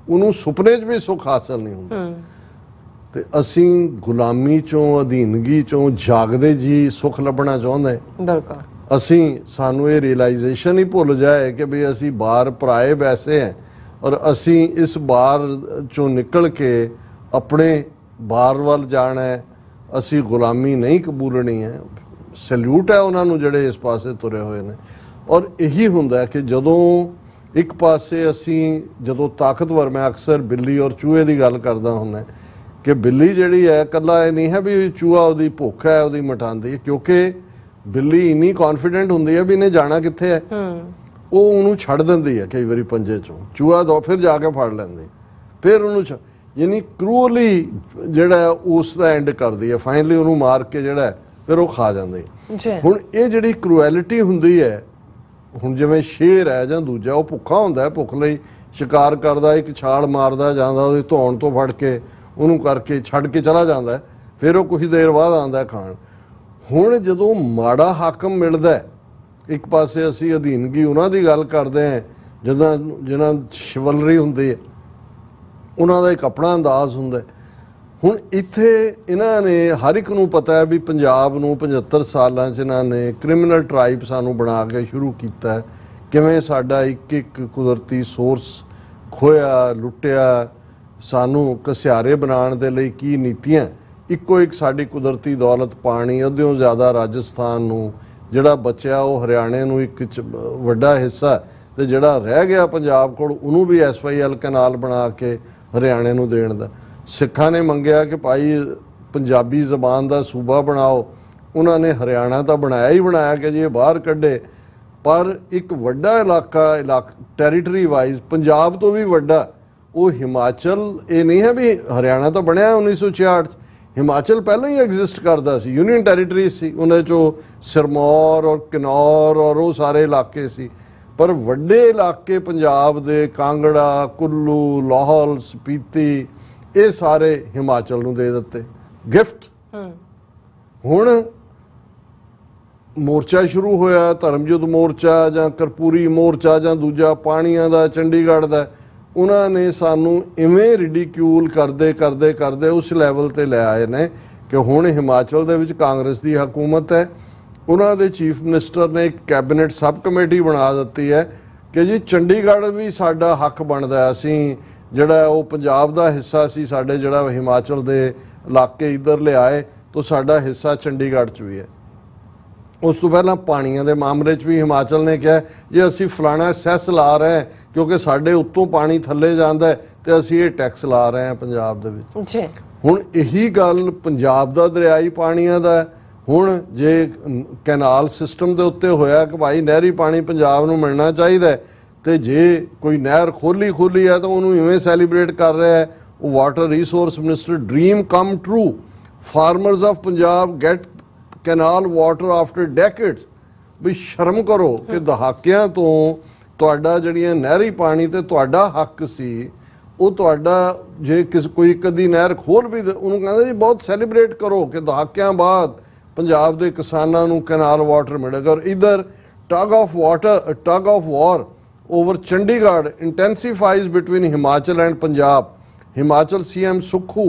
ਉਹਨੂੰ ਸੁਪਨੇ 'ਚ ਵੀ ਸੁੱਖ ਹਾਸਲ ਨਹੀਂ ਹੁੰਦਾ। ਤੇ ਅਸੀਂ ਗੁਲਾਮੀ ਚੋਂ, ਅਧੀਨਗੀ ਚੋਂ ਜਾਗਦੇ ਜੀ ਸੁੱਖ ਲੱਭਣਾ ਚਾਹੁੰਦੇ। ਅਸੀਂ ਸਾਨੂੰ ਇਹ ਰੀਅਲਾਈਜੇਸ਼ਨ ਹੀ ਭੁੱਲ ਜਾਏ ਕਿ ਵੀ ਅਸੀਂ ਬਾਹਰ ਪਰਾਏ ਵੈਸੇ ਹੈ, ਔਰ ਅਸੀਂ ਇਸ ਬਾਹਰ ਚੋਂ ਨਿਕਲ ਕੇ ਆਪਣੇ ਬਾਹਰ ਵੱਲ ਜਾਣਾ ਹੈ। ਅਸੀਂ ਗੁਲਾਮੀ ਨਹੀਂ ਕਬੂਲਣੀ ਹੈ। ਸੈਲੂਟ ਹੈ ਉਹਨਾਂ ਨੂੰ ਜਿਹੜੇ ਇਸ ਪਾਸੇ ਤੁਰੇ ਹੋਏ ਨੇ। ਔਰ ਇਹੀ ਹੁੰਦਾ ਕਿ ਜਦੋਂ ਇੱਕ ਪਾਸੇ ਅਸੀਂ ਜਦੋਂ ਤਾਕਤਵਰ, ਮੈਂ ਅਕਸਰ ਬਿੱਲੀ ਔਰ ਚੂਹੇ ਦੀ ਗੱਲ ਕਰਦਾ ਹੁੰਦਾ ਕਿ ਬਿੱਲੀ ਜਿਹੜੀ ਹੈ ਇਕੱਲਾ ਇਹ ਨਹੀਂ ਹੈ ਵੀ ਚੂਹਾ ਉਹਦੀ ਭੁੱਖ ਹੈ ਉਹਦੀ ਮਿਟਾਉਂਦੀ ਹੈ, ਕਿਉਂਕਿ ਬਿੱਲੀ ਇੰਨੀ ਕੌਨਫੀਡੈਂਟ ਹੁੰਦੀ ਹੈ ਵੀ ਇਹਨੇ ਜਾਣਾ ਕਿੱਥੇ ਹੈ, ਉਹ ਉਹਨੂੰ ਛੱਡ ਦਿੰਦੀ ਹੈ ਕਈ ਵਾਰੀ ਪੰਜੇ ਚੋਂ। ਚੂਹਾ ਦੋ ਫਿਰ ਜਾ ਕੇ ਫੜ ਲੈਂਦੀ, ਫਿਰ ਉਹਨੂੰ ਯਾਨੀ ਕਰੂਅਲੀ ਜਿਹੜਾ ਉਸ ਦਾ ਐਂਡ ਕਰਦੀ ਹੈ, ਫਾਈਨਲੀ ਉਹਨੂੰ ਮਾਰ ਕੇ ਜਿਹੜਾ ਫਿਰ ਉਹ ਖਾ ਜਾਂਦੀ। ਹੁਣ ਇਹ ਜਿਹੜੀ ਕਰੂਐਲਿਟੀ ਹੁੰਦੀ ਹੈ, ਹੁਣ ਜਿਵੇਂ ਸ਼ੇਰ ਹੈ ਜਾਂ ਦੂਜਾ, ਉਹ ਭੁੱਖਾ ਹੁੰਦਾ ਹੈ, ਭੁੱਖ ਲਈ ਸ਼ਿਕਾਰ ਕਰਦਾ, ਇੱਕ ਛਾਲ ਮਾਰਦਾ ਜਾਂਦਾ, ਉਹਦੀ ਧੌਣ ਤੋਂ ਫੜ ਕੇ ਉਹਨੂੰ ਕਰਕੇ ਛੱਡ ਕੇ ਚਲਾ ਜਾਂਦਾ, ਫਿਰ ਉਹ ਕੁਝ ਦੇਰ ਬਾਅਦ ਆਉਂਦਾ ਖਾਣ। ਹੁਣ ਜਦੋਂ ਮਾੜਾ ਹਾਕਮ ਮਿਲਦਾ, ਇੱਕ ਪਾਸੇ ਅਸੀਂ ਅਧੀਨਗੀ ਉਹਨਾਂ ਦੀ ਗੱਲ ਕਰਦੇ ਹਾਂ ਜਿਹਨਾਂ ਸ਼ਿਵਲਰੀ ਹੁੰਦੀ ਹੈ, ਉਹਨਾਂ ਦਾ ਇੱਕ ਆਪਣਾ ਅੰਦਾਜ਼ ਹੁੰਦਾ। ਹੁਣ ਇੱਥੇ ਇਹਨਾਂ ਨੇ ਹਰ ਇੱਕ ਨੂੰ ਪਤਾ ਹੈ ਵੀ ਪੰਜਾਬ ਨੂੰ 75 ਸਾਲਾਂ 'ਚ ਇਹਨਾਂ ਨੇ ਕ੍ਰਿਮੀਨਲ ਟਰਾਈਬ ਸਾਨੂੰ ਬਣਾ ਕੇ ਸ਼ੁਰੂ ਕੀਤਾ ਹੈ। ਕਿਵੇਂ ਸਾਡਾ ਇੱਕ ਇੱਕ ਕੁਦਰਤੀ ਸੋਰਸ ਖੋਇਆ, ਲੁੱਟਿਆ, ਸਾਨੂੰ ਘਸਿਆਰੇ ਬਣਾਉਣ ਦੇ ਲਈ ਕੀ ਨੀਤੀਆਂ, ਇੱਕੋ ਇੱਕ ਸਾਡੀ ਕੁਦਰਤੀ ਦੌਲਤ ਪਾਣੀ, ਅੱਧਿਓਂ ਜ਼ਿਆਦਾ ਰਾਜਸਥਾਨ ਨੂੰ, ਜਿਹੜਾ ਬਚਿਆ ਉਹ ਹਰਿਆਣੇ ਨੂੰ ਇੱਕ ਵੱਡਾ ਹਿੱਸਾ, ਤੇ ਜਿਹੜਾ ਰਹਿ ਗਿਆ ਪੰਜਾਬ ਕੋਲ ਉਹਨੂੰ ਵੀ SYL ਕੈਨਾਲ ਬਣਾ ਕੇ ਹਰਿਆਣੇ ਨੂੰ ਦੇਣ ਦਾ। ਸਿੱਖਾਂ ਨੇ ਮੰਗਿਆ ਕਿ ਭਾਈ ਪੰਜਾਬੀ ਜ਼ਬਾਨ ਦਾ ਸੂਬਾ ਬਣਾਓ, ਉਹਨਾਂ ਨੇ ਹਰਿਆਣਾ ਤਾਂ ਬਣਾਇਆ ਹੀ ਬਣਾਇਆ ਕਿ ਜੀ ਇਹ ਬਾਹਰ ਕੱਢੇ, ਪਰ ਇੱਕ ਵੱਡਾ ਇਲਾਕਾ ਟੈਰੀਟਰੀ ਵਾਈਜ਼ ਪੰਜਾਬ ਤੋਂ ਵੀ ਵੱਡਾ ਉਹ ਹਿਮਾਚਲ। ਇਹ ਨਹੀਂ ਹੈ ਵੀ ਹਰਿਆਣਾ ਤਾਂ ਬਣਿਆ 1966 'ਚ, ਹਿਮਾਚਲ ਪਹਿਲਾਂ ਹੀ ਐਗਜ਼ਿਸਟ ਕਰਦਾ ਸੀ, ਯੂਨੀਅਨ ਟੈਰੀਟਰੀ ਸੀ, ਉਹਨਾਂ 'ਚੋਂ ਸਿਰਮੌਰ ਔਰ ਕਿਨੌਰ ਔਰ ਉਹ ਸਾਰੇ ਇਲਾਕੇ ਸੀ। ਪਰ ਵੱਡੇ ਇਲਾਕੇ ਪੰਜਾਬ ਦੇ ਕਾਂਗੜਾ, ਕੁੱਲੂ, ਲਾਹੌਲ, ਸਪੀਤੀ, ਇਹ ਸਾਰੇ ਹਿਮਾਚਲ ਨੂੰ ਦੇ ਦਿੱਤੇ ਗਿਫਟ। ਹੁਣ ਮੋਰਚਾ ਸ਼ੁਰੂ ਹੋਇਆ, ਧਰਮਯੁੱਧ ਮੋਰਚਾ ਜਾਂ ਕਰਪੂਰੀ ਮੋਰਚਾ ਜਾਂ ਦੂਜਾ ਪਾਣੀਆਂ ਦਾ, ਚੰਡੀਗੜ੍ਹ ਦਾ, ਉਹਨਾਂ ਨੇ ਸਾਨੂੰ ਇਵੇਂ ਰਿਡੀਕਿਊਲ ਕਰਦੇ ਉਸ ਲੈਵਲ ਤੇ ਲੈ ਆਏ ਨੇ ਕਿ ਹੁਣ ਹਿਮਾਚਲ ਦੇ ਵਿੱਚ ਕਾਂਗਰਸ ਦੀ ਹਕੂਮਤ ਹੈ। ਉਹਨਾਂ ਦੇ ਚੀਫ ਮਿਨਿਸਟਰ ਨੇ ਇੱਕ ਕੈਬਨਿਟ ਸਬ ਕਮੇਟੀ ਬਣਾ ਦਿੱਤੀ ਹੈ ਕਿ ਜੀ ਚੰਡੀਗੜ੍ਹ ਵੀ ਸਾਡਾ ਹੱਕ ਬਣਦਾ, ਅਸੀਂ ਜਿਹੜਾ ਉਹ ਪੰਜਾਬ ਦਾ ਹਿੱਸਾ ਸੀ, ਸਾਡੇ ਜਿਹੜਾ ਹਿਮਾਚਲ ਦੇ ਇਲਾਕੇ ਇੱਧਰ ਲਿਆਏ ਤਾਂ ਸਾਡਾ ਹਿੱਸਾ ਚੰਡੀਗੜ੍ਹ 'ਚ ਵੀ ਹੈ। ਉਸ ਤੋਂ ਪਹਿਲਾਂ ਪਾਣੀਆਂ ਦੇ ਮਾਮਲੇ 'ਚ ਵੀ ਹਿਮਾਚਲ ਨੇ ਕਿਹਾ ਜੇ ਅਸੀਂ ਫਲਾਣਾ ਸੈਸ ਲਾ ਰਹੇ ਹਾਂ ਕਿਉਂਕਿ ਸਾਡੇ ਉੱਤੋਂ ਪਾਣੀ ਥੱਲੇ ਜਾਂਦਾ ਤੇ ਅਸੀਂ ਇਹ ਟੈਕਸ ਲਾ ਰਹੇ ਹਾਂ ਪੰਜਾਬ ਦੇ ਵਿੱਚ। ਹੁਣ ਇਹੀ ਗੱਲ ਪੰਜਾਬ ਦਾ ਦਰਿਆਈ ਪਾਣੀਆਂ ਦਾ। ਹੁਣ ਜੇ ਕੈਨਾਲ ਸਿਸਟਮ ਦੇ ਉੱਤੇ ਹੋਇਆ ਕਿ ਭਾਈ ਨਹਿਰੀ ਪਾਣੀ ਪੰਜਾਬ ਨੂੰ ਮਿਲਣਾ ਚਾਹੀਦਾ, ਤੇ ਜੇ ਕੋਈ ਨਹਿਰ ਖੋਲੀ ਹੈ ਤਾਂ ਉਹਨੂੰ ਇਵੇਂ ਸੈਲੀਬ੍ਰੇਟ ਕਰ ਰਿਹਾ ਹੈ ਉਹ water resource minister, dream come true, farmers of Punjab get canal water after decades. ਵੀ ਸ਼ਰਮ ਕਰੋ ਕਿ ਦਹਾਕਿਆਂ ਤੋਂ ਤੁਹਾਡਾ ਜਿਹੜੀਆਂ ਨਹਿਰੀ ਪਾਣੀ ਤੇ ਤੁਹਾਡਾ ਹੱਕ ਸੀ, ਉਹ ਤੁਹਾਡਾ ਜੇ ਕੋਈ ਕਦੀ ਨਹਿਰ ਖੋਲ ਵੀ ਉਹਨੂੰ ਕਹਿੰਦਾ ਜੀ ਬਹੁਤ ਸੈਲੀਬ੍ਰੇਟ ਕਰੋ ਕਿ ਦਹਾਕਿਆਂ ਬਾਅਦ ਪੰਜਾਬ ਦੇ ਕਿਸਾਨਾਂ ਨੂੰ ਕੈਨਾਲ ਵਾਟਰ ਮਿਲੇਗਾ। ਔਰ ਇੱਧਰ tug of war over Chandigarh intensifies between Himachal and Punjab. Himachal CM Sukhu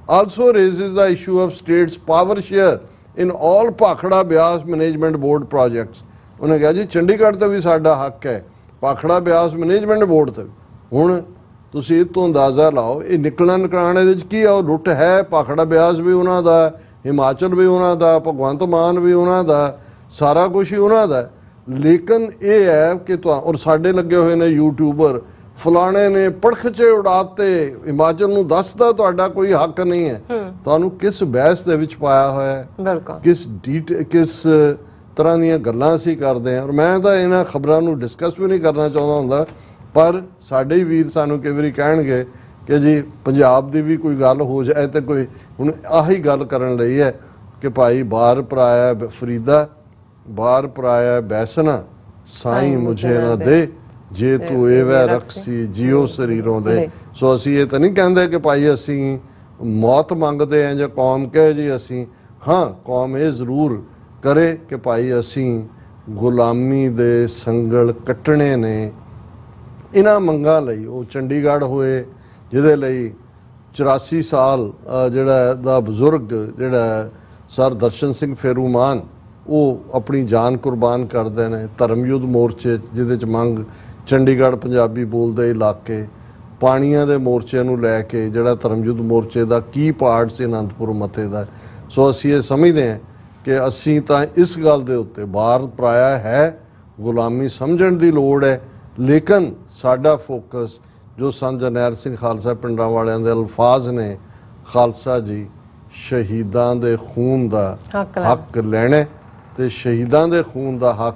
also raises the issue of state's power share in all Pakhada Beas Management Board projects. ਉਹਨੇ ਕਿਹਾ ਜੀ ਚੰਡੀਗੜ੍ਹ ਤੇ ਵੀ ਸਾਡਾ ਹੱਕ ਹੈ, ਪਾਖੜਾ ਬਿਆਸ ਮੈਨੇਜਮੈਂਟ ਬੋਰਡ ਤੇ। ਹੁਣ ਤੁਸੀਂ ਇਹ ਤੋਂ ਅੰਦਾਜ਼ਾ ਲਾਓ ਇਹ ਨਿਕਲਣ ਇਹਦੇ ਵਿੱਚ ਕੀ ਆ, ਉਹ ਲੁੱਟ ਹੈ। ਪਾਖੜਾ ਬਿਆਸ ਵੀ ਉਹਨਾਂ ਦਾ, ਹਿਮਾਚਲ ਵੀ ਉਹਨਾਂ ਦਾ, ਭਗਵੰਤ ਮਾਨ ਵੀ ਉਹਨਾਂ ਦਾ, ਸਾਰਾ ਕੁਝ ਹੀ ਉਹਨਾਂ ਦਾ। ਲੇਕਿਨ ਇਹ ਹੈ ਕਿ ਔਰ ਸਾਡੇ ਲੱਗੇ ਹੋਏ ਨੇ ਯੂਟਿਊਬਰ ਫਲਾਣੇ ਨੇ ਪੜਖਚੇ ਉਡਾਤੇ, ਹਿਮਾਚਲ ਨੂੰ ਦੱਸਦਾ ਤੁਹਾਡਾ ਕੋਈ ਹੱਕ ਨਹੀਂ ਹੈ। ਤੁਹਾਨੂੰ ਕਿਸ ਬਹਿਸ ਦੇ ਵਿੱਚ ਪਾਇਆ ਹੋਇਆ ਹੈ, ਬਿਲਕੁਲ ਕਿਸ ਤਰ੍ਹਾਂ ਦੀਆਂ ਗੱਲਾਂ ਅਸੀਂ ਕਰਦੇ ਹਾਂ। ਔਰ ਮੈਂ ਤਾਂ ਇਹਨਾਂ ਖਬਰਾਂ ਨੂੰ ਡਿਸਕਸ ਵੀ ਨਹੀਂ ਕਰਨਾ ਚਾਹੁੰਦਾ ਹੁੰਦਾ, ਪਰ ਸਾਡੇ ਹੀ ਵੀਰ ਸਾਨੂੰ ਕਈ ਵਾਰੀ ਕਹਿਣਗੇ ਕਿ ਜੀ ਪੰਜਾਬ ਦੀ ਵੀ ਕੋਈ ਗੱਲ ਹੋ ਜਾਏ ਤੇ ਕੋਈ, ਹੁਣ ਆਹੀ ਗੱਲ ਕਰਨ ਲਈ ਹੈ ਕਿ ਭਾਈ ਬਾਰ ਪਰਾਇਆ ਫਰੀਦਾ, ਬਾਰ ਪਰਾਇਆ ਬੈਸਣਾ, ਸਾਈਂ ਮੁਝੇ ਨਾ ਦੇ, ਜੇ ਤੂੰ ਇਹਵੈ ਰਖਸੀ ਜਿਉ ਸਰੀਰੋਂ ਦੇ। ਸੋ ਅਸੀਂ ਇਹ ਤਾਂ ਨਹੀਂ ਕਹਿੰਦੇ ਕਿ ਭਾਈ ਅਸੀਂ ਮੌਤ ਮੰਗਦੇ ਹਾਂ ਜਾਂ ਕੌਮ ਕਹੇ ਜੀ ਅਸੀਂ, ਹਾਂ ਕੌਮ ਇਹ ਜ਼ਰੂਰ ਕਰੇ ਕਿ ਭਾਈ ਅਸੀਂ ਗੁਲਾਮੀ ਦੇ ਸੰਗਲ ਕੱਟਣੇ ਨੇ। ਇਹਨਾਂ ਮੰਗਾਂ ਲਈ ਉਹ ਚੰਡੀਗੜ੍ਹ ਹੋਏ, ਜਿਹਦੇ ਲਈ 84 ਸਾਲ ਜਿਹੜਾ ਦਾ ਬਜ਼ੁਰਗ ਜਿਹੜਾ ਸਰ ਦਰਸ਼ਨ ਸਿੰਘ ਫੇਰੂਮਾਨ, ਉਹ ਆਪਣੀ ਜਾਨ ਕੁਰਬਾਨ ਕਰਦੇ ਨੇ ਧਰਮ ਯੁੱਧ ਮੋਰਚੇ, ਜਿਹਦੇ 'ਚ ਮੰਗ ਚੰਡੀਗੜ੍ਹ ਪੰਜਾਬੀ ਬੋਲਦੇ ਇਲਾਕੇ, ਪਾਣੀਆਂ ਦੇ ਮੋਰਚੇ ਨੂੰ ਲੈ ਕੇ ਜਿਹੜਾ ਧਰਮ ਯੁੱਧ ਮੋਰਚੇ ਦਾ ਕੀ ਪਾਰਟ ਸੀ ਅਨੰਦਪੁਰ ਮੱਥੇ ਦਾ। ਸੋ ਅਸੀਂ ਇਹ ਸਮਝਦੇ ਹਾਂ ਕਿ ਅਸੀਂ ਤਾਂ ਇਸ ਗੱਲ ਦੇ ਉੱਤੇ ਬਾਰ ਪਰਾਇਆ ਹੈ, ਗੁਲਾਮੀ ਸਮਝਣ ਦੀ ਲੋੜ ਹੈ, ਲੇਕਿਨ ਸਾਡਾ ਫੋਕਸ ਜੋ ਸੰਤ ਜਰਨੈਲ ਸਿੰਘ ਖਾਲਸਾ ਪਿੰਡਾਂ ਵਾਲਿਆਂ ਦੇ ਅਲਫਾਜ਼ ਨੇ, ਖਾਲਸਾ ਜੀ ਸ਼ਹੀਦਾਂ ਦੇ ਖੂਨ ਦਾ ਹੱਕ ਲੈਣਾ ਤੇ ਸ਼ਹੀਦਾਂ ਦੇ ਖੂਨ ਦਾ ਹੱਕ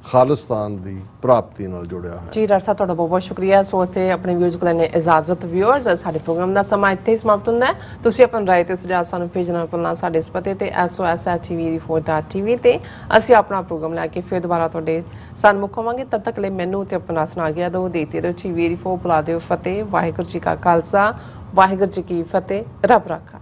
ਖਾਲਿਸਤਾਨ ਦੀ ਪ੍ਰਾਪਤੀ ਨਾਲ ਜੁੜਿਆ ਹੈ। ਜੀ ਡਾਕਟਰ ਸਾਹਿਬ, ਤੁਹਾਡਾ ਬਹੁਤ ਬਹੁਤ ਸ਼ੁਕਰੀਆ। ਸੋ ਇੱਥੇ ਆਪਣੇ ਵਿਊਜ਼ ਕੋਲ ਨੇ ਇਜਾਜ਼ਤ। ਵਿਊਅਰਸ, ਸਾਡੇ ਪ੍ਰੋਗਰਾਮ ਦਾ ਸਮਾਂ ਇੱਥੇ ਹੀ ਸਮਾਪਤ ਹੁੰਦਾ ਹੈ। ਤੁਸੀਂ ਆਪਣੀ ਰਾਏ ਤੇ ਸੁਝਾਅ ਸਾਨੂੰ ਭੇਜਣਾ ਭੁੱਲਣਾ ਸਾਡੇ ਇਸ ਪਤੇ ਤੇ sos@tv4.tv ਤੇ ਅਸੀਂ ਆਪਣਾ ਪ੍ਰੋਗਰਾਮ ਲੈ ਕੇ ਫਿਰ ਦੁਬਾਰਾ ਤੁਹਾਡੇ ਸਨਮੁਖ ਹੋਵਾਂਗੇ। ਤਦ ਤੱਕ ਲਈ ਮੈਨੂੰ ਤੇ ਆਪਣਾ ਸੁਣਾ ਗਿਆ ਦੋ ਦੇਤੇ ਰਹੋ। TV4 ਬੁਲਾ ਦਿਓ ਫਤਿਹ। ਵਾਹਿਗੁਰੂ ਜੀ ਕਾ ਖਾਲਸਾ, ਵਾਹਿਗੁਰੂ ਜੀ ਕੀ ਫਤਿਹ। ਰੱਬ ਰਾਖਾ।